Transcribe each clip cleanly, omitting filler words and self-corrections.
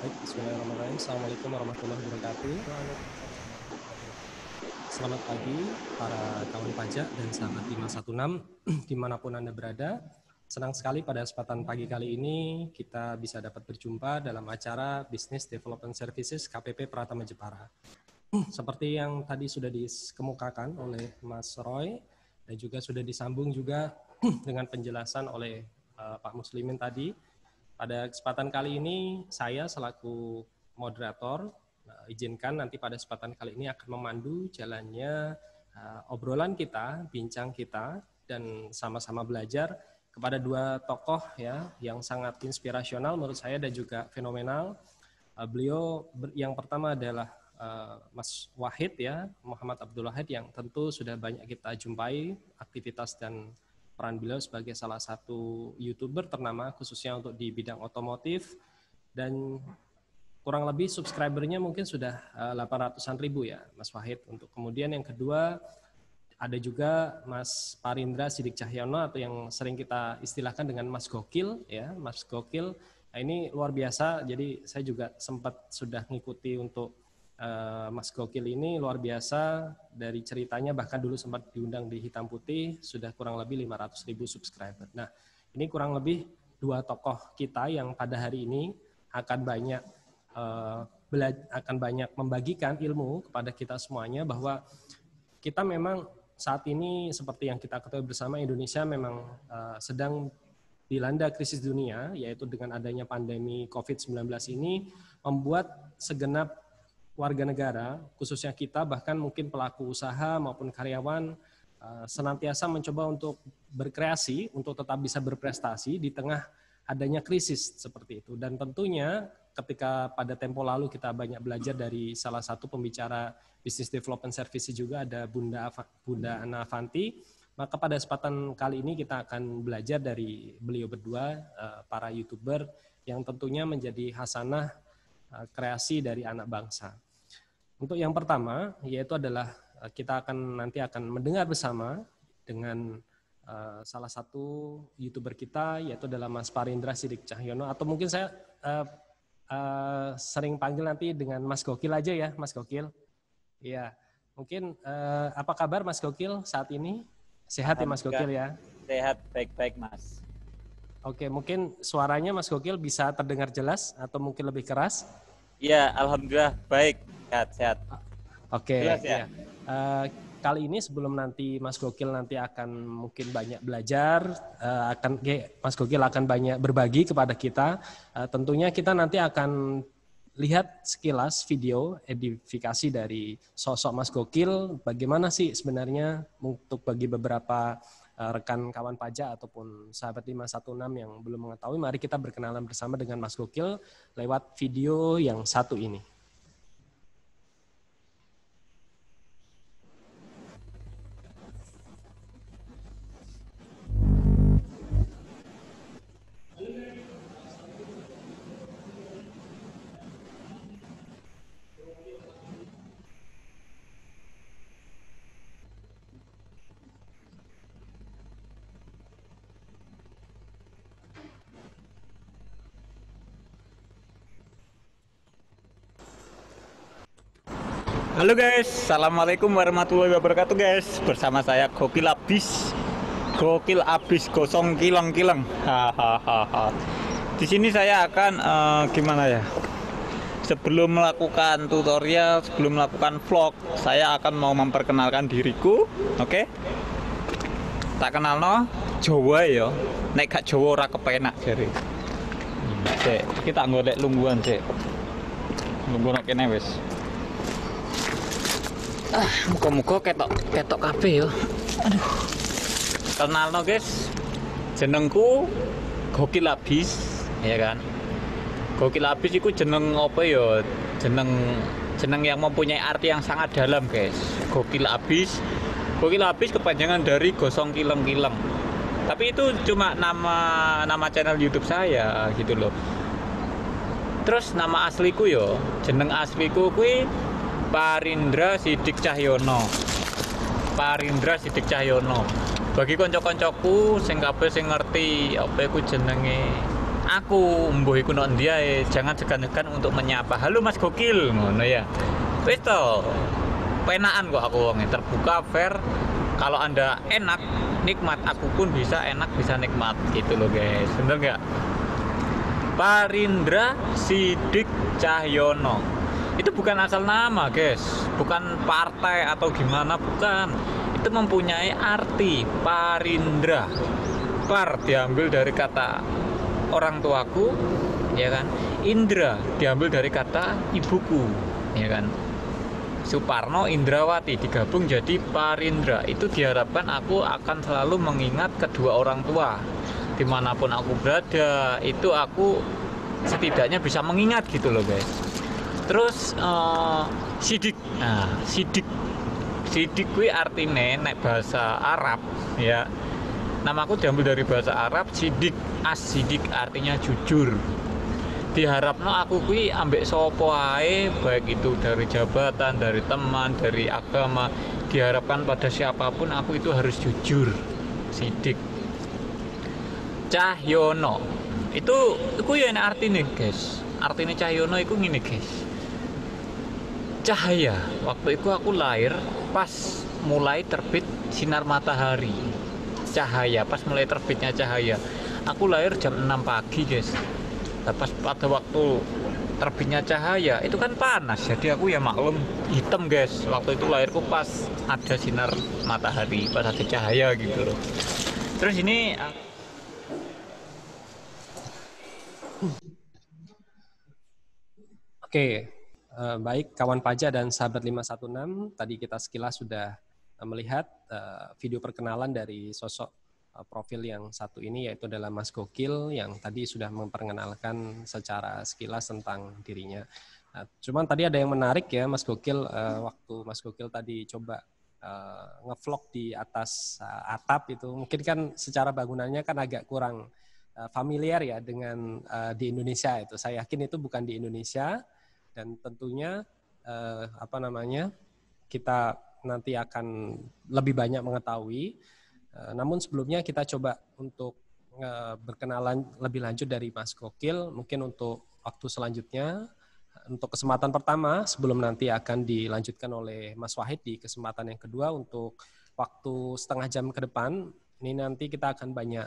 Baik, bismillahirrahmanirrahim. Assalamualaikum warahmatullahi wabarakatuh. Waalaikumsalam warahmatullahi wabarakatuh. Selamat pagi para kawan pajak dan sahabat 516 dimanapun Anda berada. Senang sekali pada kesempatan pagi kali ini kita bisa dapat berjumpa dalam acara Business Development Services KPP Pratama Jepara. Seperti yang tadi sudah dikemukakan oleh Mas Roy dan juga sudah disambung juga dengan penjelasan oleh Pak Muslimin tadi. Pada kesempatan kali ini saya selaku moderator izinkan nanti pada kesempatan kali ini akan memandu jalannya obrolan kita, bincang kita, dan sama-sama belajar kepada dua tokoh ya yang sangat inspirasional menurut saya dan juga fenomenal. Beliau yang pertama adalah Mas Wahid ya, Muhammad Abdul Wahid yang tentu sudah banyak kita jumpai aktivitas dan peran beliau sebagai salah satu YouTuber ternama khususnya untuk di bidang otomotif dan kurang lebih subscribernya mungkin sudah 800-an ribu ya Mas Wahid. Untuk kemudian yang kedua ada juga Mas Parindra Sidik Cahyono atau yang sering kita istilahkan dengan Mas Gokil ya, Mas Gokil. Nah, ini luar biasa. Jadi saya juga sempat sudah mengikuti untuk Mas Gokil ini luar biasa dari ceritanya, bahkan dulu sempat diundang di Hitam Putih, sudah kurang lebih 500 ribu subscriber. Nah, ini kurang lebih dua tokoh kita yang pada hari ini akan banyak membagikan ilmu kepada kita semuanya bahwa kita memang saat ini seperti yang kita ketahui bersama, Indonesia memang sedang dilanda krisis dunia, yaitu dengan adanya pandemi COVID-19 ini membuat segenap warga negara, khususnya kita, bahkan mungkin pelaku usaha maupun karyawan, senantiasa mencoba untuk berkreasi, untuk tetap bisa berprestasi di tengah adanya krisis seperti itu. Dan tentunya ketika pada tempo lalu kita banyak belajar dari salah satu pembicara Business Development Services juga ada Bunda Ana Avanti, maka pada kesempatan kali ini kita akan belajar dari beliau berdua, para YouTuber yang tentunya menjadi hasanah kreasi dari anak bangsa. Untuk yang pertama yaitu adalah kita nanti akan mendengar bersama dengan salah satu YouTuber kita yaitu adalah Mas Parindra Sidik Cahyono, atau mungkin saya sering panggil nanti dengan Mas Gokil aja ya, Mas Gokil. Iya, mungkin apa kabar Mas Gokil saat ini? Sehat ya Mas Gokil ya? Sehat, baik-baik Mas. Oke, mungkin suaranya Mas Gokil bisa terdengar jelas atau mungkin lebih keras? Iya, alhamdulillah baik, sehat. Oke, Jelas ya. Kali ini sebelum nanti Mas Gokil nanti akan mungkin banyak belajar, Mas Gokil akan banyak berbagi kepada kita. Tentunya kita nanti akan lihat sekilas video edifikasi dari sosok Mas Gokil. Bagaimana sih sebenarnya untuk bagi beberapa rekan kawan pajak ataupun sahabat 516 yang belum mengetahui, mari kita berkenalan bersama dengan Mas Gokil lewat video yang satu ini. Halo guys, assalamualaikum warahmatullahi wabarakatuh guys. Bersama saya Gokil Abis gosong kileng. Hahaha. Di sini saya akan gimana ya? Sebelum melakukan tutorial, sebelum melakukan vlog, saya akan mau memperkenalkan diriku, oke? Tak kenal no, Jawa ya. Nek gak Jawa ora kepenak jare. Kita golek lungguhan sik. Lungguhan kene wis. Muka-muka ketok kabeh yo. Aduh. Kenalno guys. Jenengku Gokil Abis, ya kan? Gokil Abis iku jeneng apa ya? Jeneng yang mempunyai arti yang sangat dalam, guys. Gokil Abis kepanjangan dari gosong kileng. Tapi itu cuma nama channel YouTube saya gitu loh. Terus nama asliku yo, jeneng asliku kuwi Parindra Sidik Cahyono. Bagi kanca-kancaku sing kabeh sing ngerti apa iku jenenge aku mbuh iku nok ndi ae, jangan segan-segan untuk menyapa. Halo Mas Gokil ngono ya. Wis to. Penaan kok aku wonge, terbuka, fair. Kalau Anda enak, nikmat, aku pun bisa enak, bisa nikmat gitu loh guys. Bener nggak? Parindra Sidik Cahyono. Itu bukan asal nama guys, bukan partai atau gimana, bukan. Itu mempunyai arti Parindra. Par diambil dari kata orang tuaku, ya kan. Indra diambil dari kata ibuku, ya kan. Suparno Indrawati digabung jadi Parindra. Itu diharapkan aku akan selalu mengingat kedua orang tua dimanapun aku berada. Itu aku setidaknya bisa mengingat gitu loh guys. Terus Sidik. Nah, Sidik kuwi artine nek bahasa Arab ya. Namaku diambil dari bahasa Arab, Sidik, As-Sidik artinya jujur. Diharapno aku kuwi ambek sapa ae, baik itu dari jabatan, dari teman, dari agama, diharapkan pada siapapun aku itu harus jujur. Sidik. Cahyono. Itu ya enak artine, guys. Artine Cahyono iku ngene, guys. Cahaya. Waktu itu aku lahir pas mulai terbit sinar matahari. Cahaya, pas mulai terbitnya cahaya. Aku lahir jam 6 pagi, guys. Pas pada waktu terbitnya cahaya itu kan panas, jadi aku ya maklum hitam guys. Waktu itu lahirku pas ada sinar matahari, pas ada cahaya gitu loh. Terus ini Oke, baik kawan pajak dan sahabat 516, tadi kita sekilas sudah melihat video perkenalan dari sosok profil yang satu ini, yaitu adalah Mas Gokil yang tadi sudah memperkenalkan secara sekilas tentang dirinya. Cuman tadi ada yang menarik ya Mas Gokil, waktu Mas Gokil tadi coba ngevlog di atas atap itu, mungkin kan secara bangunannya kan agak kurang familiar ya dengan di Indonesia itu. Saya yakin itu bukan di Indonesia dan tentunya kita nanti akan lebih banyak mengetahui. Namun sebelumnya kita coba untuk berkenalan lebih lanjut dari Mas Gokil, mungkin untuk waktu selanjutnya, untuk kesempatan pertama sebelum nanti akan dilanjutkan oleh Mas Wahid di kesempatan yang kedua untuk waktu setengah jam ke depan, ini nanti kita akan banyak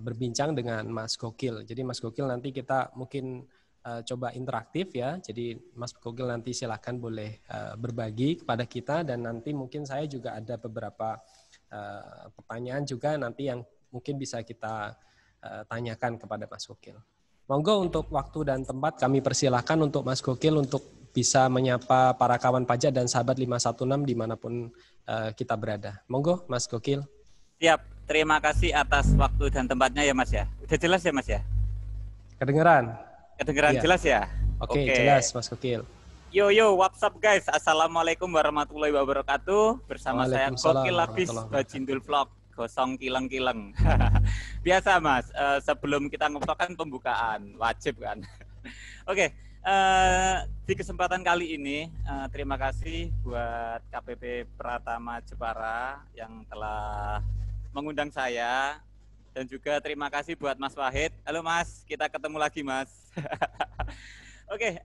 berbincang dengan Mas Gokil. Jadi Mas Gokil nanti kita mungkin coba interaktif ya, jadi Mas Gokil nanti silakan boleh berbagi kepada kita dan nanti mungkin saya juga ada beberapa pertanyaan juga nanti yang mungkin bisa kita tanyakan kepada Mas Gokil. Monggo untuk waktu dan tempat kami persilahkan untuk Mas Gokil untuk bisa menyapa para kawan pajak dan sahabat 516 dimanapun kita berada. Monggo Mas Gokil. Siap, terima kasih atas waktu dan tempatnya ya Mas ya. Udah jelas ya Mas ya? Kedengeran? Kedengeran iya. Jelas ya? Oke, jelas Mas Gokil. Yo, what's up guys? Assalamualaikum warahmatullahi wabarakatuh. Bersama saya Gokil Labis Bajindul Vlog, gosong kileng-kileng. Biasa Mas, sebelum kita ngevlog kan pembukaan, wajib kan. Oke, di kesempatan kali ini terima kasih buat KPP Pratama Jepara yang telah mengundang saya. Dan juga terima kasih buat Mas Wahid. Halo Mas, kita ketemu lagi Mas. Oke,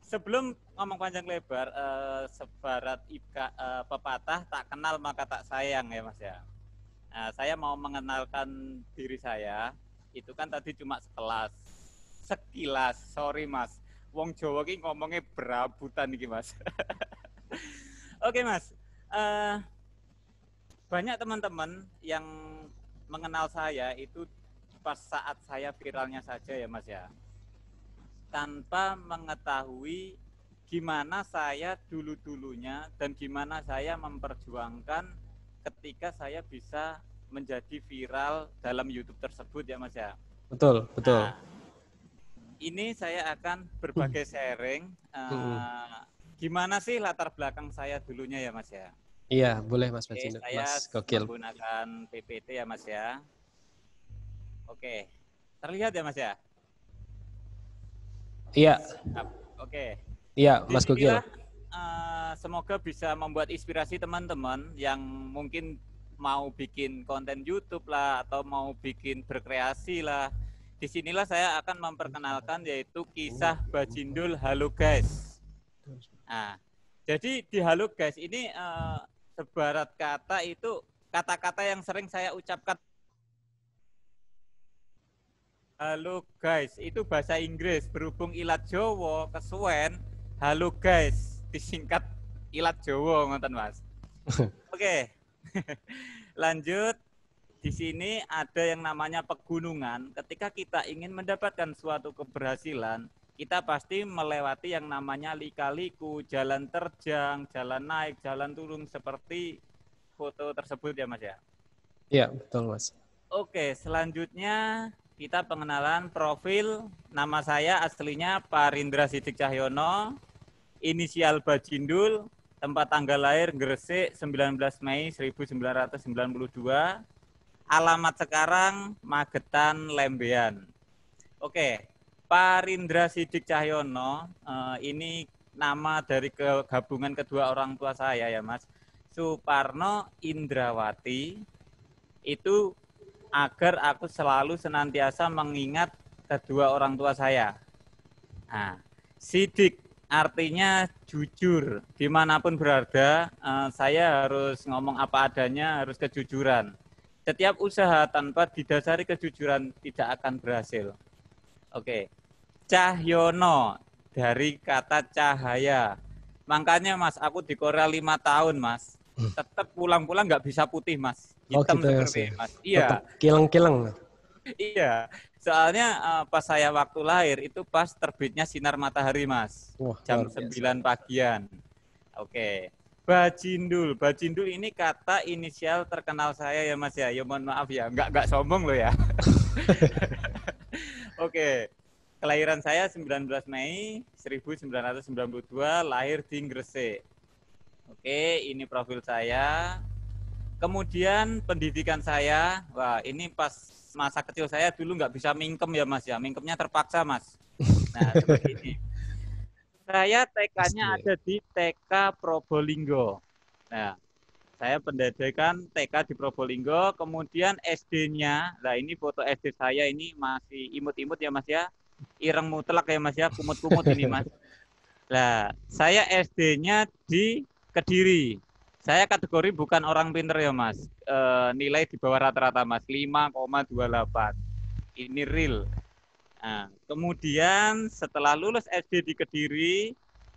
sebelum ngomong panjang lebar, sebarat pepatah tak kenal maka tak sayang ya Mas ya. Nah, saya mau mengenalkan diri saya, itu kan tadi cuma sekilas, sorry Mas. Wong Jawa ki ngomongnya berabutan nih Mas. Oke Mas, banyak teman-teman yang mengenal saya itu pas saat saya viralnya saja ya Mas ya. Tanpa mengetahui gimana saya dulu-dulunya dan gimana saya memperjuangkan ketika saya bisa menjadi viral dalam YouTube tersebut ya Mas ya. Betul. Nah, ini saya akan berbagi sharing gimana sih latar belakang saya dulunya ya Mas ya. Iya, boleh Mas Oke, Bajindul. saya Mas Gokil. menggunakan PPT ya Mas ya. Oke, terlihat ya Mas ya? Iya. Oke. Iya, Mas Gokil. Semoga bisa membuat inspirasi teman-teman yang mungkin mau bikin konten YouTube lah atau mau bikin berkreasi lah. disinilah saya akan memperkenalkan yaitu kisah Bajindul Halo Guys. Nah, jadi di Halo Guys ini sebarat kata itu kata-kata yang sering saya ucapkan. Halo guys, itu bahasa Inggris. Berhubung ilat Jawa kesuwen, halo guys, disingkat ilat Jawa ngoten Mas. Oke. Lanjut. Di sini ada yang namanya pegunungan. Ketika kita ingin mendapatkan suatu keberhasilan, kita pasti melewati yang namanya lika-liku, jalan terjang, jalan naik, jalan turun seperti foto tersebut ya Mas ya. Iya, betul Mas. Oke, selanjutnya kita pengenalan profil. Nama saya aslinya Parindra Sidik Cahyono, inisial Bajindul, tempat tanggal lahir Gresik 19 Mei 1992, alamat sekarang Magetan, Lembean. Oke, Parindra Sidik Cahyono, ini nama dari gabungan kedua orang tua saya ya Mas, Suparno Indrawati, itu agar aku selalu senantiasa mengingat kedua orang tua saya. Nah, Sidik artinya jujur. Dimanapun berada, saya harus ngomong apa adanya, harus kejujuran. Setiap usaha tanpa didasari kejujuran tidak akan berhasil. Oke, Cahyono dari kata cahaya. Makanya Mas, aku di Korea 5 tahun Mas. Tetap pulang-pulang nggak bisa putih Mas. Hitam gitu seperti ya, Mas. Iya. Kileng-kileng. Iya. Soalnya pas saya waktu lahir itu pas terbitnya sinar matahari Mas. Wah, Jam 9 pagian. Oke. Bajindul. Bajindul ini kata inisial terkenal saya ya Mas ya. Ya mohon maaf ya, nggak sombong loh ya. Oke. Kelahiran saya 19 Mei 1992, lahir di Gresik. Oke, ini profil saya. Kemudian pendidikan saya, wah ini pas masa kecil saya dulu nggak bisa mingkem ya Mas ya, mingkemnya terpaksa Mas. Nah seperti ini. Saya TK-nya ada di TK Probolinggo. Nah, saya pendidikan TK di Probolinggo, kemudian SD-nya, nah ini foto SD saya ini masih imut-imut ya Mas ya, ireng mutlak ya Mas ya, kumut-kumut ini Mas. Nah, saya SD-nya di Kediri. Saya kategori bukan orang pinter ya Mas, nilai di bawah rata-rata Mas, 5,28. Ini real. Nah, kemudian setelah lulus SD di Kediri,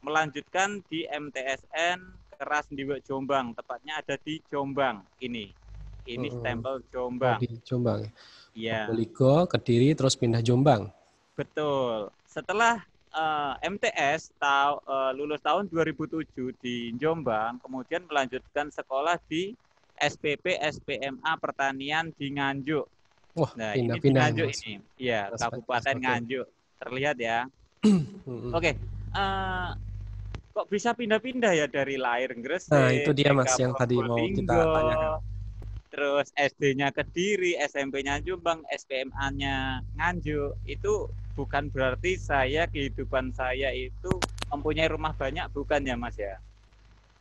melanjutkan di MTSN Keras Ndiwek Jombang, tepatnya ada di Jombang ini. Ini stempel Jombang. Oh, di Jombang. Iya. Probolinggo, Kediri, terus pindah Jombang. Betul. Setelah MTS lulus tahun 2007 di Jombang, kemudian melanjutkan sekolah di SPP SPMA Pertanian di Nganjuk. Wah, nah, pindah-pindah ini di Nganjuk ini. Iya, Kabupaten Nganjuk. Terlihat ya. Oke. Kok bisa pindah-pindah ya dari lahir Gresik? Nah, itu dia Mas yang tadi mau kita tanyakan. Terus SD-nya Kediri, SMP-nya Jombang, SPMA-nya Nganjuk. Itu bukan berarti kehidupan saya itu mempunyai rumah banyak, bukan ya Mas ya.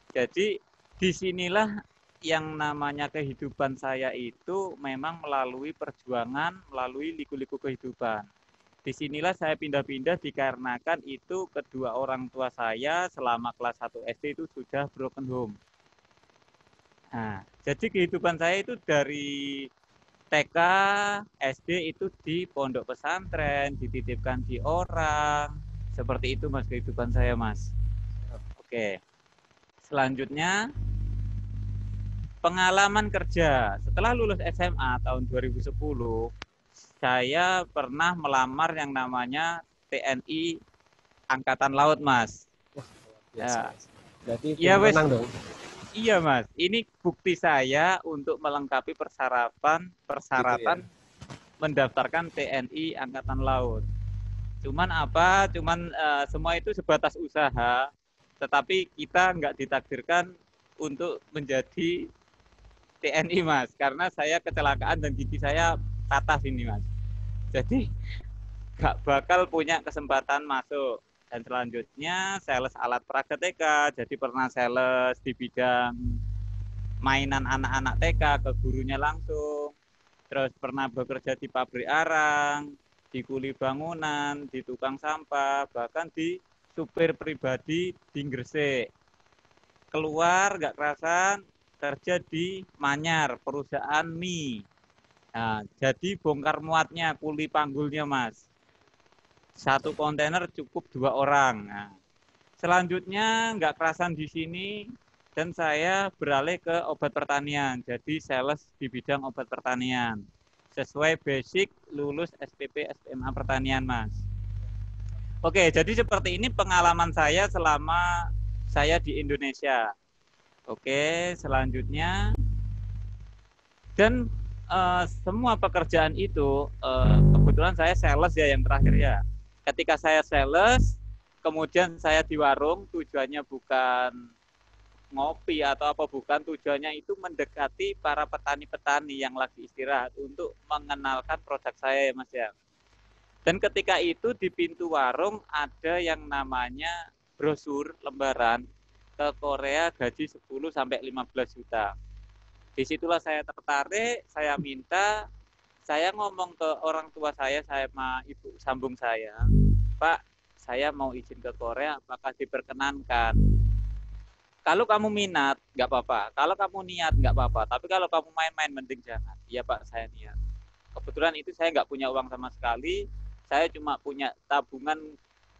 Jadi disinilah yang namanya kehidupan saya itu memang melalui perjuangan, melalui liku-liku kehidupan. Disinilah saya pindah-pindah dikarenakan itu kedua orang tua saya selama kelas 1 SD itu sudah broken home. Nah, jadi kehidupan saya itu dari TK, SD itu di pondok pesantren, dititipkan di orang. Seperti itu Mas kehidupan saya Mas. Oke. Selanjutnya pengalaman kerja. Setelah lulus SMA tahun 2010, saya pernah melamar yang namanya TNI Angkatan Laut Mas. Ya. Berarti ya, menang dong. Iya Mas, ini bukti saya untuk melengkapi persyaratan gitu ya? Mendaftarkan TNI Angkatan Laut. Cuman semua itu sebatas usaha, tetapi kita nggak ditakdirkan untuk menjadi TNI Mas, karena saya kecelakaan dan gigi saya patah sini Mas. Jadi nggak bakal punya kesempatan masuk. Dan selanjutnya sales alat peraga TK, jadi pernah sales di bidang mainan anak-anak TK ke gurunya langsung. Terus pernah bekerja di pabrik arang, di kuli bangunan, di tukang sampah, bahkan di supir pribadi di Gresik. Keluar nggak kerasan kerja di Manyar, perusahaan mie. Nah, jadi bongkar muatnya, kuli panggulnya Mas. Satu kontainer cukup 2 orang. Nah, selanjutnya nggak kerasan di sini dan saya beralih ke obat pertanian. Jadi sales di bidang obat pertanian. Sesuai basic lulus SPP SMA pertanian Mas. Oke, jadi seperti ini pengalaman saya selama saya di Indonesia. Oke, selanjutnya dan semua pekerjaan itu kebetulan saya sales ya yang terakhir ya. Ketika saya sales, kemudian saya di warung, tujuannya bukan ngopi atau apa, bukan, tujuannya itu mendekati para petani-petani yang lagi istirahat untuk mengenalkan produk saya ya Mas ya. Dan ketika itu di pintu warung ada yang namanya brosur lembaran ke Korea gaji 10 sampai 15 juta. Disitulah saya tertarik, saya minta, saya ngomong ke orang tua saya sama ibu sambung saya, Pak, saya mau izin ke Korea, apakah diperkenankan? Kalau kamu minat, nggak apa-apa. Kalau kamu niat, nggak apa-apa. Tapi kalau kamu main-main, mending jangan. Iya Pak, saya niat. Kebetulan itu saya nggak punya uang sama sekali. Saya cuma punya tabungan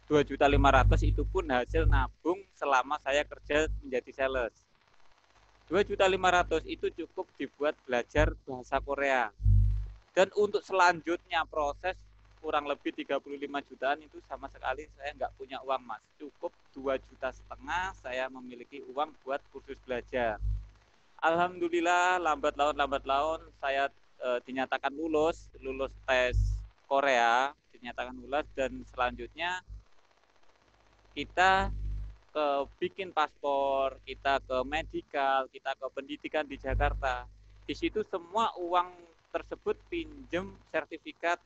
2.500.000, itu pun hasil nabung selama saya kerja menjadi sales. 2.500.000 itu cukup dibuat belajar bahasa Korea. Dan untuk selanjutnya proses kurang lebih 35 jutaan itu sama sekali saya nggak punya uang Mas. Cukup 2,5 juta saya memiliki uang buat kursus belajar. Alhamdulillah lambat laun saya dinyatakan lulus tes Korea, dinyatakan lulus, dan selanjutnya kita bikin paspor, kita ke medikal, kita ke pendidikan di Jakarta. Di situ semua uang tersebut pinjem sertifikat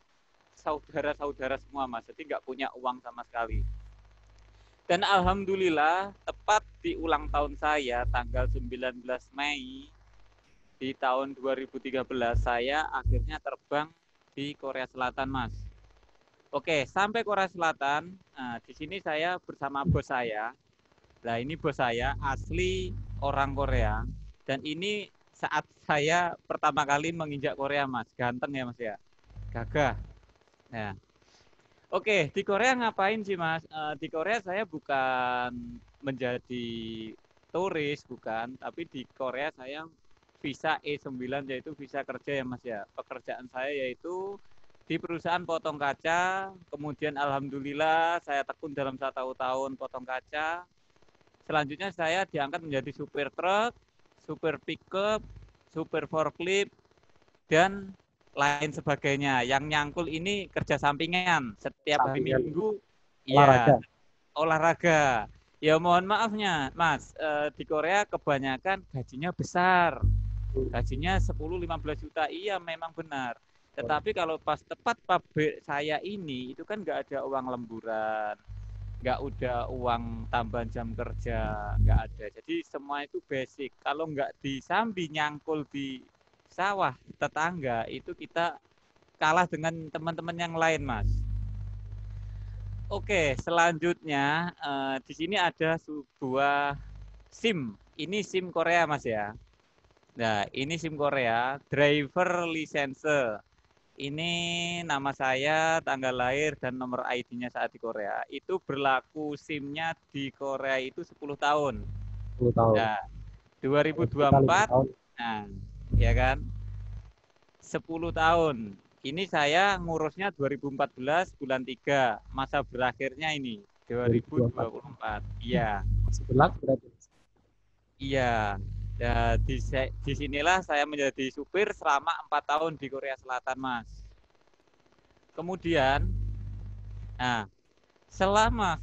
saudara-saudara semua Mas, jadi nggak punya uang sama sekali. Dan alhamdulillah tepat di ulang tahun saya tanggal 19 Mei di tahun 2013 saya akhirnya terbang di Korea Selatan Mas. Oke, sampai Korea Selatan, nah, di sini saya bersama bos saya. Nah ini bos saya asli orang Korea, dan ini saat saya pertama kali menginjak Korea Mas, ganteng ya Mas ya, gagah. Ya. Oke, di Korea ngapain sih Mas? Di Korea saya bukan menjadi turis, bukan, tapi di Korea saya visa E9 yaitu visa kerja ya Mas ya. Pekerjaan saya yaitu di perusahaan potong kaca, kemudian alhamdulillah saya tekun dalam 1 tahun potong kaca. Selanjutnya saya diangkat menjadi supir truk, supir pickup, supir forklift, dan lain sebagainya. Yang nyangkul ini kerja sampingan setiap hari Minggu. Olahraga. Ya, olahraga. Ya mohon maafnya, Mas, di Korea kebanyakan gajinya besar. Gajinya 10-15 juta. Iya, memang benar. Tetapi kalau pas tepat pabrik saya ini, itu kan nggak ada uang lemburan, nggak ada uang tambahan jam kerja, nggak ada. Jadi semua itu basic. Kalau nggak disambi nyangkul di sawah tetangga, itu kita kalah dengan teman-teman yang lain Mas. Oke, selanjutnya di sini ada sebuah SIM. Ini SIM Korea Mas ya. Nah ini SIM Korea, driver license. Ini nama saya, tanggal lahir, dan nomor ID-nya saat di Korea. Itu berlaku SIM-nya di Korea itu 10 tahun. 10 tahun. Nah, 2024, nah, ya kan? 10 tahun. Ini saya ngurusnya 2014 bulan 3. Masa berakhirnya ini 2024. Iya. Masih berlaku berarti. Iya. Ya, di sinilah saya menjadi supir selama 4 tahun di Korea Selatan, Mas. Kemudian, nah, selama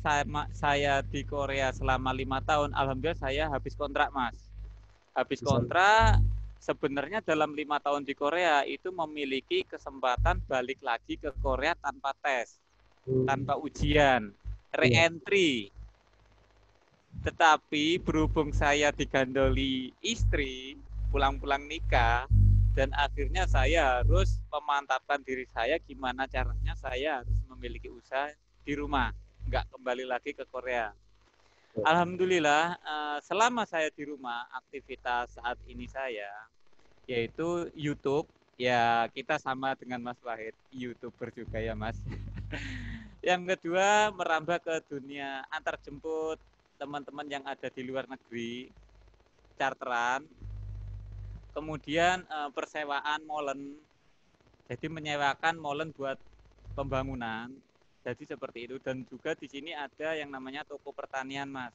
saya di Korea selama 5 tahun, alhamdulillah saya habis kontrak, Mas. Habis kontrak, sebenarnya dalam 5 tahun di Korea itu memiliki kesempatan balik lagi ke Korea tanpa tes, tanpa ujian, re-entry. Tetapi berhubung saya digandoli istri, pulang-pulang nikah, dan akhirnya saya harus memantapkan diri saya gimana caranya saya harus memiliki usaha di rumah, nggak kembali lagi ke Korea. Alhamdulillah, selama saya di rumah, aktivitas saat ini saya yaitu YouTube. Ya, kita sama dengan Mas Wahid, YouTuber juga ya, Mas. Yang kedua, merambah ke dunia antar jemput teman-teman yang ada di luar negeri, charteran. Kemudian persewaan molen. Jadi menyewakan molen buat pembangunan. Jadi seperti itu, dan juga di sini ada yang namanya toko pertanian, Mas.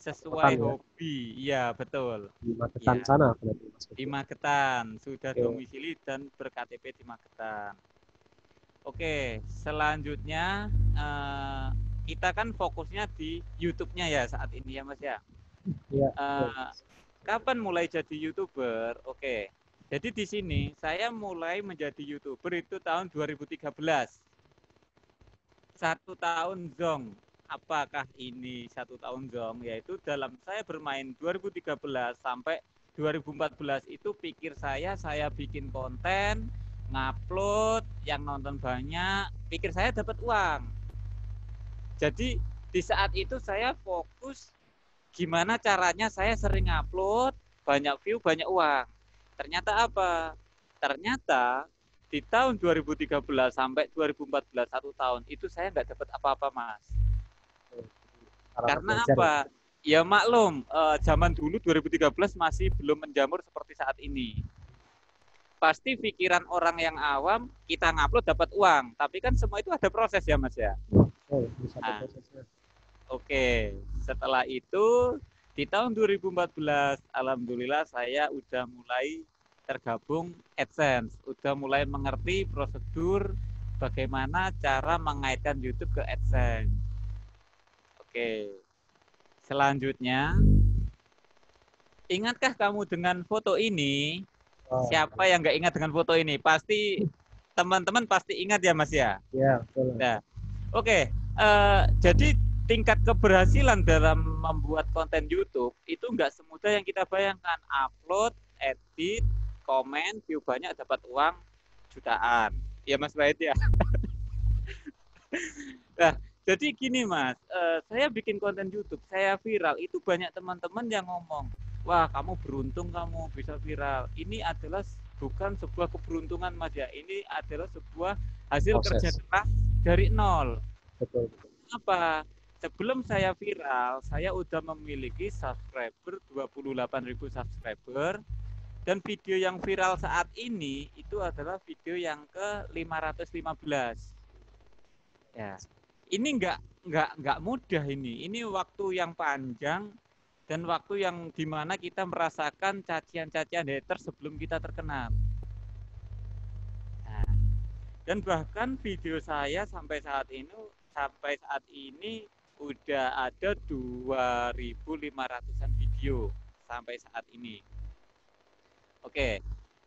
Sesuai hobi, ya betul. Di Magetan ya. Sana berarti Mas. Di Magetan, sudah domisili dan ber-KTP di Magetan. Oke, selanjutnya kita kan fokusnya di YouTube-nya ya saat ini ya Mas ya. Iya. Kapan mulai jadi YouTuber? Oke, jadi di sini saya mulai menjadi YouTuber itu tahun 2013. 1 tahun zong. Apakah ini 1 tahun zong? Yaitu dalam saya bermain 2013 sampai 2014 itu pikir saya bikin konten, ngupload, yang nonton banyak, pikir saya dapat uang. Jadi di saat itu saya fokus gimana caranya saya sering upload, banyak view, banyak uang. Ternyata apa? Ternyata di tahun 2013 sampai 2014 1 tahun itu saya nggak dapat apa-apa, Mas. Karena apa? Ya maklum, zaman dulu 2013 masih belum menjamur seperti saat ini. Pasti pikiran orang yang awam, kita ngupload dapat uang. Tapi kan semua itu ada proses ya Mas ya. Nah, oke, setelah itu di tahun 2014, alhamdulillah saya udah mulai tergabung AdSense. Udah mulai mengerti prosedur bagaimana cara mengaitkan YouTube ke AdSense. Oke, selanjutnya, ingatkah kamu dengan foto ini? Siapa yang nggak ingat dengan foto ini? Pasti teman-teman pasti ingat ya Mas ya? Iya, betul. Nah, oke, jadi tingkat keberhasilan dalam membuat konten YouTube itu nggak semudah yang kita bayangkan. Upload, edit, komen, view banyak, dapat uang jutaan. Ya Mas Wahid ya? Nah, jadi gini Mas, saya bikin konten YouTube, saya viral, itu banyak teman-teman yang ngomong, wah kamu beruntung kamu bisa viral. Ini adalah bukan sebuah keberuntungan Mas ya, ini adalah sebuah hasil kerja keras dari nol. Betul. Apa? Sebelum saya viral, saya udah memiliki subscriber 28.000 subscriber, dan video yang viral saat ini itu adalah video yang ke 515. Ya. Ini nggak mudah ini. Ini waktu yang panjang dan waktu yang dimana kita merasakan cacian-cacian hater sebelum kita terkenal. Nah, dan bahkan video saya sampai saat ini udah ada 2.500-an video sampai saat ini. Oke,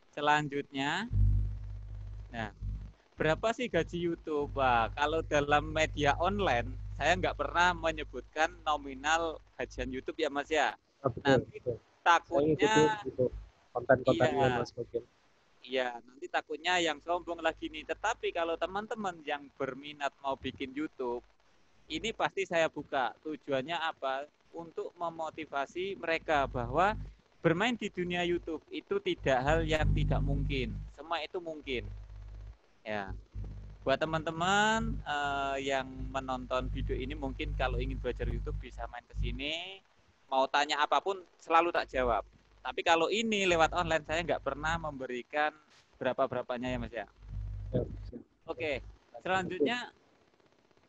selanjutnya, nah. Berapa sih gaji YouTube? Wah, kalau dalam media online, saya nggak pernah menyebutkan nominal gajian YouTube ya Mas ya. Nanti takutnya konten-kontennya Mas mungkin. Iya, nanti takutnya yang sombong lagi nih. Tetapi kalau teman-teman yang berminat mau bikin YouTube, ini pasti saya buka. Tujuannya apa? Untuk memotivasi mereka bahwa bermain di dunia YouTube itu tidak hal yang tidak mungkin. Semua itu mungkin. Ya, buat teman-teman yang menonton video ini mungkin kalau ingin belajar YouTube bisa main ke sini, mau tanya apapun selalu tak jawab. Tapi kalau ini lewat online saya nggak pernah memberikan berapa-berapanya ya Mas ya. Oke, selanjutnya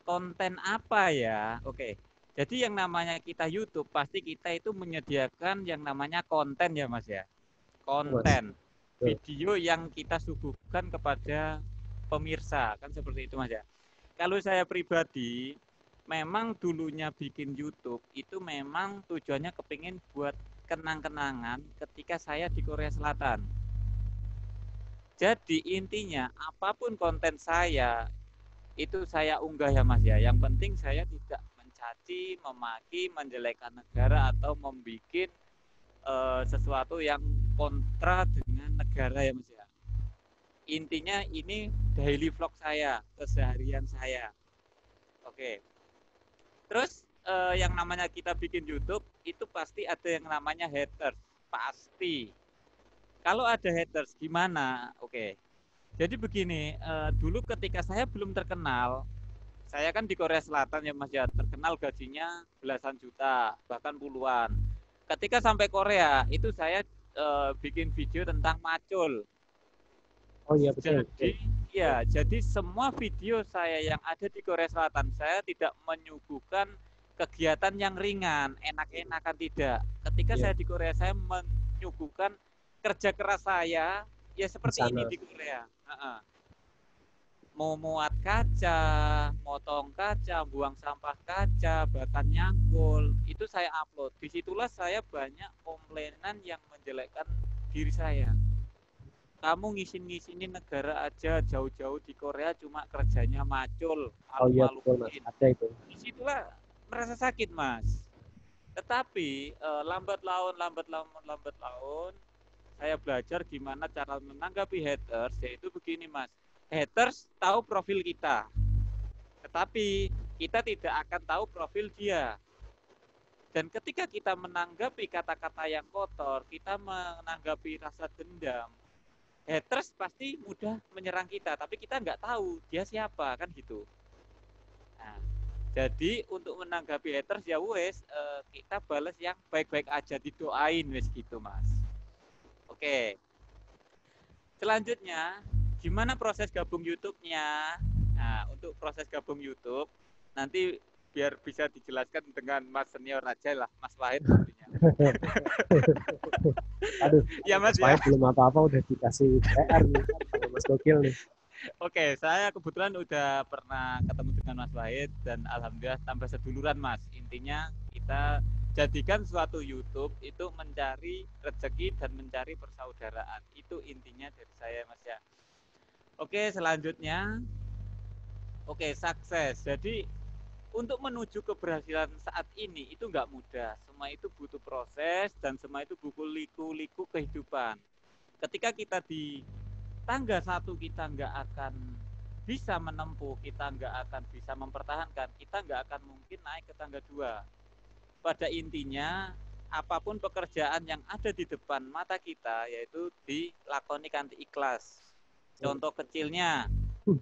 konten apa ya? Oke, jadi yang namanya kita YouTube pasti kita itu menyediakan yang namanya konten ya Mas ya. Konten, video yang kita suguhkan kepada pemirsa, kan seperti itu Mas ya. Kalau saya pribadi memang dulunya bikin YouTube itu memang tujuannya kepingin buat kenang-kenangan ketika saya di Korea Selatan. Jadi intinya apapun konten saya itu saya unggah ya Mas ya. Yang penting saya tidak mencaci, memaki, menjelekkan negara atau membuat sesuatu yang kontra dengan negara negara ya Mas ya. Intinya ini daily vlog saya, keseharian saya. Oke. Terus yang namanya kita bikin YouTube itu pasti ada yang namanya haters, pasti. Kalau ada haters gimana? Oke. Jadi begini, dulu ketika saya belum terkenal, saya kan di Korea Selatan ya Mas ya, terkenal gajinya belasan juta, bahkan puluhan. Ketika sampai Korea, itu saya bikin video tentang macul. Oh iya betul. Jadi, ya, jadi semua video saya yang ada di Korea Selatan, saya tidak menyuguhkan kegiatan yang ringan, enak-enakan tidak. Ketika saya di Korea, saya menyuguhkan kerja keras saya, ya seperti ini di Korea. Mau muat kaca, motong kaca, buang sampah kaca, bahkan nyangkul, itu saya upload. Disitulah saya banyak komplainan yang menjelekkan diri saya. Kamu ngisin-ngisinin negara aja, jauh-jauh di Korea cuma kerjanya macul, malu-maluin. Ada itu. Disitulah merasa sakit Mas. Tetapi lambat laun saya belajar gimana cara menanggapi haters, yaitu begini Mas. Haters tahu profil kita, tetapi kita tidak akan tahu profil dia. Dan ketika kita menanggapi kata-kata yang kotor, kita menanggapi rasa dendam, haters pasti mudah menyerang kita, tapi kita nggak tahu dia siapa, kan gitu. Nah, jadi untuk menanggapi haters ya wes, kita balas yang baik-baik aja, didoain wes gitu Mas. Oke. Selanjutnya, gimana proses gabung YouTube-nya? Nah, untuk proses gabung YouTube, nanti biar bisa dijelaskan dengan Mas senior aja lah, Mas Wahid nantinya. Aduh, ya Mas ya. Belum apa-apa udah dikasih PR nih sama Mas Gokil nih. Oke, saya kebetulan udah pernah ketemu dengan Mas Wahid dan alhamdulillah tambah seduluran Mas. Intinya kita jadikan suatu YouTube itu mencari rezeki dan mencari persaudaraan. Itu intinya dari saya Mas ya. Oke, selanjutnya. Oke, sukses. Jadi untuk menuju keberhasilan saat ini itu nggak mudah. Semua itu butuh proses dan semua itu buku liku-liku kehidupan. Ketika kita di tangga 1 kita nggak akan bisa menempuh, kita nggak akan bisa mempertahankan, kita nggak akan mungkin naik ke tangga 2. Pada intinya, apapun pekerjaan yang ada di depan mata kita, yaitu dilakoni kanthi ikhlas. Contoh kecilnya,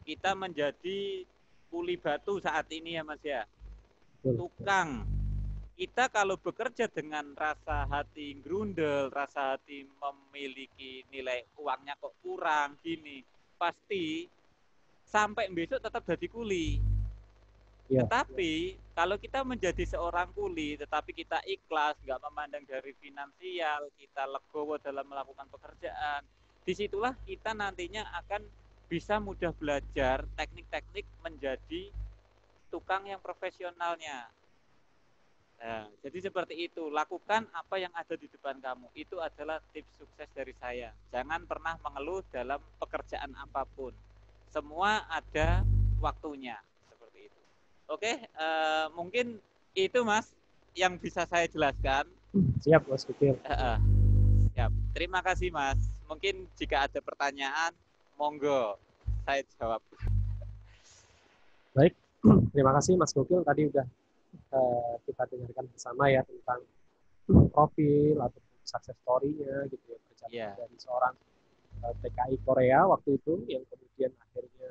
kita menjadi kuli batu saat ini ya Mas ya, tukang. Kita kalau bekerja dengan rasa hati grundel, rasa hati memiliki nilai uangnya kok kurang gini, pasti sampai besok tetap jadi kuli. Ya. Tetapi kalau kita menjadi seorang kuli, tetapi kita ikhlas, nggak memandang dari finansial, kita legowo dalam melakukan pekerjaan, disitulah kita nantinya akan bisa mudah belajar teknik-teknik menjadi tukang yang profesionalnya. Nah, jadi seperti itu, lakukan apa yang ada di depan kamu. Itu adalah tips sukses dari saya. Jangan pernah mengeluh dalam pekerjaan apapun. Semua ada waktunya, seperti itu. Oke, mungkin itu Mas yang bisa saya jelaskan. Siap Mas Gokil. Siap. Terima kasih Mas. Mungkin jika ada pertanyaan, monggo saya jawab. Baik, terima kasih Mas Gokil. Tadi udah kita dengarkan bersama ya tentang profil atau success story-nya gitu ya, perjalanan dari seorang TKI Korea waktu itu yang kemudian akhirnya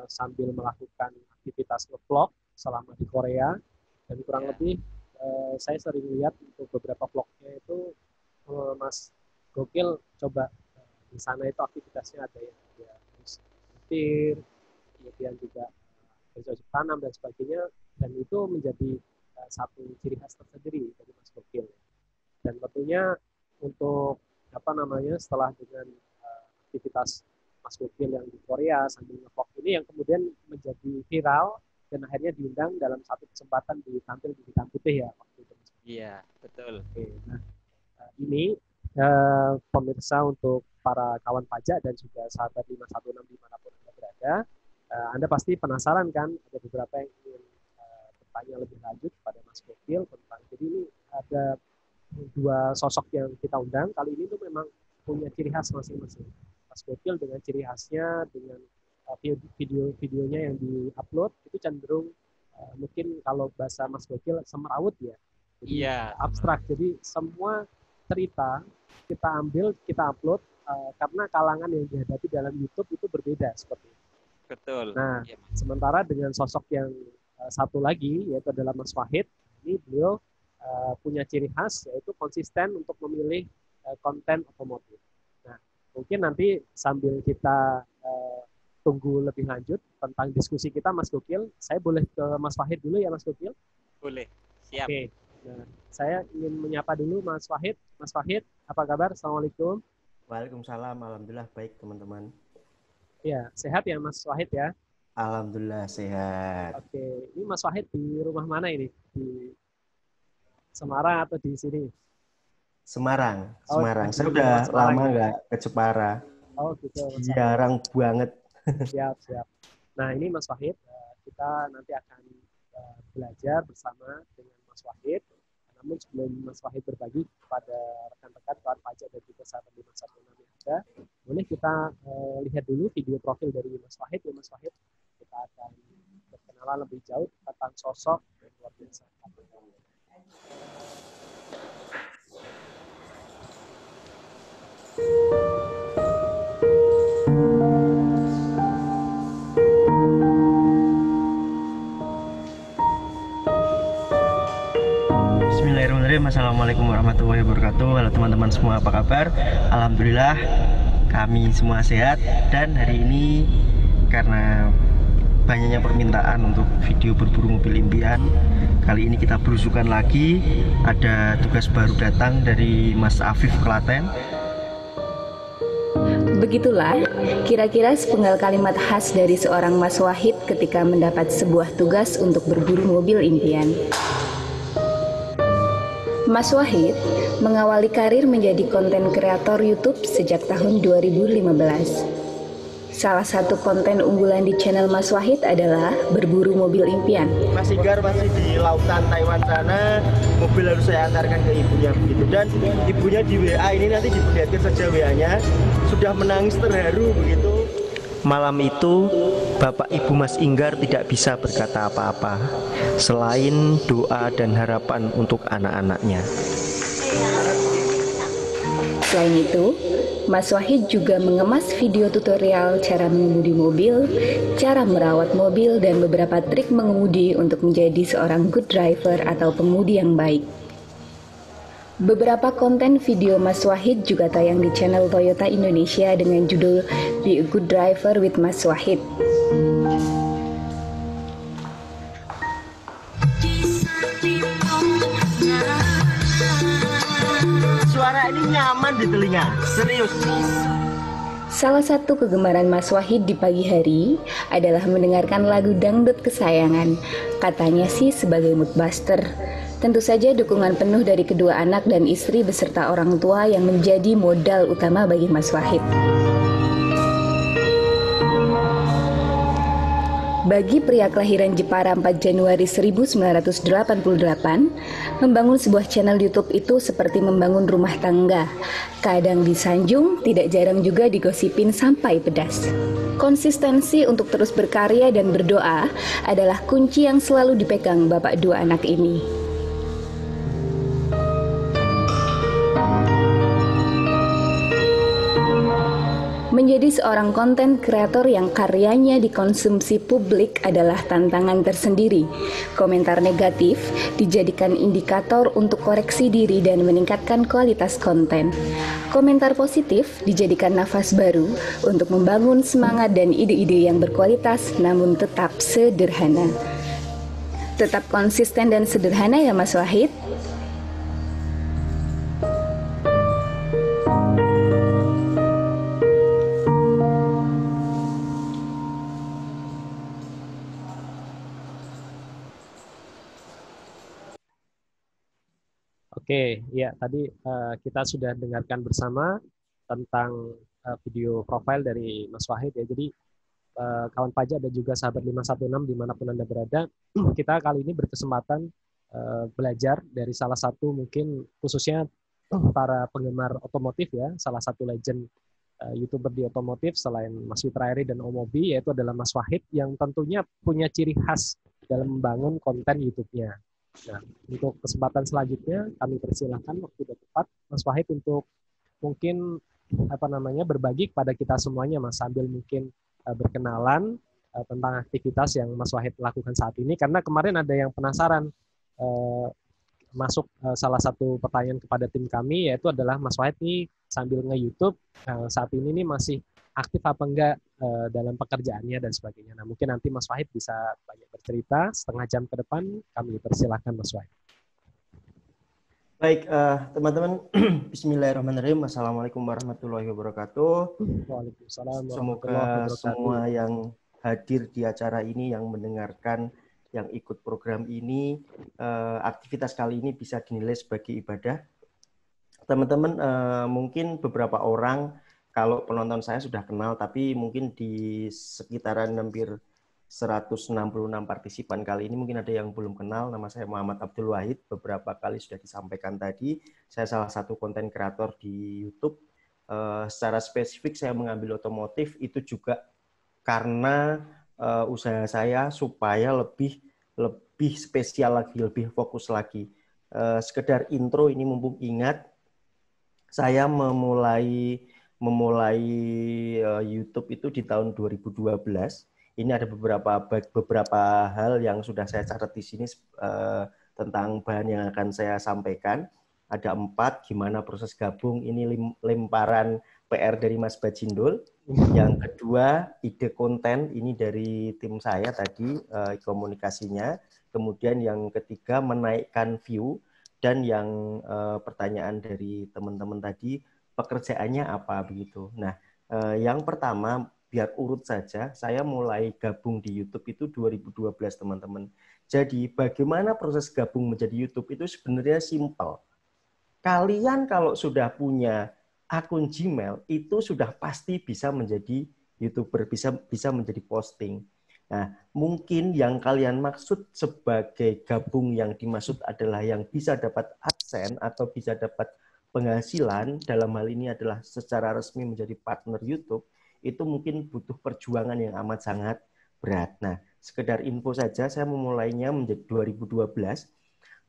sambil melakukan aktivitas nge-vlog selama di Korea, dan kurang lebih saya sering lihat untuk beberapa vlognya itu Mas Gokil coba di sana itu aktivitasnya ada yang dia harus nyetir, kemudian juga bercocok tanam dan sebagainya, dan itu menjadi satu ciri khas tersendiri dari Mas Gokil. Dan tentunya untuk setelah dengan aktivitas Mas Gokil yang di Korea sambil nge-vlog ini yang kemudian menjadi viral dan akhirnya diundang dalam satu kesempatan tampil di Hitam Putih ya waktu itu. Iya, betul. Oke, nah ini pemirsa untuk para kawan pajak dan juga sahabat 516 dimanapun Anda berada, Anda pasti penasaran kan, ada beberapa yang ingin bertanya lebih lanjut pada Mas Gokil tentang, jadi ini ada 2 sosok yang kita undang. Kali ini tuh memang punya ciri khas masing-masing. Mas Gokil dengan ciri khasnya, dengan video-videonya yang di-upload itu cenderung mungkin kalau bahasa Mas Gokil semerawut ya. Jadi abstrak. Jadi semua cerita kita ambil, kita upload karena kalangan yang dihadapi dalam YouTube itu berbeda seperti itu. Betul. Nah, sementara dengan sosok yang satu lagi yaitu adalah Mas Wahid, ini beliau punya ciri khas yaitu konsisten untuk memilih konten otomotif. Nah, mungkin nanti sambil kita tunggu lebih lanjut tentang diskusi kita, Mas Gokil, saya boleh ke Mas Wahid dulu ya, Mas Gokil? Boleh, siap. Oke. Nah, saya ingin menyapa dulu Mas Wahid. Mas Wahid, apa kabar? Assalamualaikum. Waalaikumsalam, alhamdulillah baik teman-teman. Ya, sehat ya Mas Wahid ya? Alhamdulillah sehat. Oke, ini Mas Wahid di rumah mana ini? Di Semarang atau di sini? Semarang, Oh, Semarang. Saya di udah Semarang lama ya? nggak ke Jepara. Oh gitu. Jarang banget. Siap, siap. Nah ini Mas Wahid, kita nanti akan belajar bersama dengan Mas Wahid. Namun sebelum Mas Wahid berbagi kepada rekan-rekan kawan pajak dan juga sahabat 516 yang ada, boleh kita lihat dulu video profil dari Mas Wahid ya Mas Wahid. Kita akan berkenalan lebih jauh tentang sosok yang luar biasa. Bismillahirrahmanirrahim. Assalamualaikum warahmatullahi wabarakatuh. Halo teman-teman semua, apa kabar? Alhamdulillah kami semua sehat. Dan hari ini karena banyaknya permintaan untuk video berburu mobil impian, kali ini kita berusukan lagi. Ada tugas baru datang dari Mas Afif Klaten. Begitulah kira-kira sepenggal kalimat khas dari seorang Mas Wahid ketika mendapat sebuah tugas untuk berburu mobil impian. Mas Wahid mengawali karir menjadi konten kreator YouTube sejak tahun 2015. Salah satu konten unggulan di channel Mas Wahid adalah berburu mobil impian. Mas Inggar masih di lautan Taiwan sana, mobil harus saya antarkan ke ibunya begitu. Dan ibunya di WA ini nanti diperlihatkan saja WA-nya, sudah menangis terharu begitu. Malam itu Bapak Ibu Mas Inggar tidak bisa berkata apa-apa selain doa dan harapan untuk anak-anaknya. Selain itu, Mas Wahid juga mengemas video tutorial cara mengemudi mobil, cara merawat mobil, dan beberapa trik mengemudi untuk menjadi seorang good driver atau pengemudi yang baik. Beberapa konten video Mas Wahid juga tayang di channel Toyota Indonesia dengan judul Be a Good Driver with Mas Wahid. Suara ini nyaman di telinga, serius. Salah satu kegemaran Mas Wahid di pagi hari adalah mendengarkan lagu dangdut kesayangan. Katanya sih sebagai mood buster. Tentu saja dukungan penuh dari kedua anak dan istri beserta orang tua yang menjadi modal utama bagi Mas Wahid. Bagi pria kelahiran Jepara 4 Januari 1988, membangun sebuah channel YouTube itu seperti membangun rumah tangga. Kadang disanjung, tidak jarang juga digosipin sampai pedas. Konsistensi untuk terus berkarya dan berdoa adalah kunci yang selalu dipegang bapak dua anak ini. Menjadi seorang konten kreator yang karyanya dikonsumsi publik adalah tantangan tersendiri. Komentar negatif dijadikan indikator untuk koreksi diri dan meningkatkan kualitas konten. Komentar positif dijadikan nafas baru untuk membangun semangat dan ide-ide yang berkualitas namun tetap sederhana. Tetap konsisten dan sederhana ya Mas Wahid. Oke, ya tadi kita sudah dengarkan bersama tentang video profil dari Mas Wahid ya. Jadi kawan pajak dan juga sahabat 516 dimanapun Anda berada, kita kali ini berkesempatan belajar dari salah satu mungkin khususnya para penggemar otomotif ya, salah satu legend YouTuber di otomotif selain Mas Fitra Eri dan Om Mobi, yaitu adalah Mas Wahid yang tentunya punya ciri khas dalam membangun konten YouTube-nya. Nah, untuk kesempatan selanjutnya kami persilahkan waktu sudah tepat Mas Wahid untuk mungkin berbagi kepada kita semuanya, Mas, sambil mungkin berkenalan tentang aktivitas yang Mas Wahid lakukan saat ini, karena kemarin ada yang penasaran masuk salah satu pertanyaan kepada tim kami, yaitu adalah Mas Wahid nih sambil nge-YouTube saat ini nih masih aktif apa enggak dalam pekerjaannya dan sebagainya. Nah, mungkin nanti Mas Wahid bisa banyak bercerita, setengah jam ke depan kami persilahkan Mas Wahid. Baik, teman-teman, Bismillahirrahmanirrahim. Assalamualaikum warahmatullahi wabarakatuh. Waalaikumsalam. Semoga semua yang hadir di acara ini, yang mendengarkan, yang ikut program ini, aktivitas kali ini bisa dinilai sebagai ibadah. Teman-teman, mungkin beberapa orang, kalau penonton saya sudah kenal, tapi mungkin di sekitaran hampir 166 partisipan kali ini mungkin ada yang belum kenal. Nama saya Muhammad Abdul Wahid. Beberapa kali sudah disampaikan tadi, saya salah satu konten kreator di YouTube. Secara spesifik saya mengambil otomotif itu juga karena usaha saya supaya lebih spesial lagi, lebih fokus lagi. Sekedar intro ini, mumpung ingat, saya memulai YouTube itu di tahun 2012. Ini ada beberapa hal yang sudah saya catat di sini tentang bahan yang akan saya sampaikan. Ada 4, gimana proses gabung, ini lemparan PR dari Mas Bajindul. Yang kedua, ide konten, ini dari tim saya tadi, komunikasinya. Kemudian yang ketiga, menaikkan view. Dan yang pertanyaan dari teman-teman tadi, pekerjaannya apa begitu. Nah, yang pertama, biar urut saja, saya mulai gabung di YouTube itu 2012, teman-teman. Jadi, bagaimana proses gabung menjadi YouTube itu sebenarnya simpel. Kalian kalau sudah punya akun Gmail, itu sudah pasti bisa menjadi YouTuber, bisa menjadi posting. Nah, mungkin yang kalian maksud sebagai gabung yang dimaksud adalah yang bisa dapat AdSense atau bisa dapat penghasilan, dalam hal ini adalah secara resmi menjadi partner YouTube, itu mungkin butuh perjuangan yang amat sangat berat. Nah, sekedar info saja, saya memulainya menjadi 2012.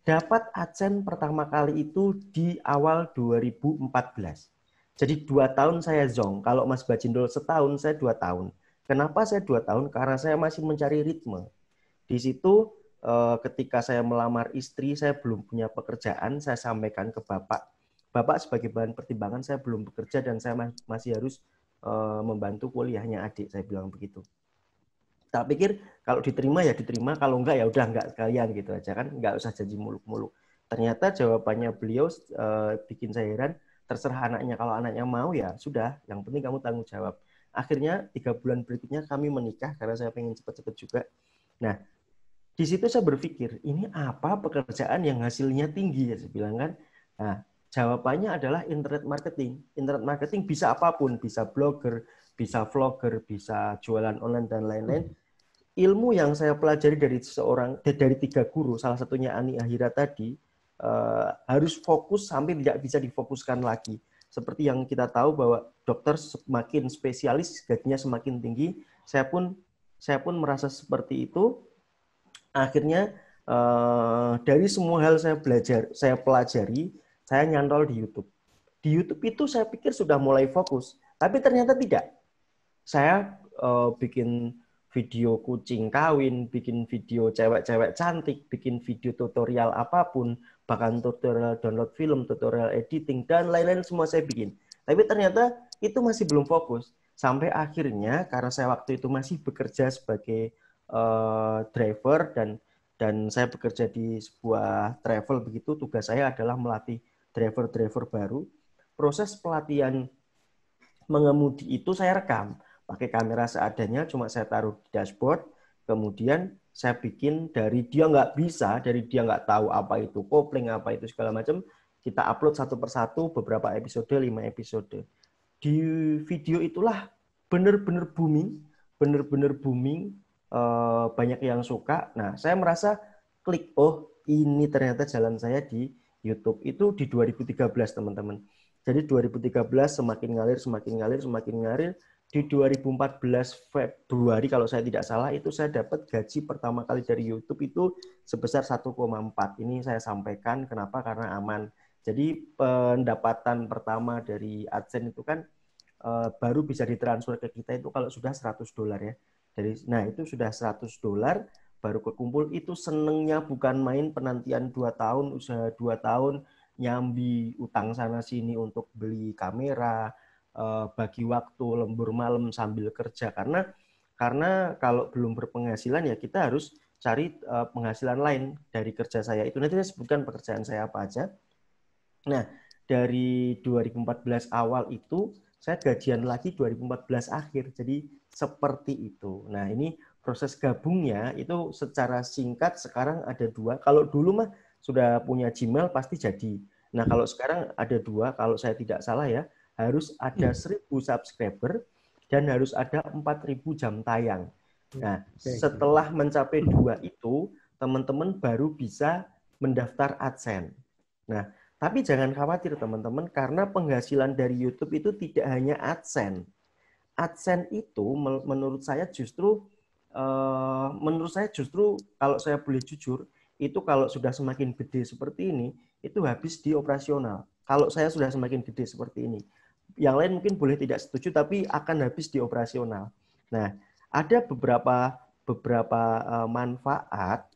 Dapat AdSense pertama kali itu di awal 2014. Jadi 2 tahun saya zong. Kalau Mas Bajindul setahun, saya 2 tahun. Kenapa saya 2 tahun? Karena saya masih mencari ritme. Di situ ketika saya melamar istri, saya belum punya pekerjaan, saya sampaikan ke Bapak. Bapak sebagai bahan pertimbangan, saya belum bekerja dan saya masih harus membantu kuliahnya adik, saya bilang begitu. Tak pikir kalau diterima ya diterima, kalau enggak ya udah enggak sekalian gitu aja kan, enggak usah janji muluk-muluk. Ternyata jawabannya beliau bikin saya heran, terserah anaknya, kalau anaknya mau ya sudah, yang penting kamu tanggung jawab. Akhirnya 3 bulan berikutnya kami menikah karena saya pengen cepet-cepet juga. Nah, di situ saya berpikir, ini apa pekerjaan yang hasilnya tinggi ya, saya bilang kan. Nah, jawabannya adalah internet marketing. Internet marketing bisa apapun, bisa blogger, bisa vlogger, bisa jualan online dan lain-lain. Ilmu yang saya pelajari dari 3 guru, salah satunya Ani Ahira tadi, harus fokus sampai tidak bisa difokuskan lagi. Seperti yang kita tahu bahwa dokter semakin spesialis, gajinya semakin tinggi. Saya pun merasa seperti itu. Akhirnya dari semua hal saya pelajari, saya nyantol di YouTube. Di YouTube itu saya pikir sudah mulai fokus, tapi ternyata tidak. Saya bikin video kucing kawin, bikin video cewek-cewek cantik, bikin video tutorial apapun, bahkan tutorial download film, tutorial editing, dan lain-lain semua saya bikin. Tapi ternyata itu masih belum fokus. Sampai akhirnya, karena saya waktu itu masih bekerja sebagai driver, dan saya bekerja di sebuah travel begitu, tugas saya adalah melatih driver-driver baru. Proses pelatihan mengemudi itu saya rekam. Pakai kamera seadanya, cuma saya taruh di dashboard. Kemudian saya bikin dari dia nggak bisa, dari dia nggak tahu apa itu kopling, apa itu segala macam. Kita upload satu persatu, beberapa episode, 5 episode. Di video itulah benar-benar booming, banyak yang suka. Nah, saya merasa klik, oh ini ternyata jalan saya di YouTube itu di 2013 teman-teman. Jadi 2013 semakin ngalir. Di 2014 Februari kalau saya tidak salah itu saya dapat gaji pertama kali dari YouTube itu sebesar 1,4. Ini saya sampaikan kenapa? Karena aman. Jadi pendapatan pertama dari AdSense itu kan baru bisa ditransfer ke kita itu kalau sudah $100 ya. Nah itu sudah $100 baru kekumpul. Itu senengnya bukan main, penantian 2 tahun, usaha 2 tahun, nyambi utang sana sini untuk beli kamera, bagi waktu lembur malam sambil kerja, karena kalau belum berpenghasilan ya kita harus cari penghasilan lain dari kerja saya itu. Nanti saya sebutkan pekerjaan saya apa aja. Nah dari 2014 awal itu saya gajian lagi 2014 akhir, jadi seperti itu. Nah ini proses gabungnya itu secara singkat sekarang ada 2. Kalau dulu mah sudah punya Gmail pasti jadi. Nah kalau sekarang ada 2, kalau saya tidak salah ya, harus ada 1.000 subscriber dan harus ada 4.000 jam tayang. Nah, setelah mencapai 2 itu, teman-teman baru bisa mendaftar AdSense. Nah, tapi jangan khawatir teman-teman, karena penghasilan dari YouTube itu tidak hanya AdSense. AdSense itu menurut saya justru kalau saya boleh jujur, itu kalau sudah semakin gede seperti ini, itu habis di operasional. Kalau saya sudah semakin gede seperti ini. Yang lain mungkin boleh tidak setuju, tapi akan habis di operasional. Nah, ada beberapa manfaat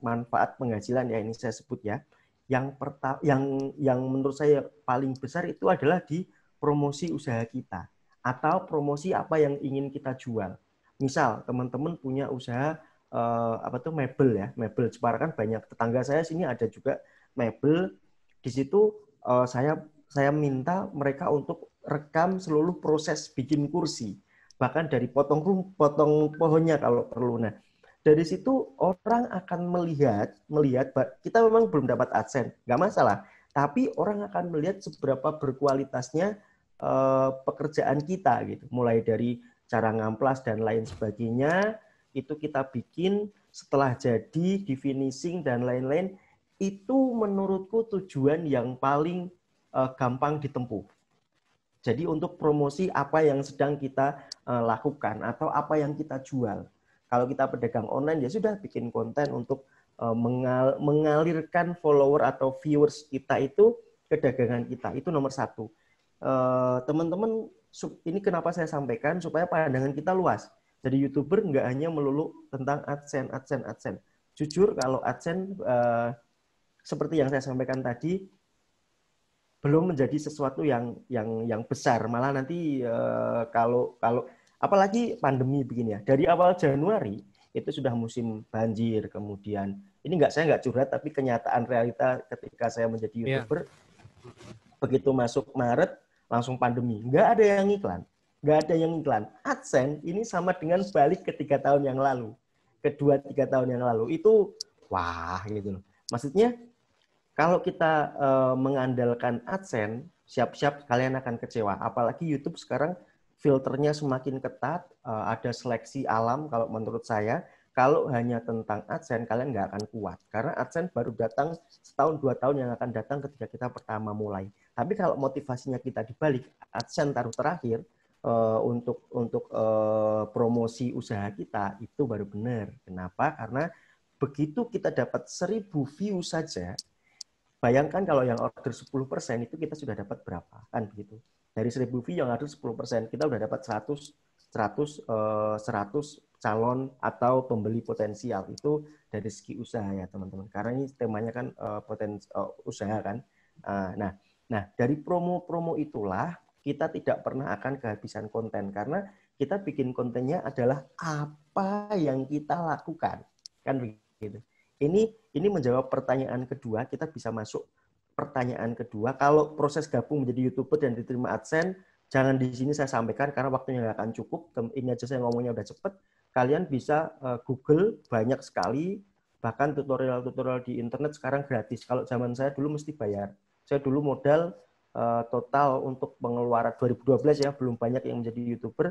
penghasilan ya ini saya sebut ya. Yang menurut saya paling besar itu adalah di promosi usaha kita atau promosi apa yang ingin kita jual. Misal teman-teman punya usaha mebel ya, mebel Jepara kan banyak. Tetangga saya sini ada juga mebel. Di situ saya minta mereka untuk rekam seluruh proses bikin kursi, bahkan dari potong pohonnya kalau perlu. Nah, dari situ orang akan melihat kita memang belum dapat AdSense, nggak masalah, tapi orang akan melihat seberapa berkualitasnya pekerjaan kita gitu. Mulai dari cara ngamplas dan lain sebagainya, itu kita bikin, setelah jadi, di finishing dan lain-lain, itu menurutku tujuan yang paling gampang ditempuh. Jadi untuk promosi apa yang sedang kita lakukan atau apa yang kita jual. Kalau kita pedagang online ya sudah bikin konten untuk mengalirkan follower atau viewers kita itu ke dagangan kita. Itu nomor 1. Teman-teman, ini kenapa saya sampaikan supaya pandangan kita luas. Jadi YouTuber nggak hanya melulu tentang AdSense. Jujur kalau AdSense seperti yang saya sampaikan tadi, belum menjadi sesuatu yang besar, malah nanti kalau apalagi pandemi begini ya, dari awal Januari itu sudah musim banjir, kemudian ini saya nggak curhat tapi kenyataan realita ketika saya menjadi YouTuber, begitu masuk Maret langsung pandemi, nggak ada yang iklan. AdSense ini sama dengan balik ke 3 tahun yang lalu, ke 2-3 tahun yang lalu itu wah gitu loh. Maksudnya kalau kita mengandalkan AdSense, siap-siap kalian akan kecewa. Apalagi YouTube sekarang filternya semakin ketat, ada seleksi alam kalau menurut saya. Kalau hanya tentang AdSense, kalian nggak akan kuat. Karena AdSense baru datang 1-2 tahun yang akan datang ketika kita pertama mulai. Tapi kalau motivasinya kita dibalik, AdSense taruh terakhir, untuk promosi usaha kita, itu baru benar. Kenapa? Karena begitu kita dapat 1.000 view saja, bayangkan kalau yang order 10% itu kita sudah dapat berapa, kan begitu. Dari 1.000 view yang order 10%, kita udah dapat 100 calon atau pembeli potensial. Itu dari segi usaha ya teman-teman. Karena ini temanya kan usaha kan. Nah, dari promo-promo itulah kita tidak pernah akan kehabisan konten. Karena kita bikin kontennya adalah apa yang kita lakukan. Kan begitu. Ini menjawab pertanyaan kedua, kita bisa masuk pertanyaan kedua. Kalau proses gabung menjadi YouTuber dan diterima AdSense, jangan di sini saya sampaikan karena waktunya nggak akan cukup. Ini aja saya ngomongnya udah cepet. Kalian bisa Google banyak sekali, bahkan tutorial-tutorial di internet sekarang gratis. Kalau zaman saya dulu mesti bayar. Saya dulu modal total untuk pengeluaran 2012 ya, belum banyak yang menjadi YouTuber.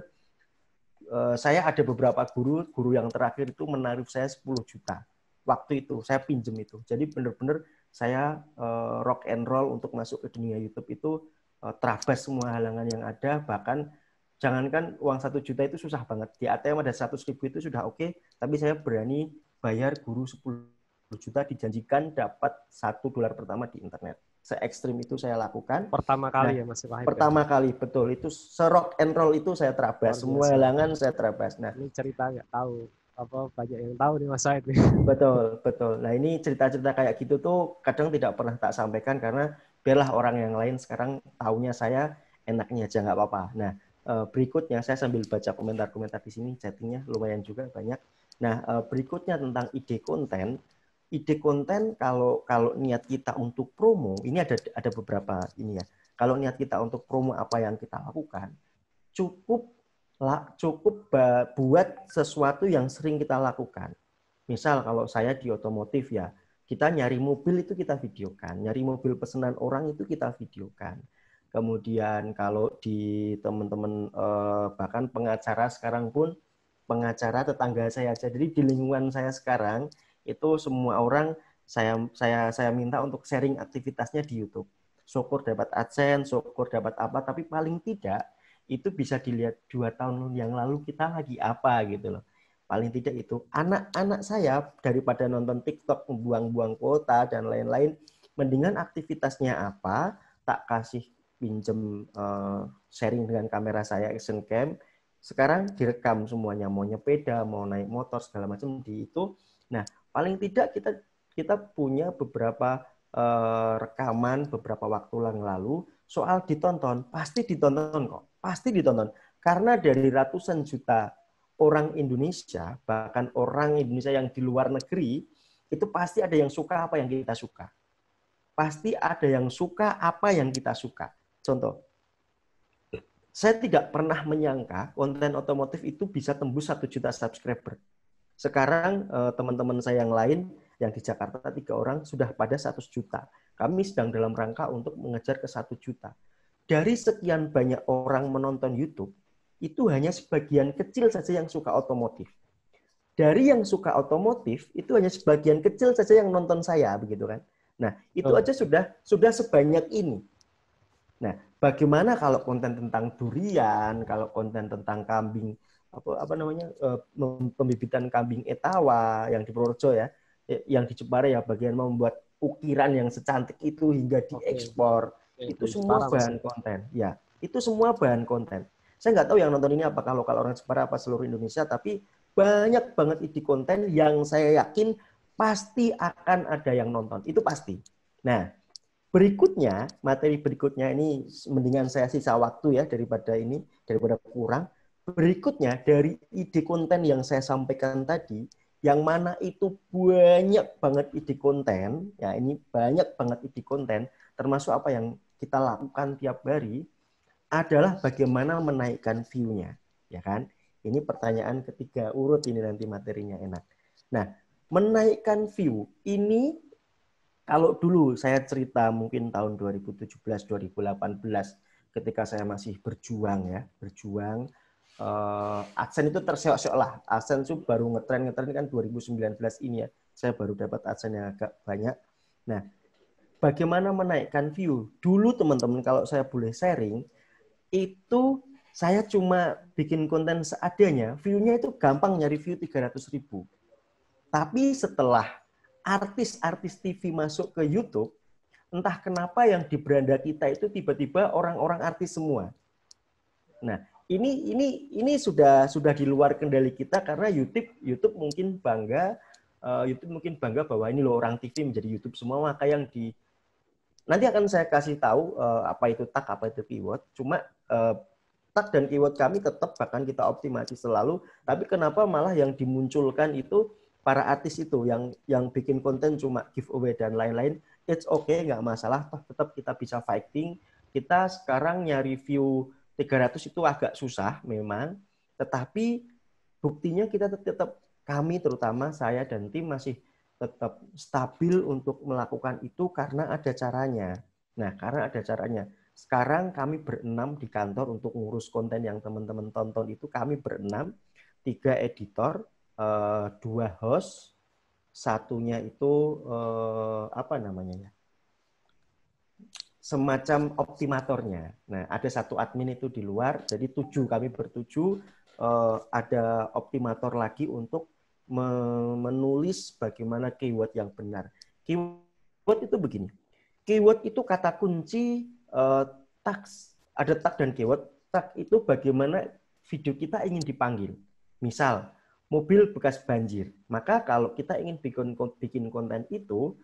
Saya ada beberapa guru yang terakhir itu menarik saya 10 juta. waktu itu, saya pinjem itu. Jadi benar-benar saya rock and roll untuk masuk ke dunia YouTube itu terabas semua halangan yang ada, bahkan jangankan uang 1 juta itu susah banget. Di ATM ada 100.000 itu sudah oke, tapi saya berani bayar guru 10 juta dijanjikan dapat $1 pertama di internet. Se-ekstrim itu saya lakukan. Pertama kali ya Mas Wahid. Pertama kali, betul. Itu se-rock and roll itu saya terabas. Semua halangan saya terabas. Nah, ini cerita nggak tahu, banyak yang tahu nih Mas Wahid. Betul, betul. Nah, ini cerita-cerita kayak gitu tuh kadang tidak pernah tak sampaikan karena biarlah orang yang lain sekarang taunya saya, enaknya aja nggak apa-apa. Nah, berikutnya saya sambil baca komentar-komentar di sini, chattingnya lumayan juga banyak. Nah, berikutnya tentang ide konten. Ide konten kalau niat kita untuk promo, ini ada beberapa ini ya. Kalau niat kita untuk promo apa yang kita lakukan, cukup buat sesuatu yang sering kita lakukan. Misal kalau saya di otomotif ya, kita nyari mobil itu kita videokan, nyari mobil pesanan orang itu kita videokan. Kemudian kalau di teman-teman bahkan pengacara sekarang pun, pengacara tetangga saya aja, jadi di lingkungan saya sekarang itu semua orang saya minta untuk sharing aktivitasnya di YouTube. Syukur dapat AdSense, syukur dapat apa, tapi paling tidak itu bisa dilihat 2 tahun yang lalu kita lagi apa gitu loh. Paling tidak itu anak-anak saya daripada nonton TikTok membuang-buang kuota dan lain-lain, mendingan aktivitasnya apa tak kasih pinjem sharing dengan kamera saya action cam. Sekarang direkam semuanya, mau nyepeda, mau naik motor segala macam di itu. Nah, paling tidak kita punya beberapa rekaman beberapa waktu yang lalu soal ditonton, pasti ditonton kok, pasti ditonton. Karena dari ratusan juta orang Indonesia, bahkan orang Indonesia yang di luar negeri, itu pasti ada yang suka apa yang kita suka. Pasti ada yang suka apa yang kita suka. Contoh, saya tidak pernah menyangka konten otomotif itu bisa tembus 1 juta subscriber. Sekarang teman-teman saya yang lain, yang di Jakarta 3 orang, sudah pada 100 juta. Kami sedang dalam rangka untuk mengejar ke 1 juta. Dari sekian banyak orang menonton YouTube, itu hanya sebagian kecil saja yang suka otomotif. Dari yang suka otomotif, itu hanya sebagian kecil saja yang nonton saya, begitu kan? Nah, itu aja sudah sebanyak ini. Nah, bagaimana kalau konten tentang durian, kalau konten tentang kambing, pembibitan kambing Etawa yang di Purworejo ya, yang di Jepara ya, bagian membuat ukiran yang secantik itu hingga diekspor, itu semua bahan konten. Ya, itu semua bahan konten. Saya nggak tahu yang nonton ini apakah lokal orang Jepara apa seluruh Indonesia, tapi banyak banget ide konten yang saya yakin pasti akan ada yang nonton. Itu pasti. Nah, berikutnya, materi berikutnya ini mendingan saya sisa waktu ya daripada kurang. Berikutnya dari ide konten yang saya sampaikan tadi, yang mana itu banyak banget ide konten, ya ini banyak banget ide konten, termasuk apa yang kita lakukan tiap hari, adalah bagaimana menaikkan view-nya, ya kan? Ini pertanyaan ketiga urut ini nanti materinya enak. Nah, menaikkan view ini kalau dulu saya cerita mungkin tahun 2017-2018 ketika saya masih berjuang AdSense itu terseok-seok lah. AdSense itu baru ngetren kan 2019 ini ya. Saya baru dapat AdSense yang agak banyak. Nah, bagaimana menaikkan view? Dulu teman-teman kalau saya boleh sharing, itu saya cuma bikin konten seadanya, view-nya itu gampang nyari view 300.000. Tapi setelah artis-artis TV masuk ke YouTube, entah kenapa yang di beranda kita itu tiba-tiba orang-orang artis semua. Nah, ini sudah di luar kendali kita karena YouTube mungkin bangga bahwa ini loh orang TV menjadi YouTube semua, maka yang di nanti akan saya kasih tahu apa itu tag, apa itu keyword. Cuma tag dan keyword kami tetap bahkan kita optimasi selalu. Tapi kenapa malah yang dimunculkan itu para artis itu yang bikin konten cuma giveaway dan lain-lain? It's okay, nggak masalah. Tetap kita bisa fighting. Kita sekarang nyari view 300 itu agak susah memang. Tetapi buktinya kita tetap, kami terutama saya dan tim masih tetap stabil untuk melakukan itu karena ada caranya. Nah, karena ada caranya. Sekarang kami berenam di kantor untuk ngurus konten yang teman-teman tonton itu. Kami berenam, 3 editor, 2 host, satunya itu apa namanya ya? Semacam optimatornya. Nah, ada satu admin itu di luar, jadi kami bertujuh, ada optimator lagi untuk menulis bagaimana keyword yang benar. Keyword itu begini, keyword itu kata kunci tags, ada tag dan keyword. Tag itu bagaimana video kita ingin dipanggil. Misal, mobil bekas banjir. Maka kalau kita ingin bikin konten itu,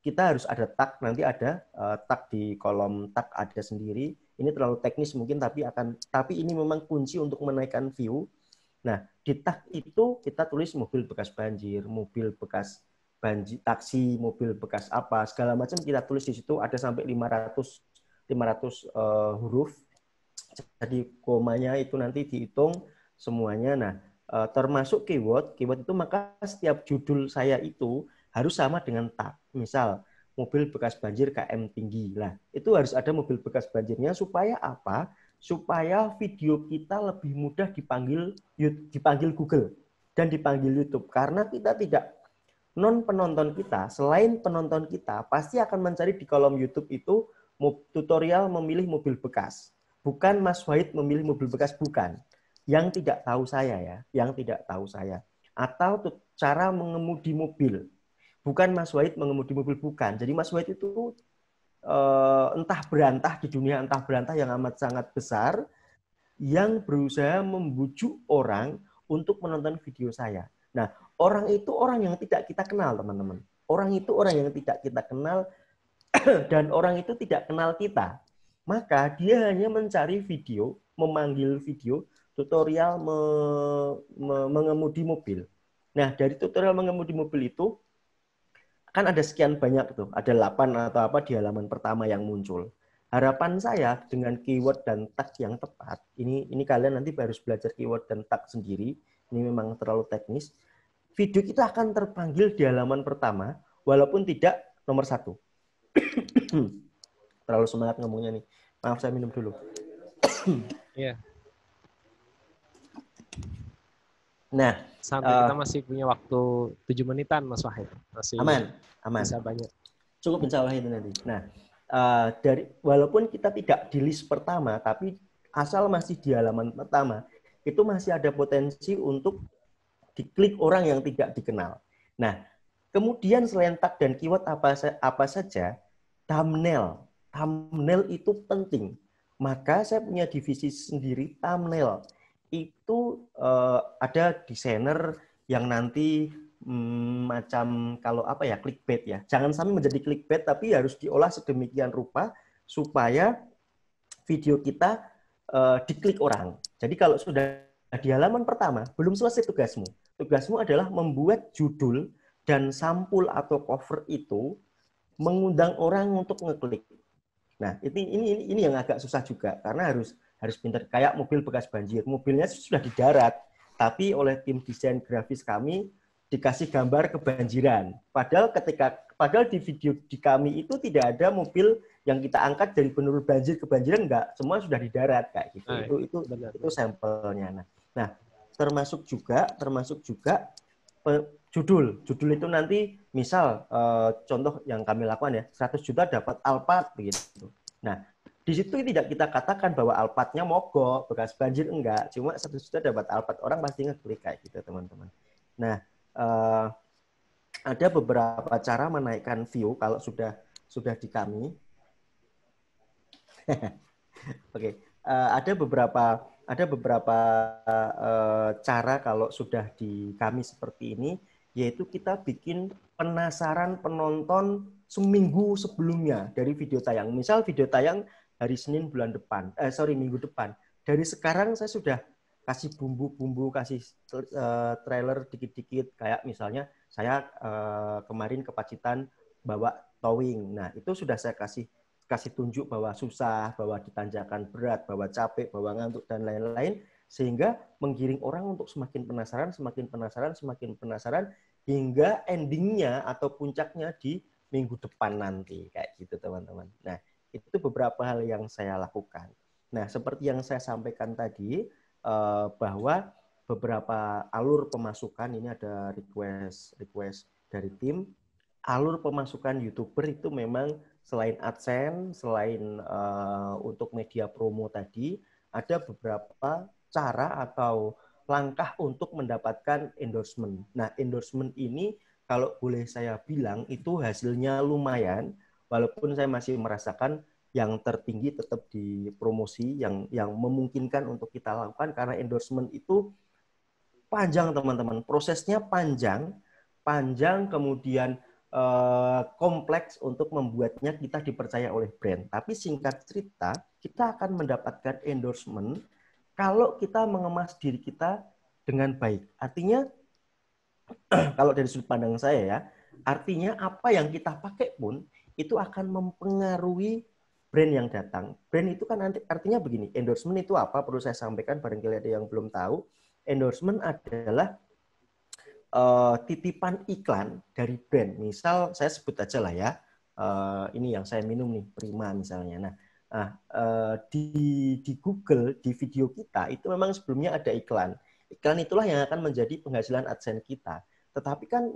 kita harus ada tag, nanti ada tag di kolom tag ada sendiri. Ini terlalu teknis mungkin, tapi ini memang kunci untuk menaikkan view. Nah, di tag itu kita tulis mobil bekas banjir, mobil bekas banjir, taksi, mobil bekas apa, segala macam kita tulis di situ, ada sampai 500 huruf. Jadi komanya itu nanti dihitung semuanya. Nah, termasuk keyword itu, maka setiap judul saya itu harus sama dengan tag. Misal, mobil bekas banjir KM tinggi. Nah, itu harus ada mobil bekas banjirnya supaya apa? Supaya video kita lebih mudah dipanggil Google dan dipanggil YouTube. Karena kita tidak, penonton kita, selain penonton kita, pasti akan mencari di kolom YouTube itu tutorial memilih mobil bekas. Bukan Mas Wahid memilih mobil bekas, bukan. Yang tidak tahu saya ya, yang tidak tahu saya. Atau cara mengemudi mobil. Bukan Mas Wahid mengemudi mobil, bukan. Jadi Mas Wahid itu entah berantah di dunia, entah berantah yang amat sangat besar, yang berusaha membujuk orang untuk menonton video saya. Nah, orang itu orang yang tidak kita kenal, teman-teman. Orang itu orang yang tidak kita kenal, dan orang itu tidak kenal kita. Maka dia hanya mencari video, memanggil video, tutorial mengemudi mobil. Nah, dari tutorial mengemudi mobil itu, kan ada sekian banyak tuh, ada 8 atau apa di halaman pertama yang muncul. Harapan saya dengan keyword dan tag yang tepat, ini kalian nanti harus belajar keyword dan tag sendiri, ini memang terlalu teknis. Video kita akan terpanggil di halaman pertama, walaupun tidak nomor 1. Terlalu semangat ngomongnya nih. Maaf, saya minum dulu. Iya. Nah, sampai kita masih punya waktu 7 menitan, Mas Wahid. Masih aman. Bisa banyak. Cukup insya Allah itu nanti. Nah, walaupun kita tidak di list pertama, tapi asal masih di halaman pertama, itu masih ada potensi untuk diklik orang yang tidak dikenal. Nah, kemudian selain tag dan keyword apa saja, thumbnail. Thumbnail itu penting. Maka saya punya divisi sendiri thumbnail. Itu ada desainer yang nanti macam kalau apa ya, clickbait ya. Jangan sampai menjadi clickbait, tapi harus diolah sedemikian rupa supaya video kita diklik orang. Jadi kalau sudah di halaman pertama, belum selesai tugasmu. Tugasmu adalah membuat judul dan sampul atau cover itu mengundang orang untuk ngeklik. Nah, ini yang agak susah juga karena harus pintar, kayak mobil bekas banjir. Mobilnya sudah di darat, tapi oleh tim desain grafis kami dikasih gambar kebanjiran. Padahal di video di kami itu tidak ada mobil yang kita angkat dari benar banjir kebanjiran, enggak, semua sudah di darat kayak gitu. Itu sampelnya. Nah, termasuk juga judul itu nanti misal contoh yang kami lakukan ya, 100 juta dapat Alphard begitu. Nah, di situ tidak kita katakan bahwa Alphardnya mogok, bekas banjir, enggak, cuma 100 juta dapat Alphard, orang pasti ngeklik kayak gitu, teman-teman. Nah, ada beberapa cara menaikkan view kalau sudah di kami. Oke, ada beberapa cara kalau sudah di kami seperti ini, yaitu kita bikin penasaran penonton seminggu sebelumnya dari video tayang. Misal video tayang hari Senin minggu depan. Dari sekarang saya sudah kasih bumbu-bumbu, kasih trailer dikit-dikit. Kayak misalnya saya kemarin ke Pacitan bawa towing. Nah, itu sudah saya kasih tunjuk bahwa susah, bahwa ditanjakan berat, bahwa capek, bahwa ngantuk, dan lain-lain. Sehingga menggiring orang untuk semakin penasaran, hingga endingnya atau puncaknya di minggu depan nanti. Kayak gitu, teman-teman. Nah, itu beberapa hal yang saya lakukan. Nah, seperti yang saya sampaikan tadi, bahwa beberapa alur pemasukan. Ini ada request dari tim. Alur pemasukan YouTuber itu memang selain AdSense, selain untuk media promo tadi, ada beberapa cara atau langkah untuk mendapatkan endorsement. Nah, endorsement ini kalau boleh saya bilang itu hasilnya lumayan, walaupun saya masih merasakan yang tertinggi tetap di promosi yang memungkinkan untuk kita lakukan, karena endorsement itu panjang teman-teman, prosesnya panjang, kemudian kompleks untuk membuatnya kita dipercaya oleh brand. Tapi singkat cerita, kita akan mendapatkan endorsement kalau kita mengemas diri kita dengan baik. Artinya, kalau dari sudut pandang saya ya, artinya apa yang kita pakai pun itu akan mempengaruhi brand yang datang. Brand itu kan artinya begini, endorsement itu apa? Perlu saya sampaikan, barangkali ada yang belum tahu. Endorsement adalah titipan iklan dari brand. Misal saya sebut aja lah ya, ini yang saya minum nih, Prima misalnya. Di Google, di video kita itu memang sebelumnya ada iklan. Iklan itulah yang akan menjadi penghasilan AdSense kita. Tetapi kan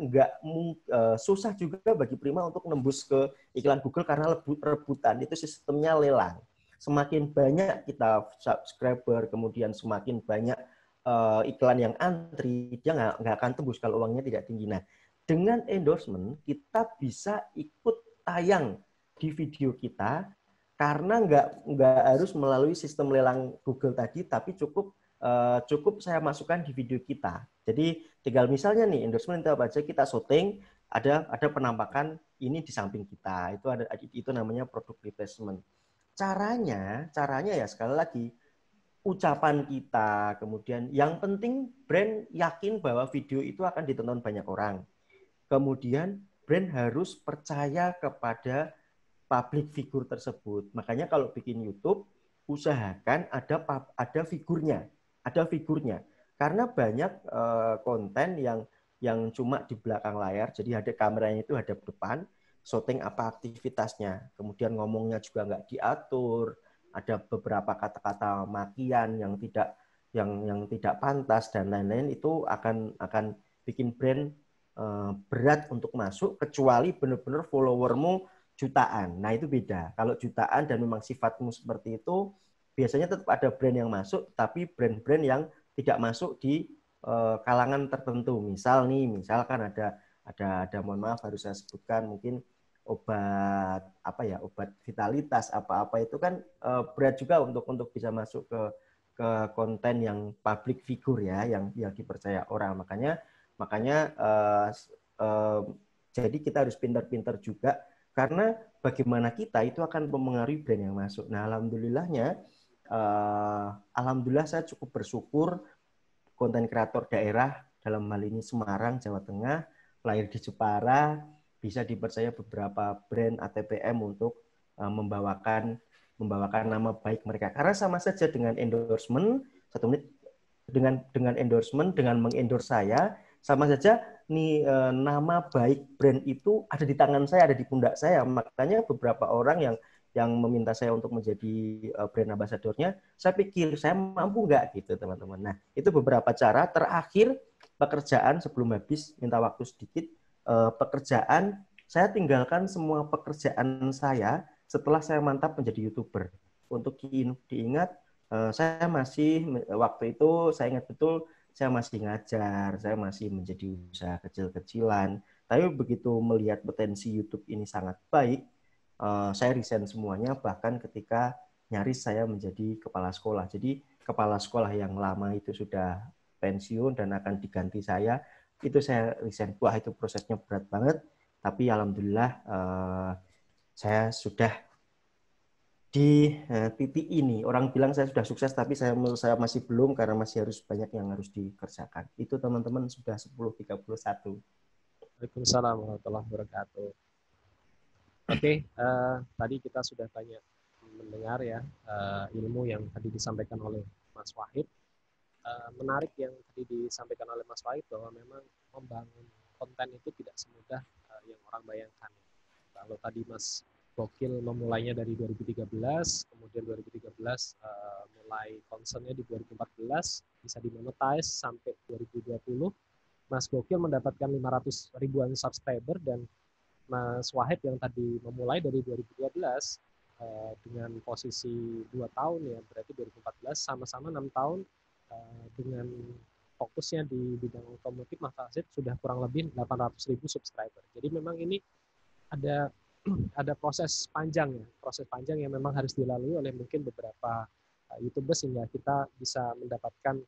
susah juga bagi Prima untuk nembus ke iklan Google karena rebutan. Itu sistemnya lelang. Semakin banyak kita subscriber, kemudian semakin banyak iklan yang antri, dia nggak akan tembus kalau uangnya tidak tinggi. Nah, dengan endorsement kita bisa ikut tayang di video kita, karena nggak harus melalui sistem lelang Google tadi, tapi cukup saya masukkan di video kita. Jadi tinggal misalnya nih endorsement itu apa aja, kita syuting, ada penampakan ini di samping kita, itu namanya product placement. Caranya ya sekali lagi, ucapan kita, kemudian yang penting brand yakin bahwa video itu akan ditonton banyak orang. Kemudian brand harus percaya kepada public figure tersebut. Makanya kalau bikin YouTube, usahakan ada figurnya. Karena banyak konten yang cuma di belakang layar, jadi ada kameranya itu hadap depan, syuting apa aktivitasnya, kemudian ngomongnya juga nggak diatur, ada beberapa kata-kata makian yang tidak pantas dan lain-lain, itu akan bikin brand berat untuk masuk, kecuali benar-benar followermu jutaan. Nah, itu beda. Kalau jutaan dan memang sifatmu seperti itu, biasanya tetap ada brand yang masuk, tapi brand-brand yang tidak masuk di kalangan tertentu. Misalkan ada mohon maaf harus saya sebutkan, mungkin obat vitalitas apa itu kan berat juga untuk bisa masuk ke konten yang public figure ya, yang dipercaya orang. Makanya jadi kita harus pintar-pintar juga, karena bagaimana kita itu akan mempengaruhi brand yang masuk. Nah, alhamdulillah saya cukup bersyukur konten kreator daerah, dalam hal ini Semarang, Jawa Tengah, lahir di Jepara, bisa dipercaya beberapa brand ATPM untuk membawakan nama baik mereka. Karena sama saja dengan endorsement, dengan endorsement, dengan mengendorse saya, sama saja nih, nama baik brand itu ada di tangan saya, ada di pundak saya. Makanya beberapa orang yang meminta saya untuk menjadi brand ambassador-nya, saya pikir saya mampu nggak gitu teman-teman. Nah, itu beberapa cara. Terakhir, pekerjaan sebelum habis, minta waktu sedikit. Pekerjaan, saya tinggalkan semua pekerjaan saya setelah saya mantap menjadi YouTuber. Untuk diingat, saya masih, waktu itu saya ingat betul, saya masih ngajar, saya masih menjadi usaha kecil-kecilan. Tapi begitu melihat potensi YouTube ini sangat baik, saya resign semuanya, bahkan ketika nyaris saya menjadi kepala sekolah. Jadi kepala sekolah yang lama itu sudah pensiun dan akan diganti saya, itu saya resign. Wah, itu prosesnya berat banget, tapi alhamdulillah saya sudah di titik ini. Orang bilang saya sudah sukses, tapi saya masih belum, karena masih harus banyak yang harus dikerjakan. Itu teman-teman sudah 10.31. Waalaikumsalam warahmatullahi wabarakatuh. Oke, tadi kita sudah banyak mendengar ya ilmu yang tadi disampaikan oleh Mas Wahid. Menarik yang tadi disampaikan oleh Mas Wahid, bahwa memang membangun konten itu tidak semudah yang orang bayangkan. Kalau tadi Mas Gokil memulainya dari 2013, kemudian 2013 mulai concernnya di 2014, bisa dimonetize sampai 2020. Mas Gokil mendapatkan 500 ribuan subscriber, dan Mas Wahid yang tadi memulai dari 2012 dengan posisi 2 tahun ya, berarti 2014 sama-sama 6 tahun dengan fokusnya di bidang otomotif, Mas Wahid sudah kurang lebih 800 ribu subscriber. Jadi memang ini ada proses panjang ya, proses panjang yang memang harus dilalui oleh mungkin beberapa YouTubers sehingga kita bisa mendapatkan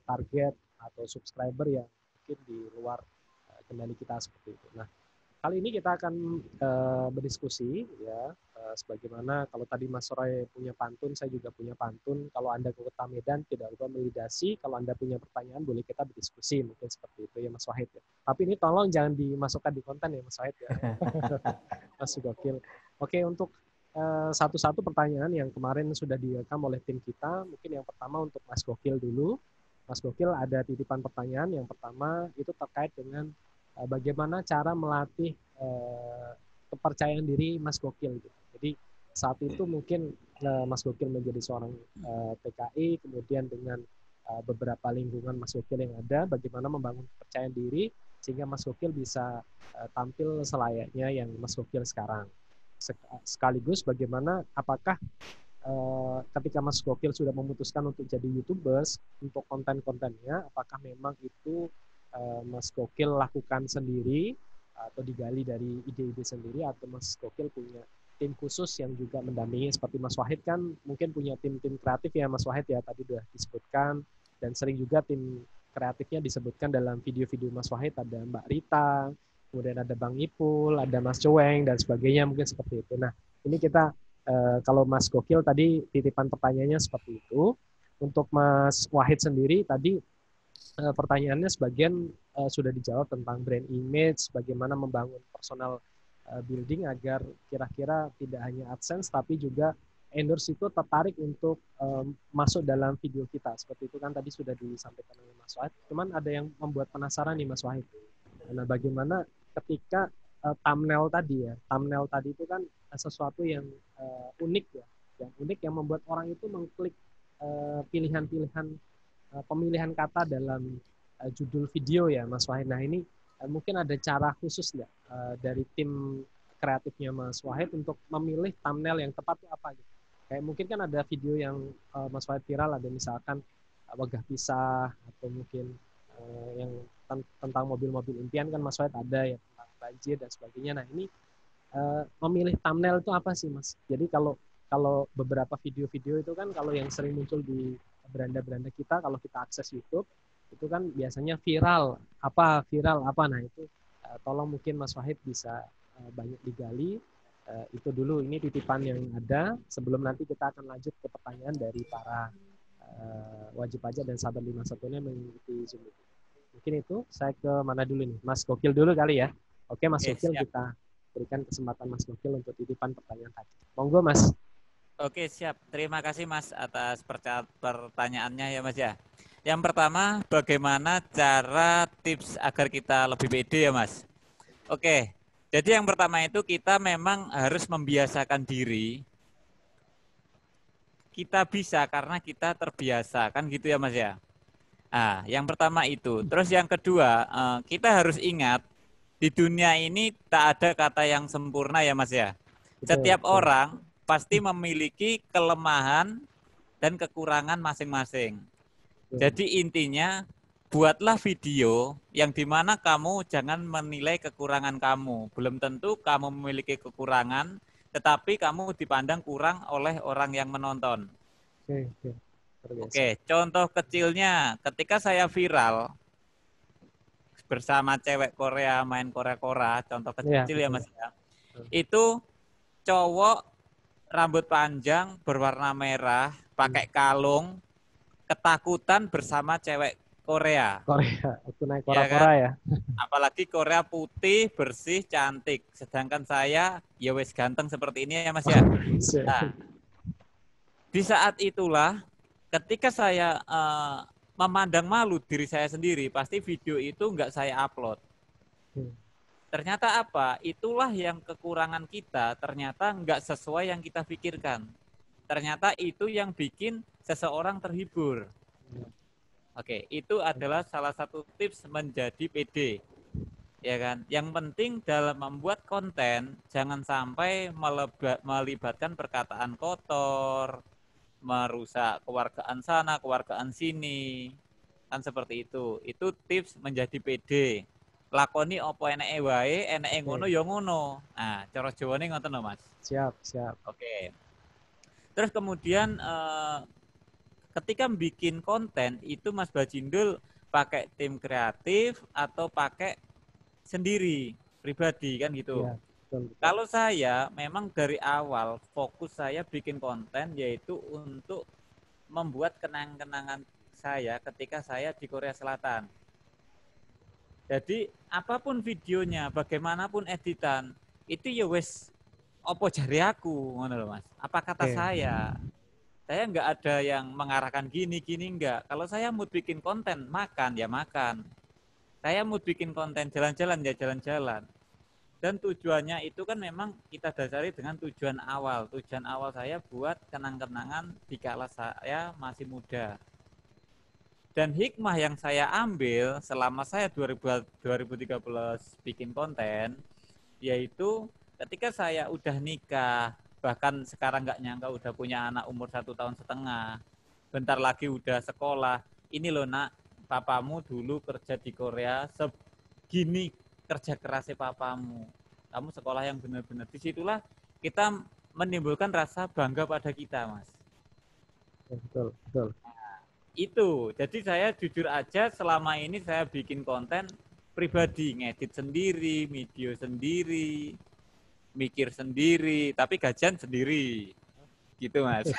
target atau subscriber yang mungkin di luar kendali kita seperti itu. Nah, kali ini kita akan berdiskusi ya, sebagaimana kalau tadi Mas Roy punya pantun, saya juga punya pantun. Kalau Anda ke Kota Medan tidak lupa melidasi. Kalau Anda punya pertanyaan boleh kita berdiskusi, mungkin seperti itu ya Mas Wahid ya. Tapi ini tolong jangan dimasukkan di konten ya Mas Wahid ya. Mas Gokil. Oke, untuk satu-satu pertanyaan yang kemarin sudah direkam oleh tim kita, mungkin yang pertama untuk Mas Gokil dulu. Mas Gokil ada titipan pertanyaan. Yang pertama itu terkait dengan bagaimana cara melatih kepercayaan diri Mas Gokil. Jadi saat itu mungkin Mas Gokil menjadi seorang TKI, kemudian dengan beberapa lingkungan Mas Gokil yang ada, bagaimana membangun kepercayaan diri sehingga Mas Gokil bisa tampil selayaknya yang Mas Gokil sekarang. Sekaligus bagaimana apakah ketika Mas Gokil sudah memutuskan untuk jadi YouTubers, untuk konten-kontennya, apakah memang itu Mas Gokil lakukan sendiri atau digali dari ide-ide sendiri, atau Mas Gokil punya tim khusus yang juga mendampingi, seperti Mas Wahid kan mungkin punya tim-tim kreatif ya Mas Wahid ya, tadi sudah disebutkan, dan sering juga tim kreatifnya disebutkan dalam video-video Mas Wahid, ada Mbak Rita, kemudian ada Bang Ipul, ada Mas Cueng, dan sebagainya, mungkin seperti itu. Nah, ini kita kalau Mas Gokil tadi titipan pertanyaannya seperti itu. Untuk Mas Wahid sendiri tadi pertanyaannya sebagian sudah dijawab tentang brand image, bagaimana membangun personal building agar kira-kira tidak hanya AdSense tapi juga endorse itu tertarik untuk masuk dalam video kita. Seperti itu kan tadi sudah disampaikan oleh Mas Wahid. Cuman ada yang membuat penasaran nih Mas Wahid. Nah, bagaimana ketika thumbnail tadi ya, thumbnail tadi itu kan sesuatu yang unik ya, yang unik yang membuat orang itu mengklik pemilihan kata dalam judul video ya Mas Wahid. Nah, ini mungkin ada cara khusus nggak dari tim kreatifnya Mas Wahid untuk memilih thumbnail yang tepat itu apa gitu? Kayak mungkin kan ada video yang Mas Wahid viral, ada misalkan wegah pisah, atau mungkin yang tentang mobil-mobil impian kan Mas Wahid ada ya, tentang banjir dan sebagainya. Nah, ini memilih thumbnail itu apa sih Mas? Jadi kalau beberapa video-video itu kan kalau yang sering muncul di beranda-beranda kita, kalau kita akses YouTube itu kan biasanya viral apa. Nah, itu tolong mungkin Mas Wahid bisa banyak digali. Itu dulu, ini titipan yang ada sebelum nanti kita akan lanjut ke pertanyaan dari para wajib pajak dan sahabat 51-nya mengikuti Zoom itu. Mungkin itu, saya ke mana dulu nih? Mas Gokil dulu kali ya. Oke, Mas Gokil, siap. Kita berikan kesempatan Mas Gokil untuk titipan pertanyaan tadi. Monggo Mas. Oke, siap. Terima kasih Mas atas pertanyaannya ya Mas ya. Yang pertama, bagaimana cara tips agar kita lebih pede ya Mas? Oke, jadi yang pertama itu kita memang harus membiasakan diri. Kita bisa karena kita terbiasa, kan gitu ya Mas ya? Nah, yang pertama itu. Terus yang kedua, kita harus ingat, di dunia ini tak ada kata yang sempurna ya Mas ya. Setiap orang pasti memiliki kelemahan dan kekurangan masing-masing. Jadi intinya, buatlah video yang dimana kamu jangan menilai kekurangan kamu. Belum tentu kamu memiliki kekurangan, tetapi kamu dipandang kurang oleh orang yang menonton. Oke, contoh kecilnya, ketika saya viral bersama cewek Korea, main Korea-Korea, contoh kecil ya Mas ya, itu cowok rambut panjang berwarna merah, pakai kalung, ketakutan bersama cewek Korea. Aku naik Korea ya. Apalagi Korea putih, bersih, cantik. Sedangkan saya ya wes ganteng seperti ini ya Mas ya. Nah, di saat itulah ketika saya memandang malu diri saya sendiri, pasti video itu nggak saya upload. ternyata apa? Itulah yang kekurangan kita, ternyata nggak sesuai yang kita pikirkan. Ternyata itu yang bikin seseorang terhibur. Oke, itu adalah salah satu tips menjadi PD. Ya kan? Yang penting dalam membuat konten, jangan sampai melibatkan perkataan kotor, merusak kewargaan sana, kewargaan sini. Kan seperti itu. Itu tips menjadi PD. Lakoni opo eneke wae, eneke ngono ya ngono. Nah, cara Jawane ngoten lho, Mas. Siap, siap. Oke. Terus kemudian ketika bikin konten itu Mas Bajindul pakai tim kreatif atau pakai sendiri, pribadi kan gitu. Ya, betul. Kalau saya memang dari awal fokus saya bikin konten yaitu untuk membuat kenang-kenangan saya ketika saya di Korea Selatan. Jadi apapun videonya, bagaimanapun editan, itu ya wes opo jari aku, ngono lho Mas. Apa kata saya? Saya nggak ada yang mengarahkan gini enggak. Kalau saya mood bikin konten, makan ya makan. Saya mood bikin konten jalan-jalan ya jalan-jalan. Dan tujuannya itu kan memang kita dasari dengan tujuan awal. Tujuan awal saya buat kenang-kenangan dikala saya masih muda. Dan hikmah yang saya ambil selama saya 2013 bikin konten, yaitu ketika saya udah nikah, bahkan sekarang nggak nyangka udah punya anak umur 1,5 tahun, bentar lagi udah sekolah. Ini loh nak, papamu dulu kerja di Korea, segini kerja kerasnya papamu. Kamu sekolah yang benar-benar. Disitulah kita menimbulkan rasa bangga pada kita, Mas. Betul, betul. Itu, jadi saya jujur aja selama ini saya bikin konten pribadi, ngedit sendiri, video sendiri, mikir sendiri, tapi gajian sendiri, gitu Mas.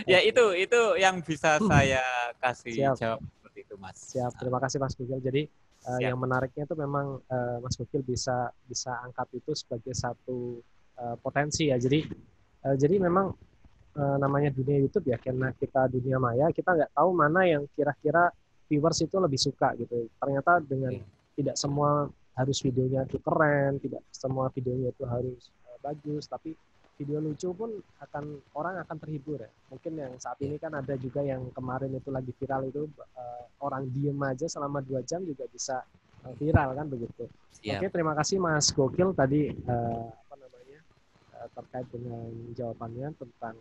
Ya itu yang bisa saya kasih jawab seperti itu Mas. Siap, terima kasih Mas Gokil. Jadi yang menariknya itu memang Mas Gokil bisa angkat itu sebagai satu potensi ya. Jadi memang namanya dunia YouTube ya, karena kita dunia maya, kita nggak tahu mana yang kira-kira viewers itu lebih suka gitu. Ternyata dengan tidak semua harus videonya itu keren, tidak semua videonya itu harus bagus, tapi video lucu pun orang akan terhibur ya. Mungkin yang saat ini kan ada juga yang kemarin itu lagi viral itu orang diem aja selama 2 jam juga bisa viral kan begitu. Oke, terima kasih Mas Gokil tadi terkait dengan jawabannya tentang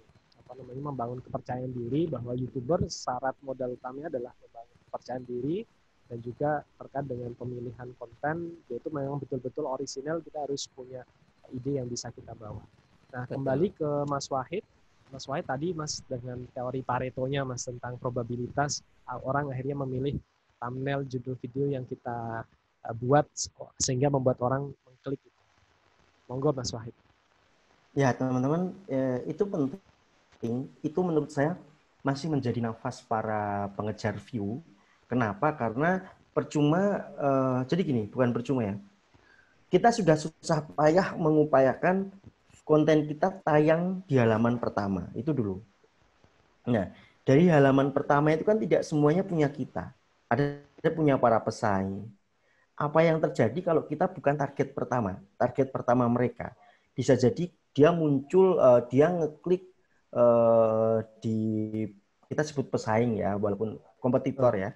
membangun kepercayaan diri, bahwa YouTuber syarat modal utamanya adalah membangun kepercayaan diri, dan juga terkait dengan pemilihan konten, yaitu memang betul-betul orisinal, kita harus punya ide yang bisa kita bawa. Nah, kembali ke Mas Wahid. Mas Wahid tadi Mas dengan teori Paretonya Mas tentang probabilitas orang akhirnya memilih thumbnail judul video yang kita buat sehingga membuat orang mengklik. Monggo Mas Wahid. Ya teman-teman, itu penting. Itu menurut saya masih menjadi nafas para pengejar view. Kenapa? Karena percuma, jadi gini, bukan percuma ya. Kita sudah susah payah mengupayakan konten kita tayang di halaman pertama, itu dulu. Nah, dari halaman pertama itu kan tidak semuanya punya kita. Ada punya para pesaing. Apa yang terjadi kalau kita bukan target pertama mereka? Bisa jadi dia muncul, dia ngeklik di, kita sebut pesaing ya, walaupun kompetitor ya.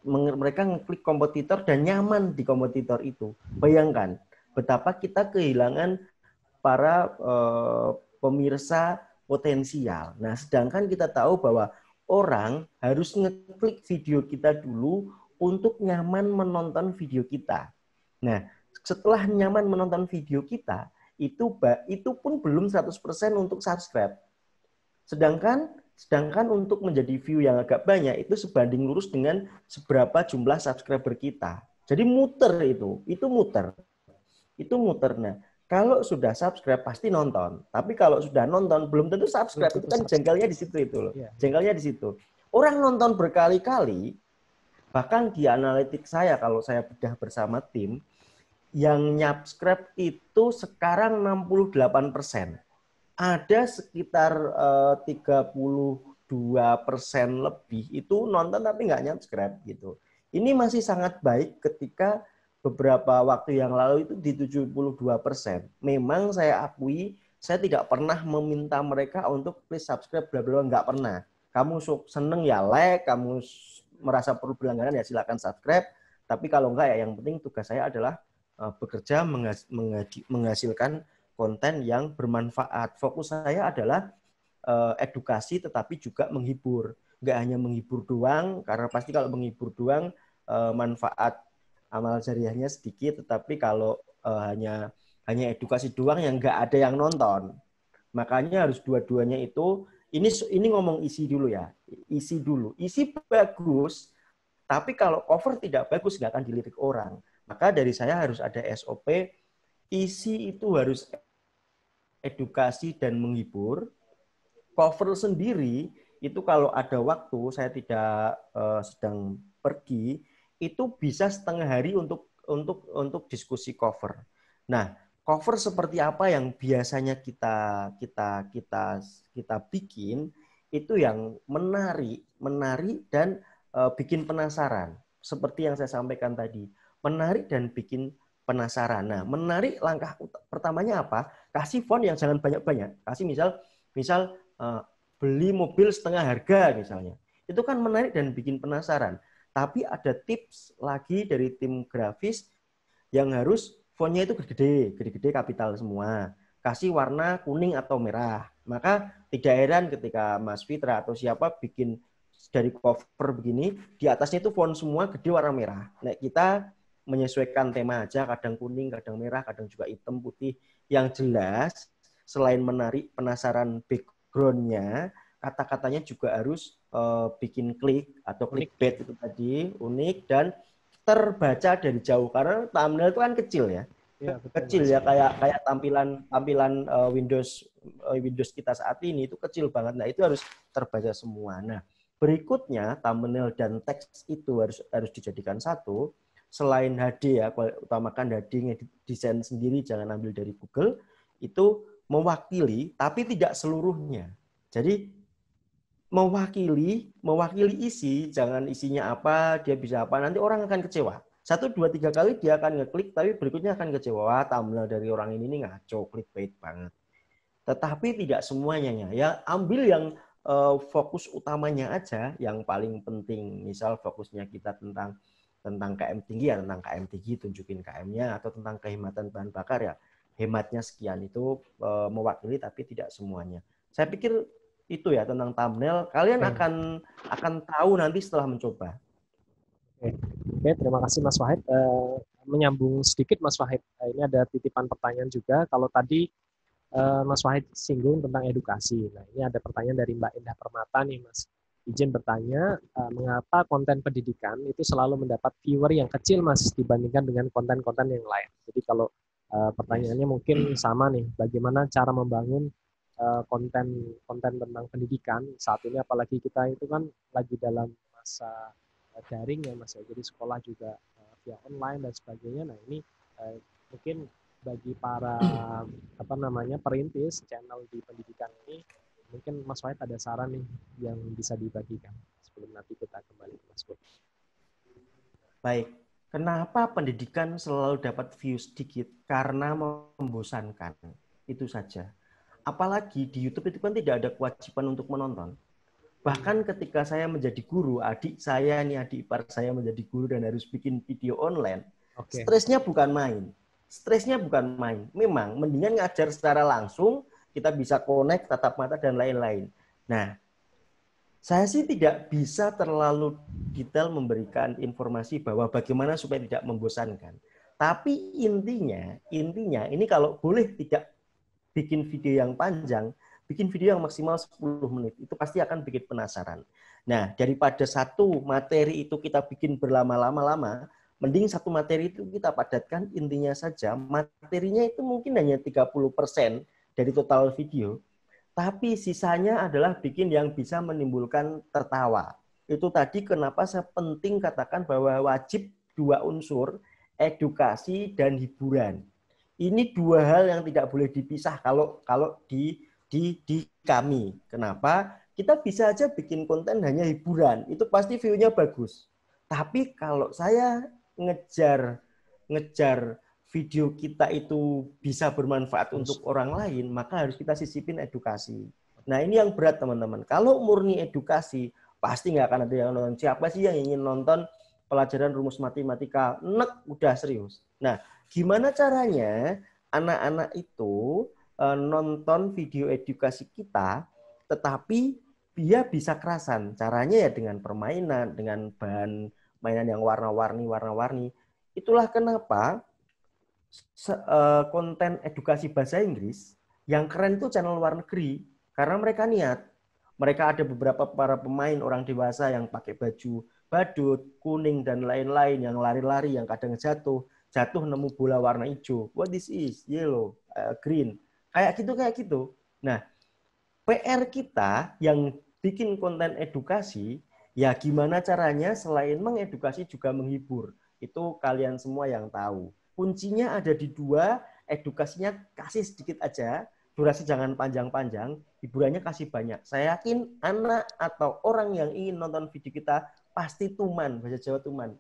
Mereka ngeklik kompetitor dan nyaman di kompetitor itu. Bayangkan betapa kita kehilangan para pemirsa potensial. Nah, sedangkan kita tahu bahwa orang harus ngeklik video kita dulu untuk nyaman menonton video kita. Nah, setelah nyaman menonton video kita, itu pun belum 100% untuk subscribe. Sedangkan untuk menjadi view yang agak banyak itu sebanding lurus dengan seberapa jumlah subscriber kita. Jadi itu muter. Nah, kalau sudah subscribe pasti nonton. Tapi kalau sudah nonton belum tentu subscribe. Itu kan jengkelnya di situ itu loh. Jengkelnya di situ. Orang nonton berkali-kali, bahkan di analitik saya kalau saya bedah bersama tim, yang subscribe itu sekarang 68%. Ada sekitar 32% lebih itu nonton tapi nggak subscribe gitu. Ini masih sangat baik ketika beberapa waktu yang lalu itu di 72%. Memang saya akui, saya tidak pernah meminta mereka untuk please subscribe, bla bla, nggak pernah. Kamu seneng ya like, kamu merasa perlu berlangganan ya silakan subscribe. Tapi kalau enggak ya yang penting tugas saya adalah bekerja menghasilkan konten yang bermanfaat. Fokus saya adalah edukasi tetapi juga menghibur. Nggak hanya menghibur doang, karena pasti kalau menghibur doang manfaat amal jariahnya sedikit, tetapi kalau hanya edukasi doang yang nggak ada yang nonton. Makanya harus dua-duanya itu, ini ngomong isi dulu ya. Isi dulu. Isi bagus, tapi kalau cover tidak bagus nggak akan dilirik orang. Maka dari saya harus ada SOP, isi itu harus edukasi dan menghibur. Cover sendiri itu kalau ada waktu, saya tidak sedang pergi, itu bisa setengah hari untuk diskusi cover. Nah, cover seperti apa yang biasanya kita bikin itu yang menarik dan bikin penasaran. Seperti yang saya sampaikan tadi, menarik dan bikin penasaran. Nah, menarik langkah pertamanya apa? Kasih font yang jangan banyak-banyak. Kasih misal beli mobil setengah harga misalnya. Itu kan menarik dan bikin penasaran. Tapi ada tips lagi dari tim grafis yang harus fontnya itu gede-gede kapital semua. Kasih warna kuning atau merah. Maka tidak heran ketika Mas Fitra atau siapa bikin dari cover begini, di atasnya itu font semua gede warna merah. Nah, kita menyesuaikan tema aja, kadang kuning, kadang merah, kadang juga hitam, putih. Yang jelas, selain menarik penasaran background-nya, kata-katanya juga harus bikin klik atau clickbait itu tadi, unik dan terbaca dari jauh, karena thumbnail itu kan kecil ya. Ya, kecil ya, kayak tampilan Windows kita saat ini itu kecil banget. Nah, itu harus terbaca semua. Nah, berikutnya thumbnail dan teks itu harus dijadikan satu. Selain HD ya, utamakan HD, desain sendiri, jangan ambil dari Google. Itu mewakili tapi tidak seluruhnya. Jadi mewakili isi, jangan isinya apa, dia bisa apa, nanti orang akan kecewa. 1, 2, 3 kali dia akan ngeklik, tapi berikutnya akan kecewa. Wah, thumbnail dari orang ini ngaco, clickbait banget. Tetapi tidak semuanya ya, ambil yang fokus utamanya aja, yang paling penting. Misal fokusnya kita tentang KM tinggi ya, tentang KM tinggi, tunjukin KM-nya, atau tentang kehematan bahan bakar ya, hematnya sekian. Itu mewakili tapi tidak semuanya. Saya pikir itu ya tentang thumbnail. Kalian akan tahu nanti setelah mencoba. Oke, terima kasih Mas Wahid. Menyambung sedikit Mas Wahid, ini ada titipan pertanyaan juga. Kalau tadi Mas Wahid singgung tentang edukasi. Nah, ini ada pertanyaan dari Mbak Indah Permata nih, Mas. Izin bertanya, mengapa konten pendidikan itu selalu mendapat viewer yang kecil, Mas, dibandingkan dengan konten-konten yang lain? Jadi kalau pertanyaannya mungkin sama nih, bagaimana cara membangun konten tentang pendidikan saat ini, apalagi kita itu kan lagi dalam masa daring ya Mas ya, jadi sekolah juga via online dan sebagainya. Nah, ini mungkin bagi para perintis channel di pendidikan ini, mungkin Mas Wahid ada saran nih yang bisa dibagikan sebelum nanti kita kembali ke Mas Wahid. Baik, kenapa pendidikan selalu dapat view sedikit? Karena membosankan, itu saja. Apalagi di YouTube itu kan tidak ada kewajiban untuk menonton. Bahkan ketika saya menjadi guru, adik ipar saya menjadi guru dan harus bikin video online, stresnya bukan main. Memang mendingan ngajar secara langsung, kita bisa connect, tatap mata dan lain-lain. Nah, saya sih tidak bisa terlalu detail memberikan informasi bahwa bagaimana supaya tidak membosankan. Tapi intinya ini kalau boleh tidak bikin video yang panjang, bikin video yang maksimal 10 menit. Itu pasti akan bikin penasaran. Nah, daripada satu materi itu kita bikin berlama-lama, mending satu materi itu kita padatkan intinya saja. Materinya itu mungkin hanya 30% dari total video. Tapi sisanya adalah bikin yang bisa menimbulkan tertawa. Itu tadi kenapa saya penting katakan bahwa wajib 2 unsur, edukasi dan hiburan. Ini 2 hal yang tidak boleh dipisah kalau di kami. Kenapa? Kita bisa aja bikin konten hanya hiburan, itu pasti view-nya bagus. Tapi kalau saya ngejar ngejar video kita itu bisa bermanfaat untuk orang lain, maka harus kita sisipin edukasi. Nah, ini yang berat teman-teman. Kalau murni edukasi, pasti nggak akan ada yang nonton. Siapa sih yang ingin nonton pelajaran rumus matematika? Nek, udah serius. Nah, gimana caranya anak-anak itu nonton video edukasi kita, tetapi dia bisa kerasan. Caranya ya dengan permainan, dengan bahan mainan yang warna-warni. Itulah kenapa konten edukasi bahasa Inggris yang keren itu channel luar negeri, karena mereka niat. Mereka ada beberapa para pemain orang dewasa yang pakai baju badut, kuning dan lain-lain, yang lari-lari, yang kadang jatuh nemu bola warna hijau. What this is? Yellow, green. Kayak gitu. Nah, PR kita yang bikin konten edukasi, ya gimana caranya selain mengedukasi juga menghibur. Itu kalian semua yang tahu. Kuncinya ada di dua, edukasinya kasih sedikit aja, durasi jangan panjang-panjang, hiburannya kasih banyak. Saya yakin anak atau orang yang ingin nonton video kita pasti tuman, bahasa Jawa tuman.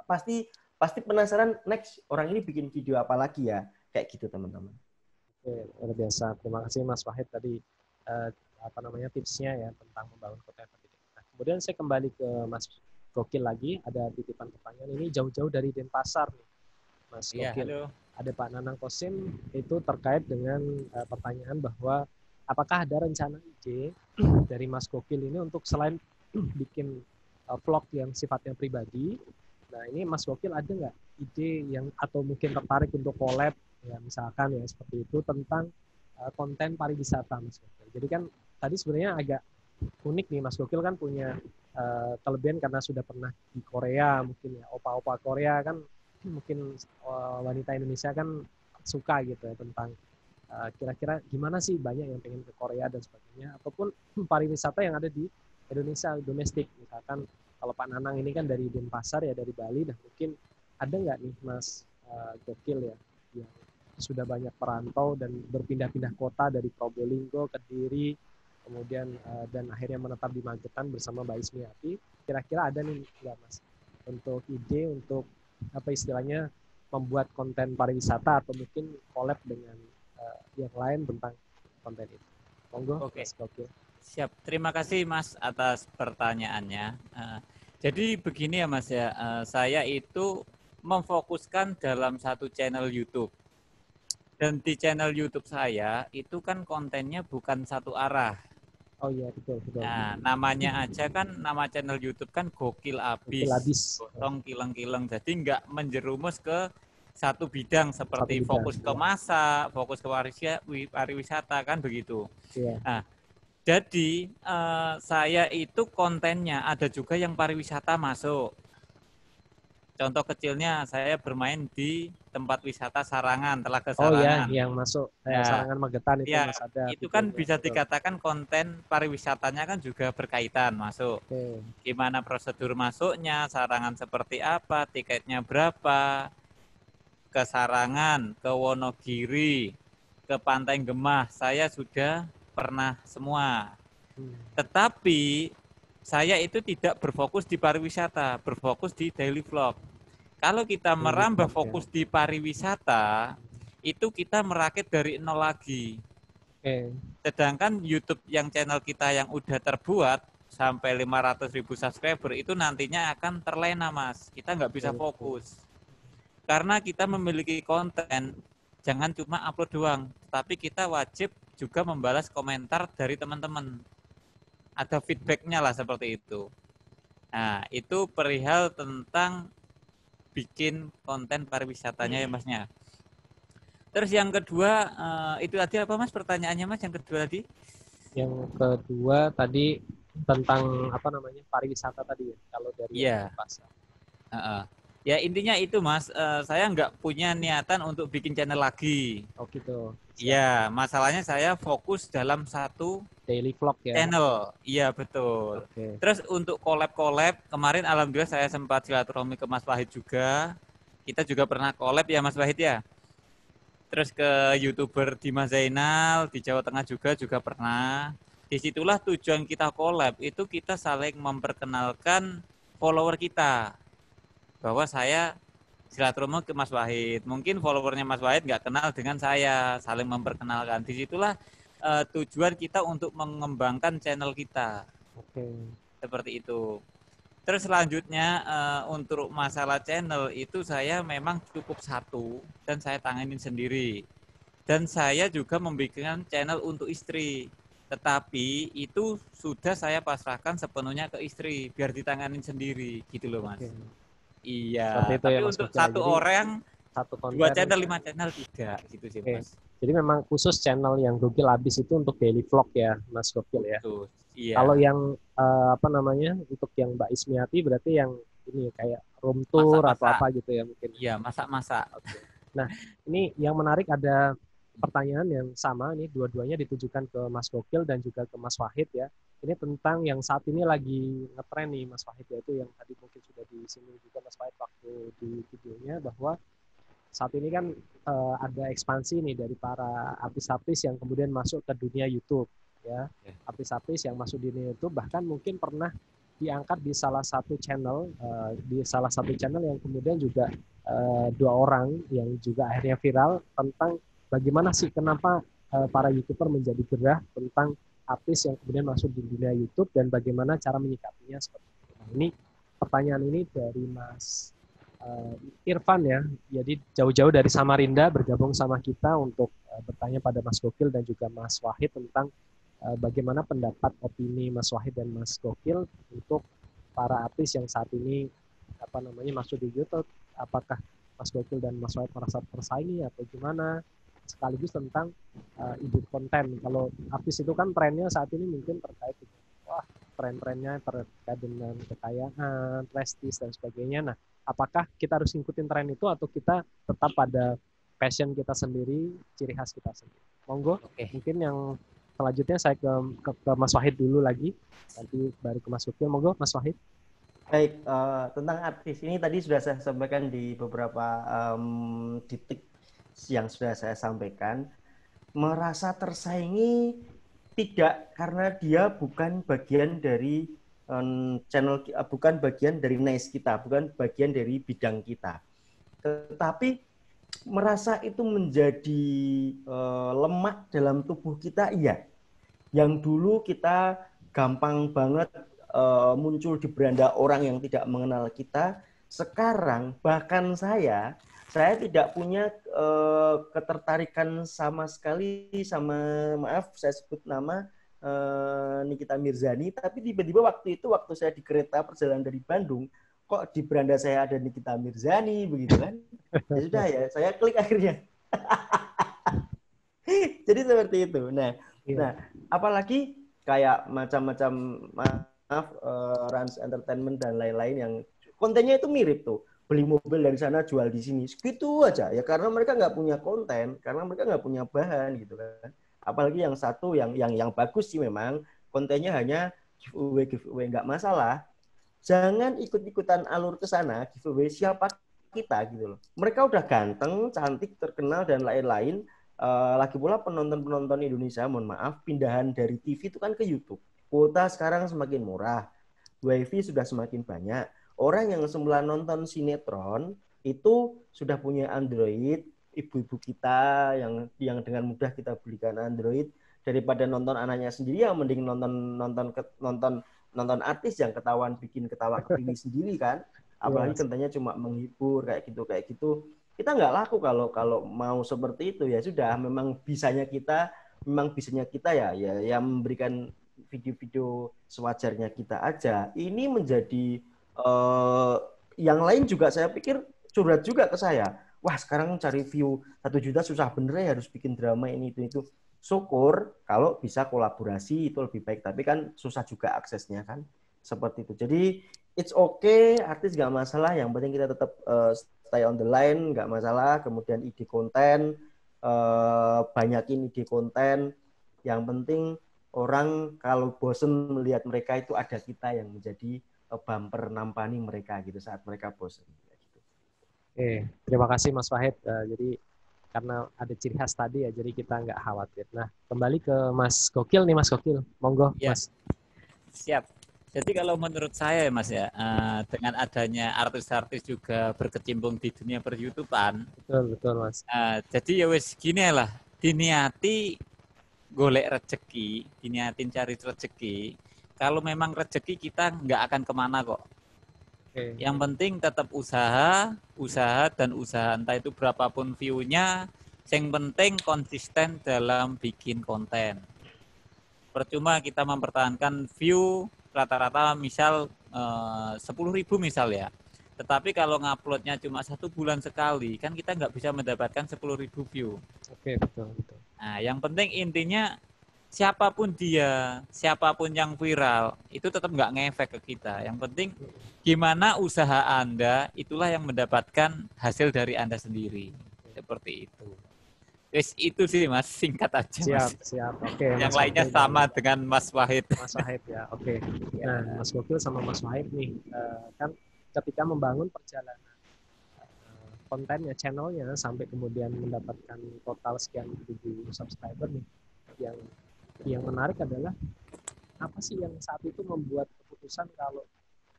Pasti penasaran next orang ini bikin video apa lagi ya, kayak gitu teman-teman. Oke, luar biasa. Terima kasih Mas Wahid tadi tipsnya ya tentang membangun konten pendidikan. Nah, kemudian saya kembali ke Mas Gokil lagi, ada titipan pertanyaan ini jauh-jauh dari Denpasar nih. Mas Gokil. Halo. Ada Pak Nanang Kosim itu terkait dengan pertanyaan bahwa apakah ada rencana ide dari Mas Gokil ini untuk selain bikin vlog yang sifatnya pribadi, nah ini Mas Gokil ada nggak ide yang atau mungkin tertarik untuk collab ya misalkan ya seperti itu tentang konten pariwisata Mas Gokil. Jadi kan tadi sebenarnya agak unik nih Mas Gokil kan punya kelebihan karena sudah pernah di Korea mungkin ya opa-opa Korea kan mungkin wanita Indonesia kan suka gitu ya tentang kira-kira gimana sih banyak yang pengen ke Korea dan sebagainya ataupun pariwisata yang ada di Indonesia domestik misalkan kalau Pak Nanang ini kan dari Denpasar ya dari Bali dan mungkin ada nggak nih Mas Gokil ya yang sudah banyak perantau dan berpindah-pindah kota dari Probolinggo, Kediri kemudian dan akhirnya menetap di Magetan bersama Mbak Ismiati, kira-kira ada nih nggak Mas untuk ide untuk apa istilahnya membuat konten pariwisata atau mungkin collab dengan yang lain tentang konten itu. Monggo. Oke. Siap. Terima kasih Mas atas pertanyaannya. Jadi begini ya Mas ya, saya itu memfokuskan dalam satu channel YouTube. Dan di channel YouTube saya itu kan kontennya bukan satu arah. Oh iya betul. Nah, namanya aja kan nama channel YouTube kan Gokil Abis. Gosong kileng-kileng. Jadi nggak menjerumus ke satu bidang seperti fokus ke masak, fokus ke pariwisata kan begitu. Iya. Nah, jadi saya itu kontennya ada juga yang pariwisata masuk. Contoh kecilnya saya bermain di tempat wisata Sarangan, Telaga Sarangan. Oh ya, yang masuk Sarangan Magetan itu ya, Mas ada. Itu kan bisa dikatakan konten pariwisatanya kan juga berkaitan masuk. Oke. Gimana prosedur masuknya, Sarangan seperti apa, tiketnya berapa, ke Sarangan, ke Wonogiri, ke Pantai Gemah, saya sudah pernah semua. Tetapi saya itu tidak berfokus di pariwisata, berfokus di daily vlog. Kalau kita merambah fokus di pariwisata, itu kita merakit dari nol lagi. Sedangkan YouTube yang channel kita yang udah terbuat sampai 500.000 subscriber itu nantinya akan terlena Mas. Kita nggak bisa fokus. Karena kita memiliki konten, jangan cuma upload doang, tapi kita wajib juga membalas komentar dari teman-teman. Ada feedbacknya lah seperti itu. Nah, itu perihal tentang bikin konten pariwisatanya ya Masnya. Terus yang kedua, itu tadi apa Mas pertanyaannya Mas yang kedua tadi? Yang kedua tadi tentang pariwisata tadi ya, kalau dari pasar. Ya intinya itu Mas, saya nggak punya niatan untuk bikin channel lagi. Oh gitu. Iya, masalahnya saya fokus dalam satu daily vlog ya. Channel, iya betul. Okay. Terus untuk collab kemarin alhamdulillah saya sempat silaturahmi ke Mas Wahid juga. Kita juga pernah collab ya Mas Wahid ya. Terus ke YouTuber Dimas Zainal di Jawa Tengah juga pernah. Disitulah tujuan kita collab, itu kita saling memperkenalkan follower kita. Bahwa saya silaturahmi ke Mas Wahid. Mungkin followernya Mas Wahid nggak kenal dengan saya, saling memperkenalkan. Disitulah tujuan kita untuk mengembangkan channel kita. Oke. Seperti itu. Terus selanjutnya untuk masalah channel itu saya memang cukup satu dan saya tanganin sendiri. Dan saya juga membuat channel untuk istri. Tetapi itu sudah saya pasrahkan sepenuhnya ke istri biar ditanganin sendiri gitu loh Mas. Oke. Iya. Itu Tapi ya, Mas untuk Gokil. satu Jadi, orang satu konten, 2 channel 5 channel tidak gitu sih Oke. Mas. Jadi memang khusus channel yang Gokil Abis itu untuk daily vlog ya Mas Gokil ya. Tuh, iya. Kalau yang apa namanya untuk yang Mbak Ismiati berarti yang ini kayak room tour Masak-masak. atau apa gitu ya mungkin. Iya, masak-masak. Oke. Nah, ini yang menarik ada pertanyaan yang sama nih, dua-duanya ditujukan ke Mas Gokil dan juga ke Mas Wahid ya. Ini tentang yang saat ini lagi ngetren nih Mas Wahid, yaitu yang tadi mungkin sudah disinggung juga Mas Wahid waktu di videonya, bahwa saat ini kan ada ekspansi nih dari para artis-artis yang kemudian masuk ke dunia YouTube ya. Artis-artis yang masuk di dunia YouTube bahkan mungkin pernah diangkat di salah satu channel yang kemudian juga 2 orang yang juga akhirnya viral tentang bagaimana sih kenapa para YouTuber menjadi gerah tentang artis yang kemudian masuk di dunia YouTube dan bagaimana cara menyikapinya seperti itu. Nah, ini pertanyaan ini dari Mas Irfan ya. Jadi jauh-jauh dari Samarinda bergabung sama kita untuk bertanya pada Mas Gokil dan juga Mas Wahid tentang bagaimana pendapat opini Mas Wahid dan Mas Gokil untuk para artis yang saat ini masuk di YouTube. Apakah Mas Gokil dan Mas Wahid merasa tersaingi atau gimana? Sekaligus tentang ide konten. Kalau artis itu kan trennya saat ini mungkin terkait dengan tren-trennya terkait dengan kekayaan, prestis dan sebagainya. Nah, apakah kita harus ngikutin tren itu atau kita tetap pada passion kita sendiri, ciri khas kita sendiri? Monggo. Mungkin yang selanjutnya saya ke Mas Wahid dulu lagi, nanti baru ke Mas Gokil. Monggo Mas Wahid. Baik, tentang artis ini tadi sudah saya sampaikan di beberapa titik yang sudah saya sampaikan. Merasa tersaingi tidak, karena dia bukan bagian dari channel, bukan bagian dari niche kita, bukan bagian dari bidang kita. Tetapi merasa itu menjadi lemak dalam tubuh kita, iya. Yang dulu kita gampang banget muncul di beranda orang yang tidak mengenal kita, sekarang bahkan saya tidak punya ketertarikan sama sekali sama, maaf saya sebut nama, Nikita Mirzani, tapi tiba-tiba waktu saya di kereta perjalanan dari Bandung, kok di beranda saya ada Nikita Mirzani begitu kan? Ya sudah ya, saya klik akhirnya. Jadi seperti itu. Nah, apalagi kayak macam-macam Rans Entertainment dan lain-lain yang kontennya itu mirip tuh. Beli mobil dari sana, jual di sini. Gitu aja. Ya karena mereka nggak punya konten, karena mereka nggak punya bahan gitu kan. Apalagi yang satu yang bagus sih memang kontennya hanya giveaway nggak masalah. Jangan ikut-ikutan alur ke sana, giveaway siapa kita gitu loh. Mereka udah ganteng, cantik, terkenal dan lain-lain. Lagi pula penonton Indonesia, mohon maaf, pindahan dari TV itu kan ke YouTube. Kuota sekarang semakin murah, WiFi sudah semakin banyak. Orang yang semula nonton sinetron itu sudah punya Android, ibu-ibu kita yang dengan mudah kita belikan Android, daripada nonton anaknya sendiri, yang mending nonton artis yang ketahuan bikin ketawa kepilih sendiri kan. Apalagi kontennya cuma menghibur kayak gitu. Kita nggak laku kalau mau seperti itu. Ya sudah, memang bisanya kita ya memberikan video-video sewajarnya kita aja. Ini menjadi yang lain juga saya pikir curhat juga ke saya. Wah, sekarang cari view 1 juta susah bener ya, harus bikin drama ini itu. Syukur kalau bisa kolaborasi itu lebih baik, tapi kan susah juga aksesnya kan. Seperti itu. Jadi it's okay, artis nggak masalah, yang penting kita tetap stay on the line, nggak masalah. Kemudian ide konten, banyakin ide konten. Yang penting orang kalau bosen melihat mereka itu ada kita yang menjadi bumper nampani mereka gitu saat mereka bosen. Gitu. Oke, terima kasih Mas Wahid. Jadi karena ada ciri khas tadi ya, jadi kita nggak khawatir. Nah, kembali ke Mas Gokil nih, Mas Gokil. Monggo, ya. Mas. Siap. Jadi kalau menurut saya Mas ya, dengan adanya artis-artis juga berkecimpung di dunia per-YouTubean, Betul Mas. jadi ya wis gini lah, diniati golek rezeki, diniatin cari rezeki. Kalau memang rezeki kita nggak akan kemana kok. Okay. Yang penting tetap usaha dan usaha, entah itu berapapun view-nya, yang penting konsisten dalam bikin konten. Percuma kita mempertahankan view rata-rata misal 10.000 misal ya. Tetapi kalau nguploadnya cuma 1 bulan sekali, kan kita nggak bisa mendapatkan 10.000 view. Oke, betul. Nah, yang penting intinya siapapun dia, siapapun yang viral, itu tetap nggak ngefek ke kita. Yang penting gimana usaha Anda, itulah yang mendapatkan hasil dari Anda sendiri. Seperti itu. Wes itu sih Mas, singkat aja Mas. Siap. Oke. Yang lainnya sama dengan Mas Wahid. Mas Wahid ya, oke. Nah, Mas Gokil sama Mas Wahid nih, kan ketika membangun perjalanan kontennya, channelnya, sampai kemudian mendapatkan total sekian ribu subscriber nih, yang menarik adalah apa sih yang saat itu membuat keputusan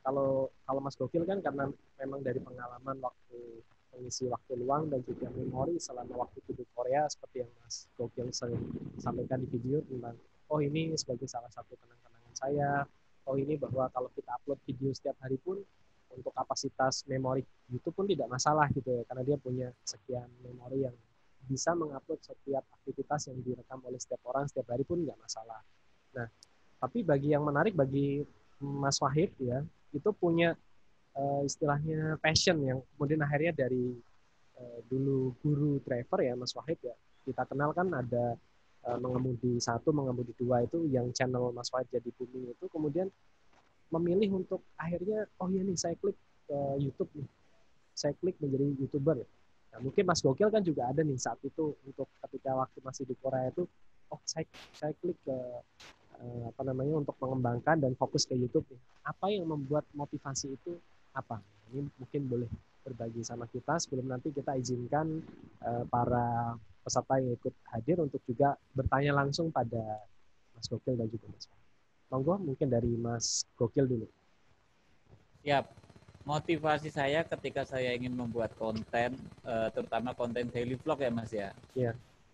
kalau Mas Gokil kan karena memang dari pengalaman waktu mengisi waktu luang dan juga memori selama waktu di Korea seperti yang Mas Gokil sering sampaikan di video tentang ini sebagai salah satu kenang-kenangan saya, ini bahwa kalau kita upload video setiap hari pun untuk kapasitas memori YouTube pun tidak masalah gitu ya, karena dia punya sekian memori yang bisa mengupload setiap aktivitas yang direkam oleh setiap orang setiap hari pun nggak masalah. Nah, tapi yang menarik bagi Mas Wahid ya, itu punya istilahnya passion yang kemudian akhirnya dari dulu guru driver ya Mas Wahid ya, kita kenal kan ada mengemudi 1, mengemudi 2 itu yang channel Mas Wahid jadi booming itu, kemudian memilih untuk akhirnya iya nih saya klik ke YouTube nih, saya klik menjadi YouTuber. Nah, mungkin Mas Gokil kan juga ada nih saat itu untuk ketika waktu masih di Korea itu, saya klik ke untuk mengembangkan dan fokus ke YouTube nih. Apa yang membuat motivasi itu apa? Ini mungkin boleh berbagi sama kita sebelum nanti kita izinkan para peserta yang ikut hadir untuk juga bertanya langsung pada Mas Gokil dan juga Mas Wahid. Monggo mungkin dari Mas Gokil dulu. Siap. Motivasi saya ketika saya ingin membuat konten, terutama konten daily vlog ya Mas ya. Iya.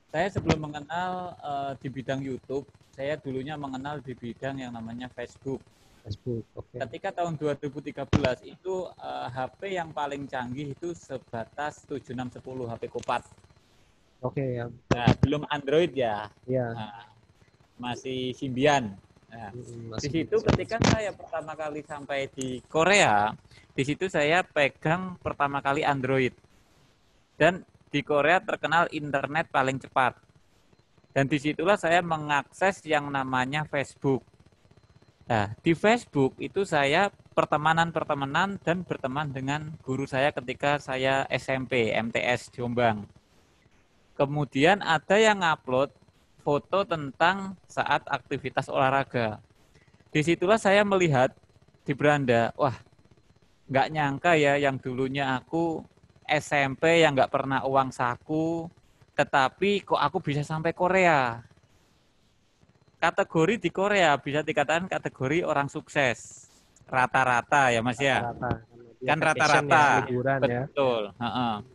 Saya sebelum mengenal di bidang YouTube, saya dulunya mengenal di bidang yang namanya Facebook. Oke. Ketika tahun 2013 itu HP yang paling canggih itu sebatas 7610 HP Kopat. Oke ya. Nah, belum Android ya. Iya. Nah, masih Symbian. Nah, di situ ketika saya pertama kali sampai di Korea, di situ saya pegang pertama kali Android. Dan di Korea terkenal internet paling cepat. Dan disitulah saya mengakses yang namanya Facebook. Nah, di Facebook itu saya pertemanan dan berteman dengan guru saya ketika saya SMP, MTS Jombang. Kemudian ada yang ngupload foto tentang saat aktivitas olahraga. Disitulah saya melihat di beranda, wah nggak nyangka ya yang dulunya aku SMP yang nggak pernah uang saku, tetapi kok aku bisa sampai Korea. Kategori di Korea bisa dikatakan kategori orang sukses. Rata-rata ya Mas ya. Kan rata-rata. Betul. Ya.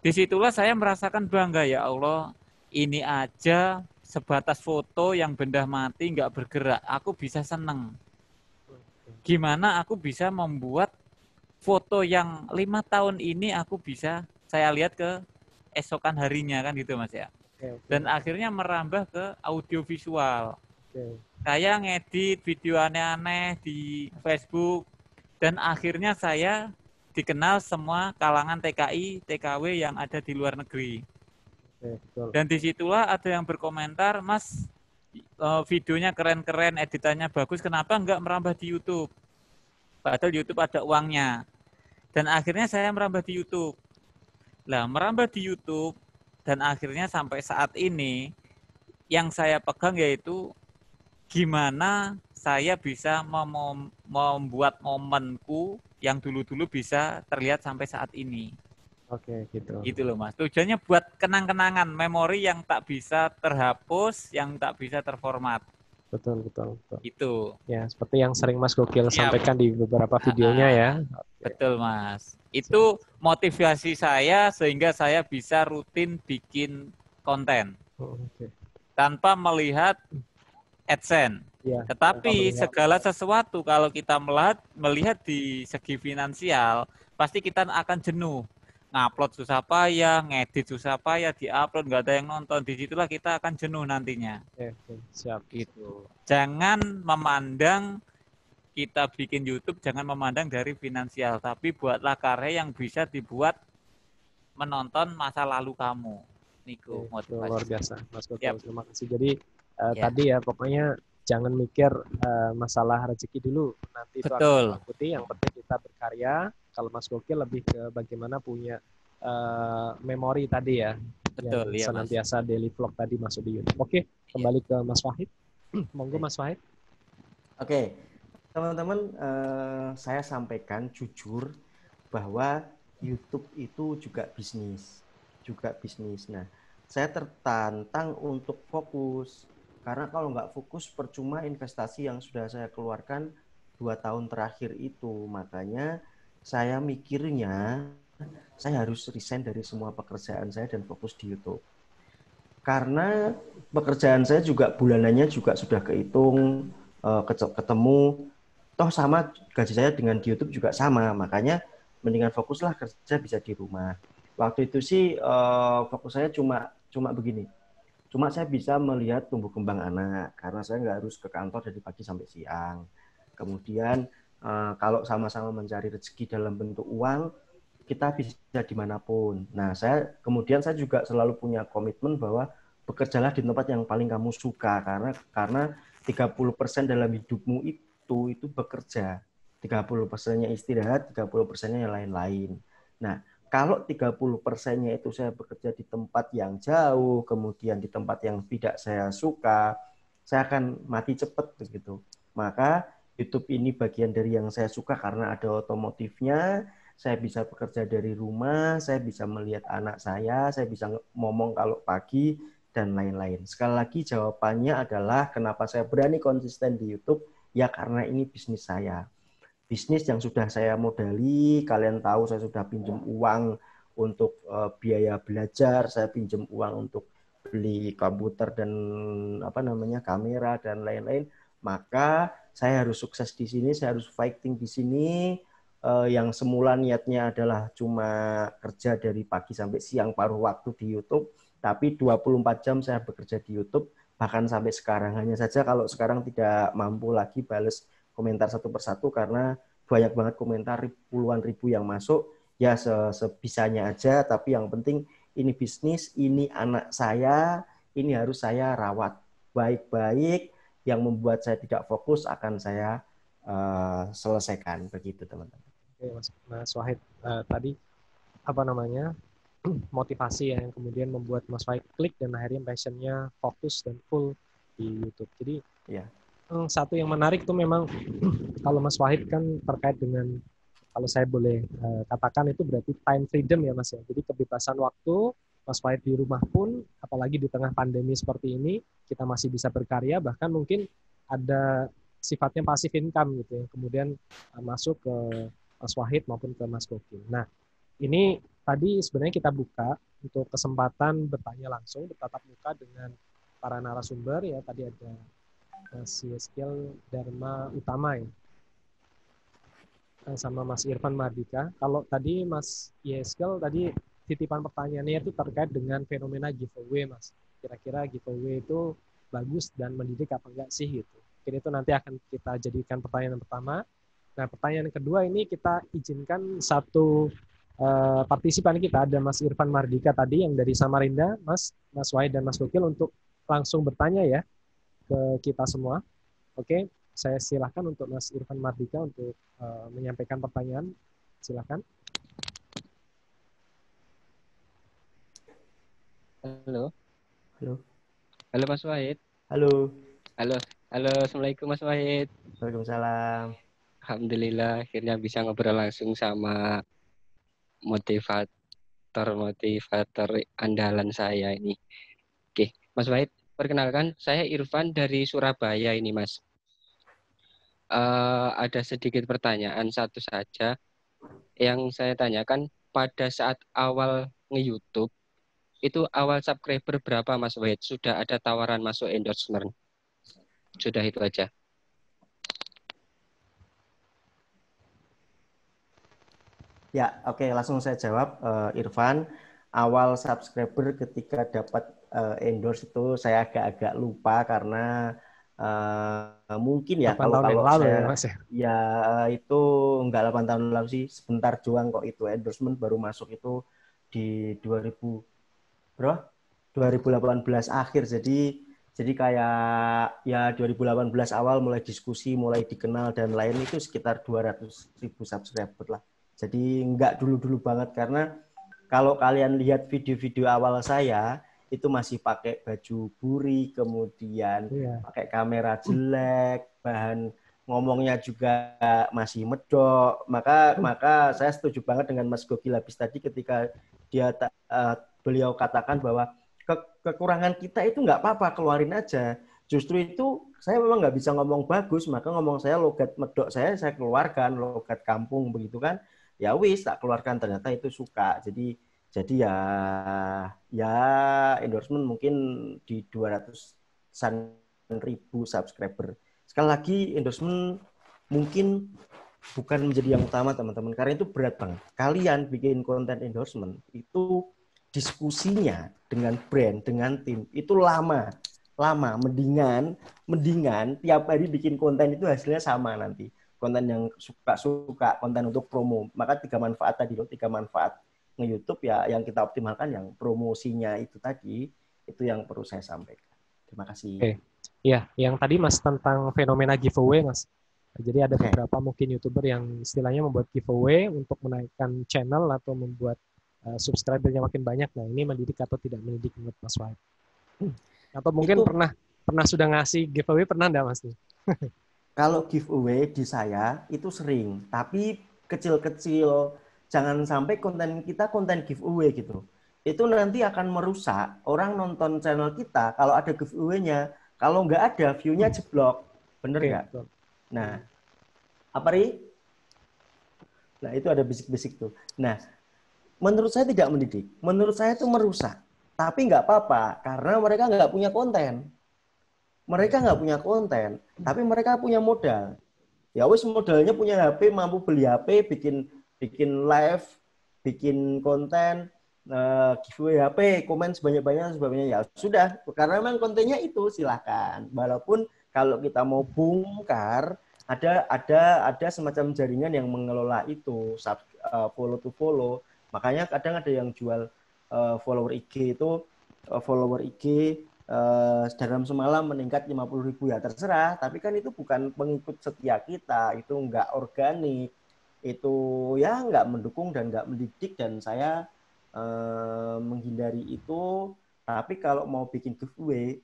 Disitulah saya merasakan bangga, ya Allah, ini aja sebatas foto yang benda mati nggak bergerak, aku bisa seneng. Gimana aku bisa membuat foto yang 5 tahun ini aku bisa saya lihat ke esokan harinya kan gitu Mas ya. Dan akhirnya merambah ke audiovisual. Saya ngedit video aneh-aneh di Facebook dan akhirnya saya dikenal semua kalangan TKI, TKW yang ada di luar negeri. Dan disitulah ada yang berkomentar, Mas, videonya keren-keren, editannya bagus, kenapa enggak merambah di YouTube? Padahal YouTube ada uangnya. Dan akhirnya saya merambah di YouTube. Nah, merambah di YouTube dan akhirnya sampai saat ini yang saya pegang yaitu gimana saya bisa membuat momenku yang dulu-dulu bisa terlihat sampai saat ini. Oke, gitu. Gitu loh Mas. Tujuannya buat kenang-kenangan, memori yang tak bisa terhapus, yang tak bisa terformat. Betul, betul, betul. Itu. Ya, seperti yang sering Mas Gokil Siap. sampaikan di beberapa videonya ya. Betul, Mas. Itu motivasi saya sehingga saya bisa rutin bikin konten Oke. tanpa melihat AdSense. Ya, Tetapi segala sesuatu kalau kita melihat di segi finansial, pasti kita akan jenuh. Ngupload susah payah, ngedit susah payah, diupload nggak ada yang nonton. Disitulah kita akan jenuh nantinya. Oke, siap. Gitu. Jangan memandang kita bikin YouTube, jangan memandang dari finansial, tapi buatlah karya yang bisa dibuat menonton masa lalu kamu. Niku motivasi. Luar biasa, Mas Gokil. Yep. Terima kasih. Jadi tadi ya pokoknya jangan mikir masalah rezeki dulu, nanti itu akan mengikuti. Yang penting kita berkarya. Kalau Mas Gokil lebih ke bagaimana punya memori tadi ya. Betul, yang senantiasa Mas. Daily vlog tadi masuk di YouTube. Oke, kembali ke Mas Wahid. Monggo Mas Wahid. Oke, teman-teman, saya sampaikan jujur bahwa YouTube itu juga bisnis. Nah, saya tertantang untuk fokus. Karena kalau nggak fokus, percuma investasi yang sudah saya keluarkan 2 tahun terakhir itu. Makanya saya mikirnya, saya harus resign dari semua pekerjaan saya dan fokus di YouTube. Karena pekerjaan saya juga bulanannya juga sudah kehitung, ketemu, toh sama gaji saya dengan di YouTube juga sama. Makanya mendingan fokuslah kerja bisa di rumah. Waktu itu sih fokus saya cuma begini. Cuma saya bisa melihat tumbuh kembang anak karena saya nggak harus ke kantor dari pagi sampai siang. Kemudian kalau sama-sama mencari rezeki dalam bentuk uang, kita bisa dimanapun. Nah, saya juga selalu punya komitmen bahwa bekerjalah di tempat yang paling kamu suka karena 30% dalam hidupmu itu bekerja. 30%-nya istirahat, 30%-nya yang lain-lain. Nah, kalau 30%-nya itu saya bekerja di tempat yang jauh, kemudian di tempat yang tidak saya suka, saya akan mati cepat begitu. Maka YouTube ini bagian dari yang saya suka karena ada otomotifnya, saya bisa bekerja dari rumah, saya bisa melihat anak saya bisa ngomong kalau pagi, dan lain-lain. Sekali lagi jawabannya adalah kenapa saya berani konsisten di YouTube, ya karena ini bisnis saya. Bisnis yang sudah saya modali, kalian tahu saya sudah pinjam uang untuk biaya belajar, saya pinjam uang untuk beli komputer dan kamera dan lain-lain. Maka saya harus sukses di sini, saya harus fighting di sini. Yang semula niatnya adalah cuma kerja dari pagi sampai siang paruh waktu di YouTube, tapi 24 jam saya bekerja di YouTube, bahkan sampai sekarang. Hanya saja kalau sekarang tidak mampu lagi balas komentar satu persatu karena banyak banget komentar puluhan ribu yang masuk, ya sebisanya aja, tapi yang penting ini bisnis, ini anak saya, ini harus saya rawat baik-baik, yang membuat saya tidak fokus akan saya selesaikan, begitu teman-teman. Oke, Mas Wahid, tadi motivasi yang kemudian membuat Mas Wahid klik dan akhirnya passionnya fokus dan full di YouTube. Jadi satu yang menarik itu memang kalau Mas Wahid kan terkait dengan, kalau saya boleh katakan itu berarti time freedom ya Mas ya. Jadi kebebasan waktu Mas Wahid di rumah pun, apalagi di tengah pandemi seperti ini, kita masih bisa berkarya, bahkan mungkin ada sifatnya passive income gitu ya. Kemudian masuk ke Mas Wahid maupun ke Mas Gokil. Nah, ini tadi sebenarnya kita buka untuk kesempatan bertanya langsung, bertatap muka dengan para narasumber ya. Tadi ada Mas Yeskil Dharma Utama ya, sama Mas Irfan Mardika. Kalau tadi Mas Yeskil tadi titipan pertanyaannya itu terkait dengan fenomena giveaway Mas. Kira-kira giveaway itu bagus dan mendidik apa enggak sih gitu. Mungkin itu nanti akan kita jadikan pertanyaan pertama. Nah, pertanyaan kedua ini kita izinkan satu partisipan kita, ada Mas Irfan Mardika tadi yang dari Samarinda, Mas Wahid dan Mas Gokil, untuk langsung bertanya ya ke kita semua. Oke, saya silahkan untuk Mas Irfan Mardika untuk menyampaikan pertanyaan. Silahkan. Halo. Mas Wahid. Halo. Assalamualaikum Mas Wahid. Waalaikumsalam. Alhamdulillah akhirnya bisa ngobrol langsung sama motivator andalan saya ini. Oke, Mas Wahid, Perkenalkan, saya Irfan dari Surabaya ini, Mas. Ada sedikit pertanyaan satu saja yang saya tanyakan pada saat awal nge-YouTube, itu awal subscriber berapa, Mas Wahid? Sudah ada tawaran masuk endorsement? Sudah itu aja. Ya, oke, langsung saya jawab, Irfan. Awal subscriber ketika dapat endorse itu saya agak-agak lupa karena mungkin ya 8 tahun yang kalau lalu saya ya Mas ya. ya itu enggak 8 tahun lalu sih, sebentar doang kok itu endorsement baru masuk itu di 2000 berapa? 2018 akhir. Jadi kayak ya 2018 awal mulai diskusi, mulai dikenal dan lain itu sekitar 200.000 subscriber lah. Jadi nggak dulu-dulu banget karena kalau kalian lihat video-video awal saya itu masih pakai baju buri, kemudian pakai kamera jelek, bahan ngomongnya juga masih medok. Maka saya setuju banget dengan Mas Gokil habis tadi ketika beliau katakan bahwa kekurangan kita itu nggak apa-apa, keluarin aja. Justru itu saya memang nggak bisa ngomong bagus, maka ngomong saya logat medok saya keluarkan, logat kampung begitu kan. Ya wis tak keluarkan, ternyata itu suka. Jadi ya endorsement mungkin di 200.000 subscriber. Sekali lagi endorsement mungkin bukan menjadi yang utama teman-teman, karena itu berat banget. Kalian bikin konten endorsement itu diskusinya dengan brand, dengan tim itu lama. Mendingan tiap hari bikin konten itu hasilnya sama nanti. Konten yang suka, konten untuk promo. Maka 3 manfaat tadi loh, 3 manfaat nge-YouTube ya yang kita optimalkan, yang promosinya itu tadi, itu yang perlu saya sampaikan. Terima kasih. Oke. Ya, yang tadi Mas tentang fenomena giveaway Mas. Jadi ada beberapa mungkin YouTuber yang istilahnya membuat giveaway untuk menaikkan channel atau membuat subscribernya makin banyak. Nah, ini mendidik atau tidak mendidik menurut Mas Wahid? Atau mungkin itu pernah sudah ngasih giveaway, pernah enggak Mas? Kalau giveaway di saya itu sering, tapi kecil-kecil. Jangan sampai konten kita konten giveaway gitu. Itu nanti akan merusak orang nonton channel kita kalau ada giveaway-nya. Kalau nggak ada, view-nya jeblok. Bener nggak? Nah, apa Ri? Nah, itu ada bisik-bisik tuh. Nah, menurut saya tidak mendidik. Menurut saya itu merusak. Tapi nggak apa-apa, karena mereka nggak punya konten. Mereka nggak punya konten, tapi mereka punya modal. Ya wis, modalnya punya HP, mampu beli HP, bikin live, bikin konten, giveaway HP, komen sebanyak-banyaknya, sebagainya. Ya sudah, karena memang kontennya itu silahkan. Walaupun kalau kita mau bongkar, ada semacam jaringan yang mengelola itu, follow to follow. Makanya kadang ada yang jual follower IG itu, follower IG dalam semalam meningkat 50.000, ya terserah, tapi kan itu bukan pengikut setia kita, itu nggak organik, itu ya nggak mendukung dan nggak mendidik, dan saya menghindari itu. Tapi kalau mau bikin giveaway,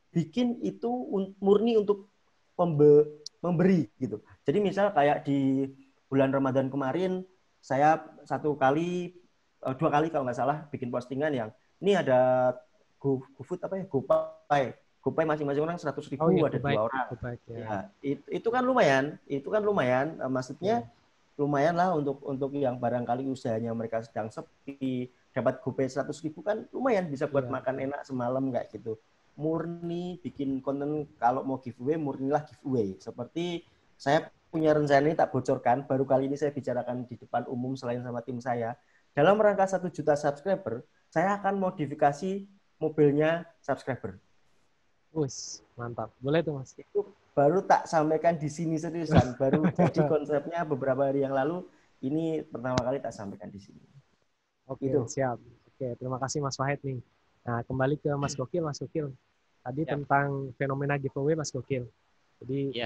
bikin itu murni untuk memberi gitu. Jadi misal kayak di bulan Ramadan kemarin, saya 2 kali kalau nggak salah bikin postingan yang ini ada GoFood apa ya, GoPay masing-masing orang 100.000, ada 2 orang. Ya, itu kan lumayan, maksudnya lumayan lah untuk yang barangkali usahanya mereka sedang sepi, dapat GoPay 100.000 kan lumayan, bisa buat makan enak semalam kayak gitu. Murni bikin konten kalau mau giveaway, murnilah giveaway. Seperti saya punya rencana ini, tak bocorkan, baru kali ini saya bicarakan di depan umum selain sama tim saya. Dalam rangka 1 juta subscriber, saya akan modifikasi mobilnya subscriber. Wis, mantap. Boleh tuh Mas. Itu baru tak sampaikan di sini seriusan. Baru jadi konsepnya beberapa hari yang lalu. Ini pertama kali tak sampaikan di sini. Oke, siap. Oke, terima kasih Mas Wahid nih. Nah, kembali ke Mas Gokil. Mas Gokil, tadi tentang fenomena giveaway Mas Gokil. Jadi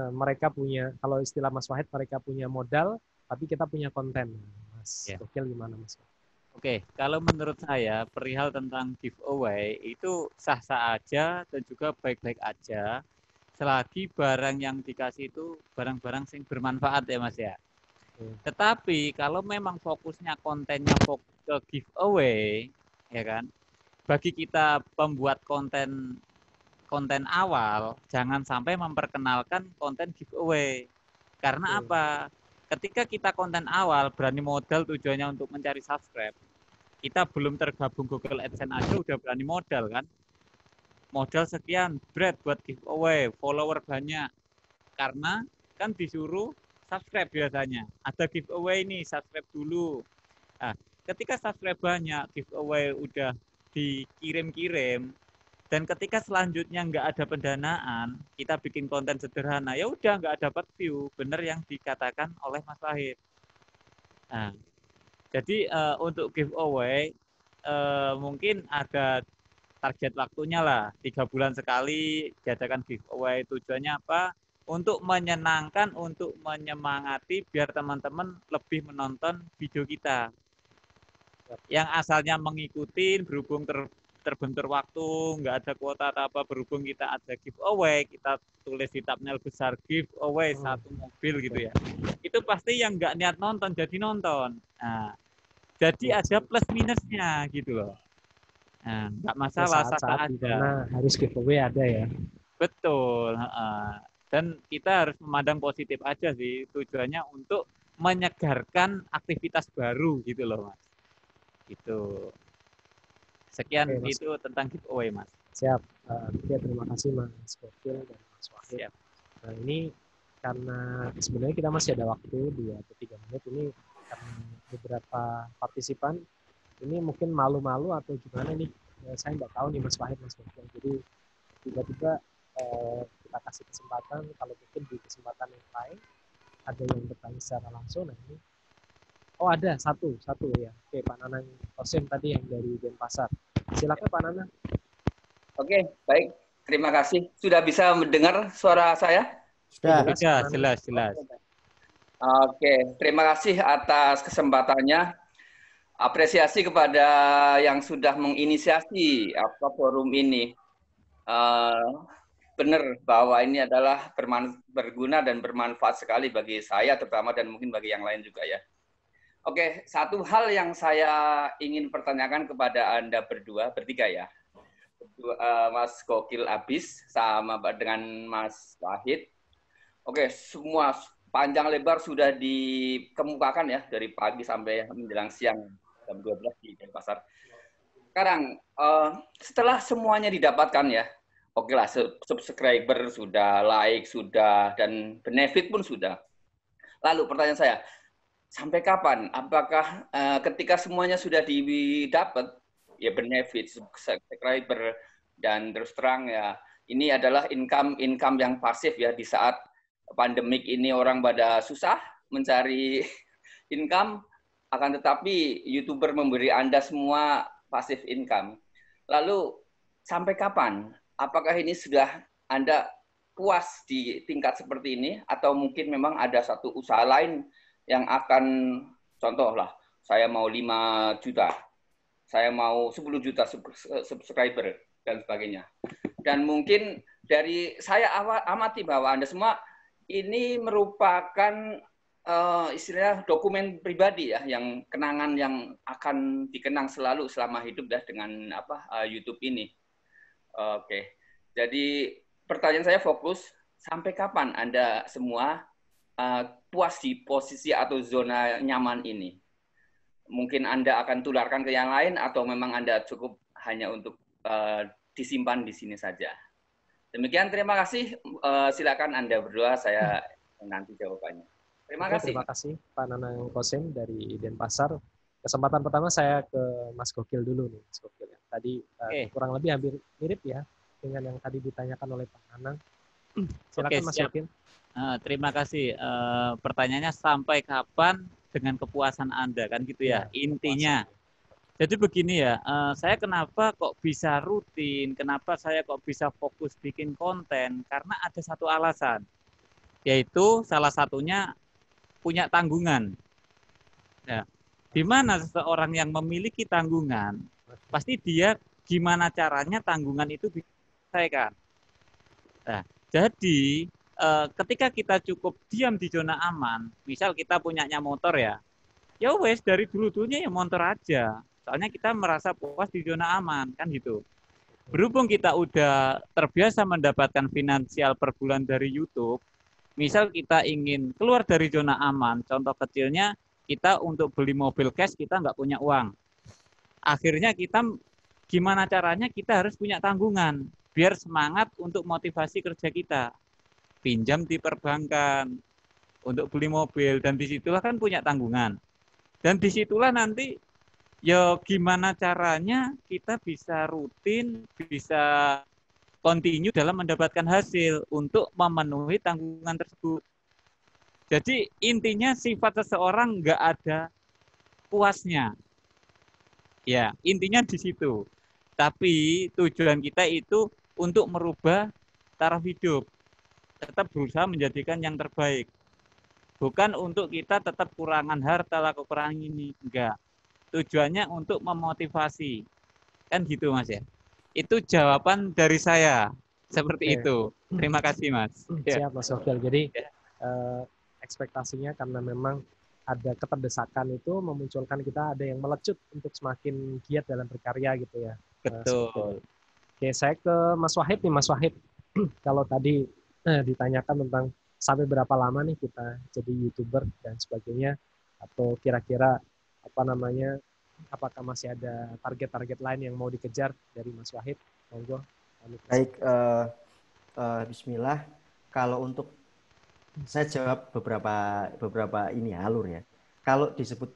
mereka punya, kalau istilah Mas Wahid, mereka punya modal, tapi kita punya konten. Mas Gokil gimana Mas? Oke, kalau menurut saya perihal tentang giveaway itu sah-sah aja dan juga baik-baik aja selagi barang yang dikasih itu barang-barang yang bermanfaat ya Mas ya. Tetapi kalau memang fokusnya kontennya fokus ke giveaway, ya kan, bagi kita pembuat konten awal, jangan sampai memperkenalkan konten giveaway. Karena apa? Ketika kita konten awal, berani modal tujuannya untuk mencari subscribe, kita belum tergabung Google AdSense aja udah berani modal kan? Modal sekian, bread buat giveaway, follower banyak. Karena kan disuruh subscribe biasanya. Ada giveaway nih, subscribe dulu. Nah, ketika subscribe banyak, giveaway udah dikirim-kirim, dan ketika selanjutnya nggak ada pendanaan, kita bikin konten sederhana, ya udah nggak dapat view, bener yang dikatakan oleh Mas Wahid. Nah, jadi untuk giveaway mungkin ada target waktunya lah, 3 bulan sekali diadakan giveaway. Tujuannya apa? Untuk menyenangkan, untuk menyemangati biar teman-teman lebih menonton video kita. Yang asalnya mengikuti, berhubung terbentur waktu, nggak ada kuota atau apa, berhubung kita ada giveaway, kita tulis di thumbnail besar giveaway 1 mobil gitu ya. Itu pasti yang nggak niat nonton jadi nonton. Nah, jadi ada plus minusnya gitu loh. Nah, nggak masalah, saat-saat aja. Dimana harus giveaway ada ya. Betul. Dan kita harus memandang positif aja sih. Tujuannya untuk menyegarkan aktivitas baru gitu loh, Mas. Gitu. Sekian. Oke, itu tentang giveaway, Mas. Siap. Terima kasih Mas Gokil dan Mas Wahid. Siap. Nah, ini karena sebenarnya kita masih ada waktu 2 atau 3 menit ini, karena beberapa partisipan ini mungkin malu-malu atau gimana nih, saya nggak tahu nih Mas Wahid, Mas Gokil. Jadi tiba-tiba kita kasih kesempatan, kalau mungkin di kesempatan yang lain ada yang bertanya secara langsung. Nah ini, oh ada satu ya. Oke, Pak Nanang Kosim tadi yang dari Denpasar. Silakan Pak Nanang. Oke, baik. Terima kasih. Sudah bisa mendengar suara saya? Sudah, jelas. Oke, terima kasih atas kesempatannya. Apresiasi kepada yang sudah menginisiasi forum ini. Benar bahwa ini adalah berguna dan bermanfaat sekali bagi saya terutama, dan mungkin bagi yang lain juga ya. Oke, satu hal yang saya ingin pertanyakan kepada Anda bertiga ya. Mas Gokil Abis sama dengan Mas Wahid. Oke, semua panjang lebar sudah dikemukakan ya, dari pagi sampai menjelang siang jam 12 di Denpasar. Sekarang setelah semuanya didapatkan ya, oke lah, subscriber sudah, like sudah, dan benefit pun sudah. Lalu pertanyaan saya, sampai kapan? Apakah ketika semuanya sudah didapat, ya benefit, subscriber, dan terus terang ya, ini adalah income yang pasif ya, di saat pandemik ini orang pada susah mencari income, akan tetapi YouTuber memberi Anda semua pasif income. Lalu sampai kapan? Apakah ini sudah Anda puas di tingkat seperti ini, atau mungkin memang ada satu usaha lain yang akan, contoh lah, saya mau 5 juta, saya mau 10 juta subscriber, dan sebagainya. Dan mungkin dari saya amati bahwa Anda semua ini merupakan istilahnya dokumen pribadi ya, yang kenangan yang akan dikenang selalu selama hidup ya dengan YouTube ini. Oke, jadi pertanyaan saya fokus, sampai kapan Anda semua puas di posisi atau zona nyaman ini? Mungkin Anda akan tularkan ke yang lain, atau memang Anda cukup hanya untuk disimpan di sini saja? Demikian, terima kasih. Silakan Anda berdua, saya nanti jawabannya. Terima kasih. Terima kasih Pak Nanang Kosim dari Denpasar. Kesempatan pertama saya ke Mas Gokil dulu nih, Mas Gokil. Tadi kurang lebih hampir mirip ya dengan yang tadi ditanyakan oleh Pak Nanang. Silakan Mas Gokil. Terima kasih. Pertanyaannya sampai kapan dengan kepuasan Anda, kan gitu ya, intinya. Jadi begini ya, saya kenapa kok bisa rutin, kenapa saya kok bisa fokus bikin konten, karena ada satu alasan, yaitu salah satunya punya tanggungan. Ya, di mana seseorang yang memiliki tanggungan, pasti dia gimana caranya tanggungan itu diselesaikan. Nah, jadi ketika kita cukup diam di zona aman, misal kita punyanya motor ya wes dari dulu-dulunya ya motor aja. Soalnya kita merasa puas di zona aman, kan gitu. Berhubung kita udah terbiasa mendapatkan finansial per bulan dari YouTube, misal kita ingin keluar dari zona aman, contoh kecilnya kita untuk beli mobil cash kita nggak punya uang. Akhirnya kita gimana caranya kita harus punya tanggungan, biar semangat untuk motivasi kerja kita. Pinjam di perbankan, untuk beli mobil, dan disitulah kan punya tanggungan. Dan disitulah nanti ya gimana caranya kita bisa rutin, bisa continue dalam mendapatkan hasil untuk memenuhi tanggungan tersebut. Jadi intinya sifat seseorang nggak ada puasnya. Ya, intinya di situ. Tapi tujuan kita itu untuk merubah taraf hidup. Tetap berusaha menjadikan yang terbaik. Bukan untuk kita tetap kurangan harta lah, kekurangan ini. Enggak. Tujuannya untuk memotivasi. Kan gitu Mas ya. Itu jawaban dari saya. Seperti itu. Terima kasih Mas. Siap Mas Gokil. Jadi ekspektasinya karena memang ada keterdesakan itu memunculkan kita ada yang melecut untuk semakin giat dalam berkarya gitu ya. Betul. Oke, saya ke Mas Wahid nih. Mas Wahid, kalau tadi ditanyakan tentang sampai berapa lama nih kita jadi YouTuber dan sebagainya, atau kira-kira apakah masih ada target-target lain yang mau dikejar dari Mas Wahid? Monggo. Baik, Bismillah. Kalau untuk saya jawab beberapa ini alur ya. Kalau disebut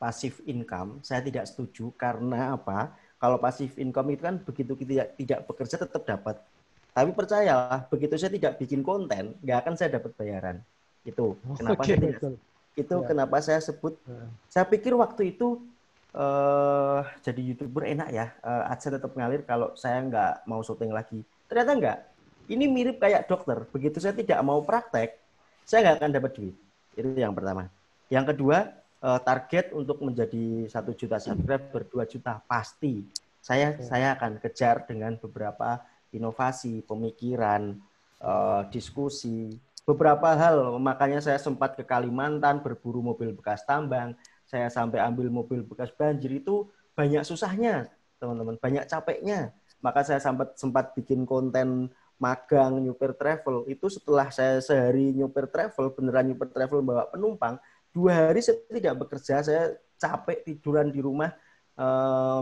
pasif income, saya tidak setuju karena apa? Kalau pasif income itu kan begitu kita tidak bekerja tetap dapat. Tapi percayalah, begitu saya tidak bikin konten, nggak akan saya dapat bayaran. Itu kenapa saya tidak. Itu kenapa saya sebut. Saya pikir waktu itu jadi YouTuber enak ya, AdSense tetap ngalir kalau saya nggak mau syuting lagi. Ternyata enggak. Ini mirip kayak dokter. Begitu saya tidak mau praktek, saya nggak akan dapat duit. Itu yang pertama. Yang kedua, target untuk menjadi 1 juta subscriber, 2 juta pasti. Saya akan kejar dengan beberapa inovasi, pemikiran, diskusi, beberapa hal. Makanya saya sempat ke Kalimantan berburu mobil bekas tambang. Saya sampai ambil mobil bekas banjir, itu banyak susahnya, teman-teman, banyak capeknya. Maka saya sempat bikin konten magang nyupir travel. Itu setelah saya sehari nyupir travel, beneran nyupir travel bawa penumpang, 2 hari saya tidak bekerja, saya capek tiduran di rumah,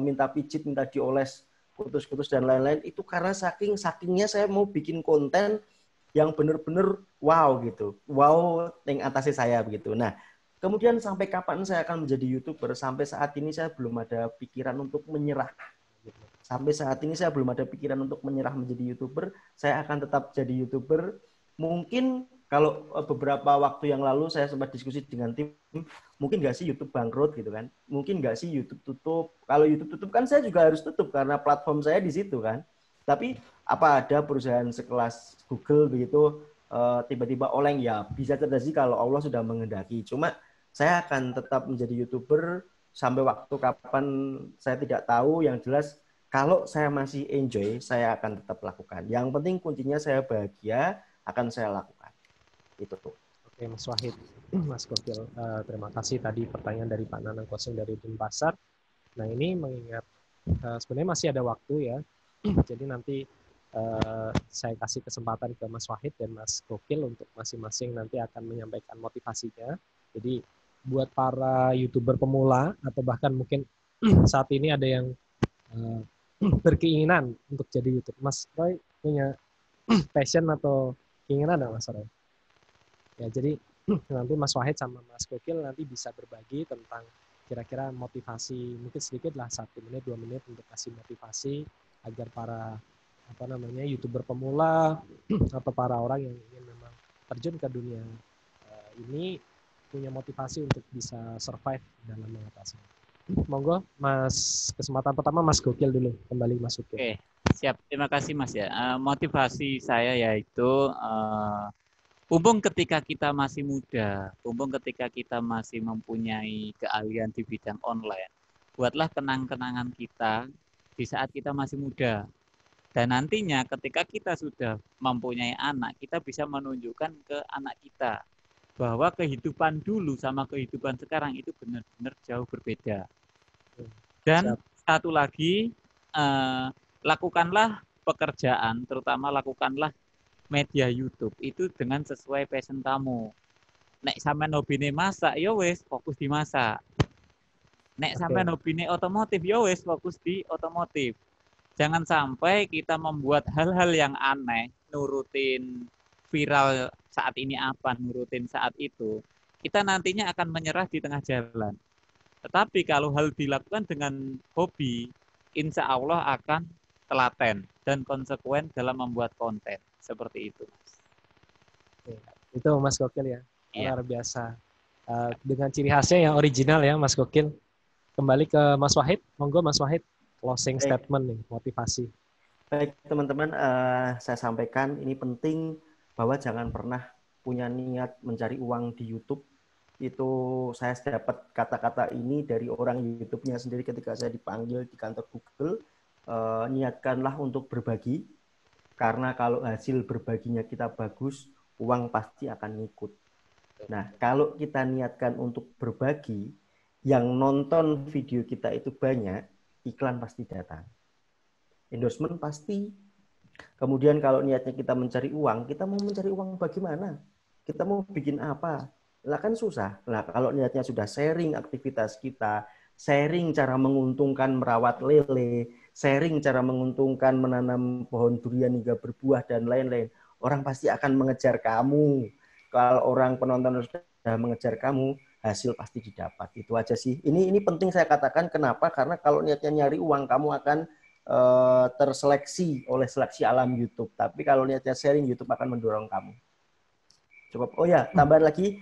minta pijit, minta dioles, kutus-kutus dan lain-lain. Itu karena sakingnya saya mau bikin konten yang benar-benar wow gitu. Wow yang atasnya saya begitu. Nah, kemudian sampai kapan saya akan menjadi YouTuber? Sampai saat ini saya belum ada pikiran untuk menyerah. Sampai saat ini saya belum ada pikiran untuk menyerah menjadi YouTuber. Saya akan tetap jadi YouTuber. Mungkin kalau beberapa waktu yang lalu saya sempat diskusi dengan tim, mungkin nggak sih YouTube bangkrut gitu kan? Mungkin nggak sih YouTube tutup? Kalau YouTube tutup kan saya juga harus tutup karena platform saya di situ kan. Tapi apa ada perusahaan sekelas Google begitu tiba-tiba oleng? Ya bisa terjadi kalau Allah sudah menghendaki. Cuma saya akan tetap menjadi YouTuber sampai waktu kapan saya tidak tahu. Yang jelas kalau saya masih enjoy, saya akan tetap lakukan. Yang penting kuncinya saya bahagia, akan saya lakukan. Itu tuh. Oke, Mas Wahid, Mas Gokil, terima kasih tadi pertanyaan dari Pak Nanang Kosong dari Denpasar. Nah ini mengingat sebenarnya masih ada waktu ya, jadi nanti saya kasih kesempatan ke Mas Wahid dan Mas Gokil untuk masing-masing nanti akan menyampaikan motivasinya. Jadi buat para YouTuber pemula atau bahkan mungkin saat ini ada yang berkeinginan untuk jadi YouTuber. Mas Roy punya passion atau keinginan nggak Mas Roy? Ya, jadi nanti Mas Wahid sama Mas Gokil nanti bisa berbagi tentang kira-kira motivasi, mungkin sedikit lah 1 menit, 2 menit untuk kasih motivasi agar para YouTuber pemula atau para orang yang ingin memang terjun ke dunia ini punya motivasi untuk bisa survive dalam mengatasinya. Monggo, Mas, kesempatan pertama Mas Gokil dulu, kembali Mas Gokil. Oke, siap. Terima kasih Mas ya. Motivasi saya yaitu mumpung ketika kita masih muda, mumpung ketika kita masih mempunyai keahlian di bidang online, buatlah kenang-kenangan kita di saat kita masih muda. Dan nantinya ketika kita sudah mempunyai anak, kita bisa menunjukkan ke anak kita bahwa kehidupan dulu sama kehidupan sekarang itu benar-benar jauh berbeda. Dan satu lagi, lakukanlah pekerjaan, terutama lakukanlah media YouTube itu dengan sesuai passion kamu. Nek sampean hobine masak, ya wis fokus di masak. Nek sampean hobine otomotif, ya wis fokus di otomotif. Jangan sampai kita membuat hal-hal yang aneh, nurutin viral saat ini apa, nurutin saat itu. Kita nantinya akan menyerah di tengah jalan. Tetapi kalau hal dilakukan dengan hobi, insya Allah akan telaten dan konsekuen dalam membuat konten. Seperti itu, Mas. Itu Mas Gokil ya, luar biasa. Dengan ciri khasnya yang original ya, Mas Gokil. Kembali ke Mas Wahid, monggo Mas Wahid, closing statement nih, motivasi. Baik teman-teman, saya sampaikan ini penting bahwa jangan pernah punya niat mencari uang di YouTube. Itu saya dapat kata-kata ini dari orang YouTube-nya sendiri ketika saya dipanggil di kantor Google. Niatkanlah untuk berbagi, karena kalau hasil berbaginya kita bagus, uang pasti akan ngikut. Nah, kalau kita niatkan untuk berbagi, yang nonton video kita itu banyak, iklan pasti datang. Endorsement pasti. Kemudian kalau niatnya kita mencari uang, kita mau mencari uang bagaimana? Kita mau bikin apa? Lah kan susah. Nah, kalau niatnya sudah sharing aktivitas kita, sharing cara menguntungkan merawat lele, sharing cara menguntungkan menanam pohon durian hingga berbuah dan lain-lain, orang pasti akan mengejar kamu. Kalau orang penonton sudah mengejar kamu, hasil pasti didapat. Itu aja sih. Ini penting saya katakan. Kenapa? Karena kalau niatnya nyari uang, kamu akan terseleksi oleh seleksi alam YouTube. Tapi kalau niatnya sharing, YouTube akan mendorong kamu. Coba. Oh ya, tambahan lagi.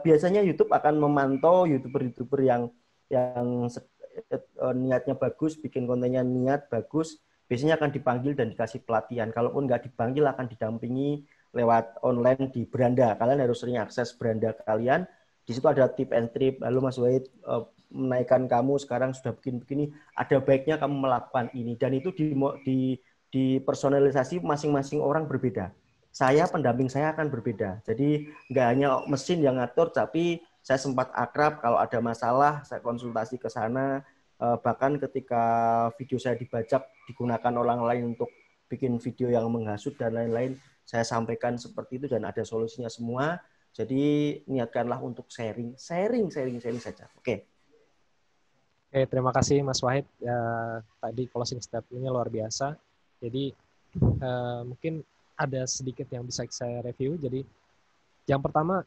Biasanya YouTube akan memantau YouTuber-YouTuber yang niatnya bagus, bikin kontennya niat bagus, biasanya akan dipanggil dan dikasih pelatihan. Kalaupun nggak dipanggil, akan didampingi lewat online di beranda. Kalian harus sering akses beranda kalian. Di situ ada tip and trip. Halo Mas Wahid, menaikkan kamu sekarang sudah begini. Ada baiknya kamu melakukan ini. Dan itu di personalisasi masing-masing orang berbeda. Saya, pendamping saya akan berbeda. Jadi nggak hanya mesin yang ngatur, tapi saya sempat akrab. Kalau ada masalah, saya konsultasi ke sana. Bahkan ketika video saya dibajak, digunakan orang lain untuk bikin video yang menghasut dan lain-lain, saya sampaikan seperti itu dan ada solusinya semua. Jadi niatkanlah untuk sharing saja. Oke. Oke, terima kasih Mas Wahid. Tadi closing statement-nya luar biasa. Jadi mungkin ada sedikit yang bisa saya review. Jadi yang pertama,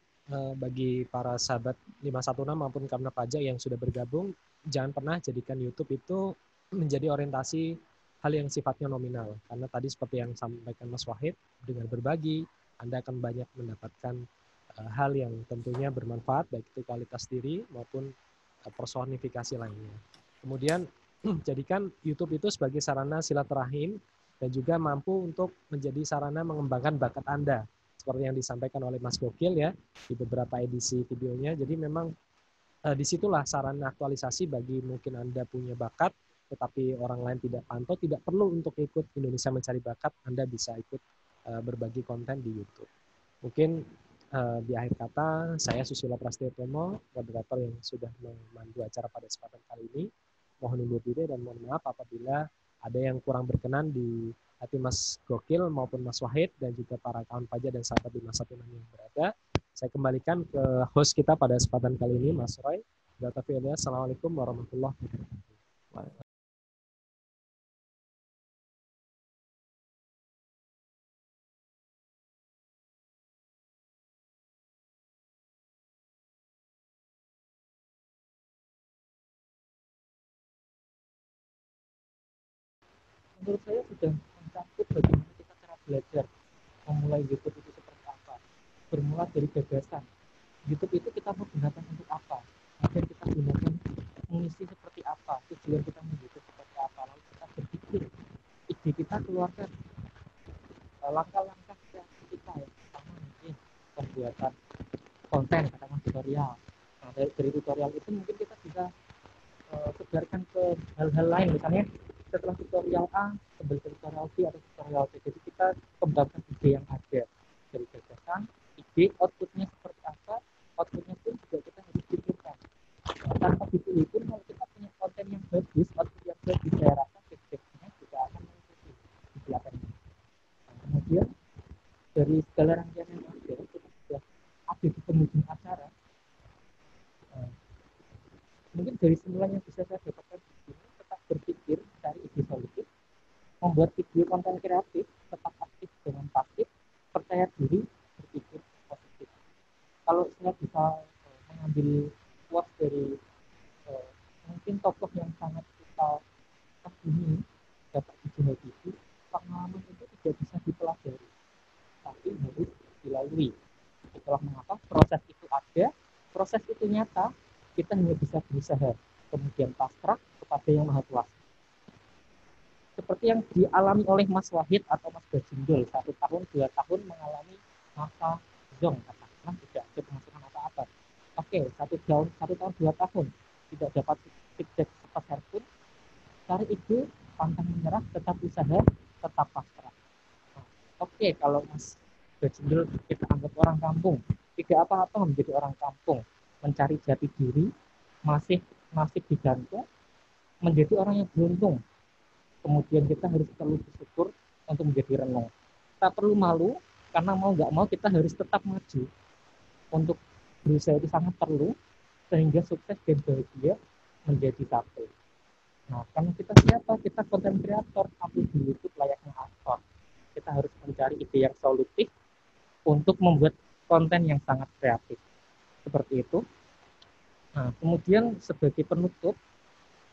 bagi para sahabat 516 maupun Kamna Pajak yang sudah bergabung, jangan pernah jadikan YouTube itu menjadi orientasi hal yang sifatnya nominal. Karena tadi seperti yang sampaikan Mas Wahid, dengan berbagi, Anda akan banyak mendapatkan hal yang tentunya bermanfaat, baik itu kualitas diri maupun personifikasi lainnya. Kemudian, jadikan YouTube itu sebagai sarana silaturahim dan juga mampu untuk menjadi sarana mengembangkan bakat Anda. Seperti yang disampaikan oleh Mas Gokil ya, di beberapa edisi videonya. Jadi memang disitulah sarana aktualisasi bagi mungkin Anda punya bakat, tetapi orang lain tidak pantau, tidak perlu untuk ikut Indonesia Mencari Bakat, Anda bisa ikut berbagi konten di YouTube. Mungkin di akhir kata, saya Susilo Prasetyotomo, moderator yang sudah memandu acara pada kesempatan kali ini. Mohon undur diri dan mohon maaf apabila ada yang kurang berkenan di hati Mas Gokil maupun Mas Wahid dan juga para kawan pajak dan sahabat 516 yang berada. Saya kembalikan ke host kita pada kesempatan kali ini, Mas Roy. Assalamualaikum warahmatullahi wabarakatuh. Menurut saya sudah mencakup bagaimana kita cara belajar memulai YouTube itu seperti apa. Bermula dari gagasan. YouTube itu kita mau gunakan untuk apa? Akhirnya kita gunakan mengisi seperti apa? Tujuan kita menjadi seperti apa? Lalu kita berpikir, ide kita keluarkan langkah-langkah kreatif kita yang pertama mungkin pembuatan konten, katakan tutorial. Nah, dari tutorial itu mungkin kita bisa sebarkan ke hal-hal lain, misalnya setelah tutorial A kembali ke tutorial B atau tutorial C. Jadi kita kembangkan ide yang ada dari gagasan, ide, outputnya seperti apa, outputnya pun juga kita harus pikirkan. Tanpa dipilih pun kalau kita punya konten konten yang bagus, output yang bagus, saya rasa feedback-nya juga akan mengikuti di belakangnya. Nah, kemudian dari segala rangkaian yang ada, kita sudah ada di penghujung acara. Nah, mungkin dari semula yang bisa saya dapatkan di sini, tetap berpikir, cari ide solutif, membuat video konten kreatif, tetap aktif dengan pasif, percaya diri, berpikir positif. Kalau saya bisa mengambil quote dari mungkin tokoh yang sangat kita kagumi, Bapak B.J. Habibie, pengalaman itu tidak bisa dipelajari, tapi harus dilalui. Itulah mengapa proses itu ada, proses itu nyata, kita hanya bisa berusaha, kemudian pasrah kepada Yang Maha Kuasa. Seperti yang dialami oleh Mas Wahid atau Mas Bajindul, 1 tahun, 2 tahun mengalami masa zong, katakanlah tidak ada pemasukan apa-apa. Oke, 1 tahun, 2 tahun tidak dapat feedback sepeser pun, cari ide, pantang menyerah, tetap usaha, tetap pasrah. Nah, oke, kalau Mas Bajindul kita anggap orang kampung, tidak apa-apa menjadi orang kampung, mencari jati diri, masih digantung, menjadi orang yang beruntung. Kemudian kita harus selalu bersyukur untuk menjadi renung. Tak perlu malu, karena mau nggak mau kita harus tetap maju. Untuk berusaha itu sangat perlu, sehingga sukses dan bahagia menjadi satu. Nah, karena kita siapa? Kita konten kreator, tapi di YouTube layaknya aktor. Kita harus mencari ide yang solutif untuk membuat konten yang sangat kreatif. Seperti itu. Nah, kemudian sebagai penutup,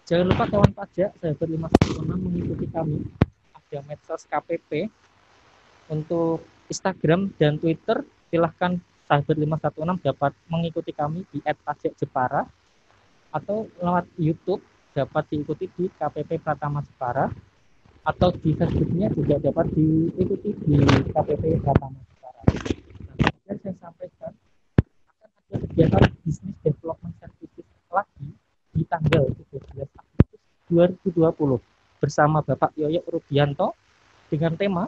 jangan lupa kawan pajak, sahabat 516 mengikuti kami. Ada medsos KPP. Untuk Instagram dan Twitter, silahkan sahabat 516 dapat mengikuti kami di @pajakjepara, atau lewat YouTube dapat diikuti di KPP Pratama Jepara, atau di Facebooknya juga dapat diikuti di KPP Pratama Jepara. Nah, kemudian saya sampaikan akan ada kegiatan bisnis development services lagi di tanggal 17 Agustus 2020 bersama Bapak Yoyo Rubianto dengan tema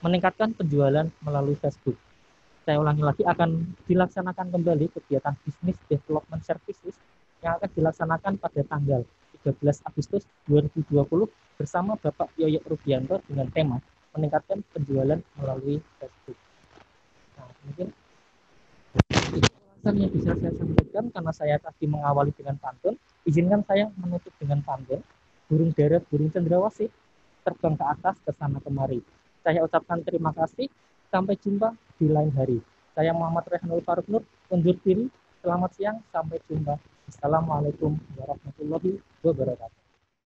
meningkatkan penjualan melalui Facebook. Saya ulangi lagi, akan dilaksanakan kembali kegiatan bisnis development services yang akan dilaksanakan pada tanggal 13 Agustus 2020 bersama Bapak Yoyo Rubianto dengan tema meningkatkan penjualan melalui Facebook. Nah, mungkin yang bisa saya sampaikan karena saya tadi mengawali dengan pantun, izinkan saya menutup dengan pantun. Burung darat, burung cendrawasih, terbang ke atas, ke sana kemari. Saya ucapkan terima kasih, sampai jumpa di lain hari. Saya Muhammad Rehanul Faruk Nur, undur diri, selamat siang, sampai jumpa. Assalamualaikum warahmatullahi wabarakatuh.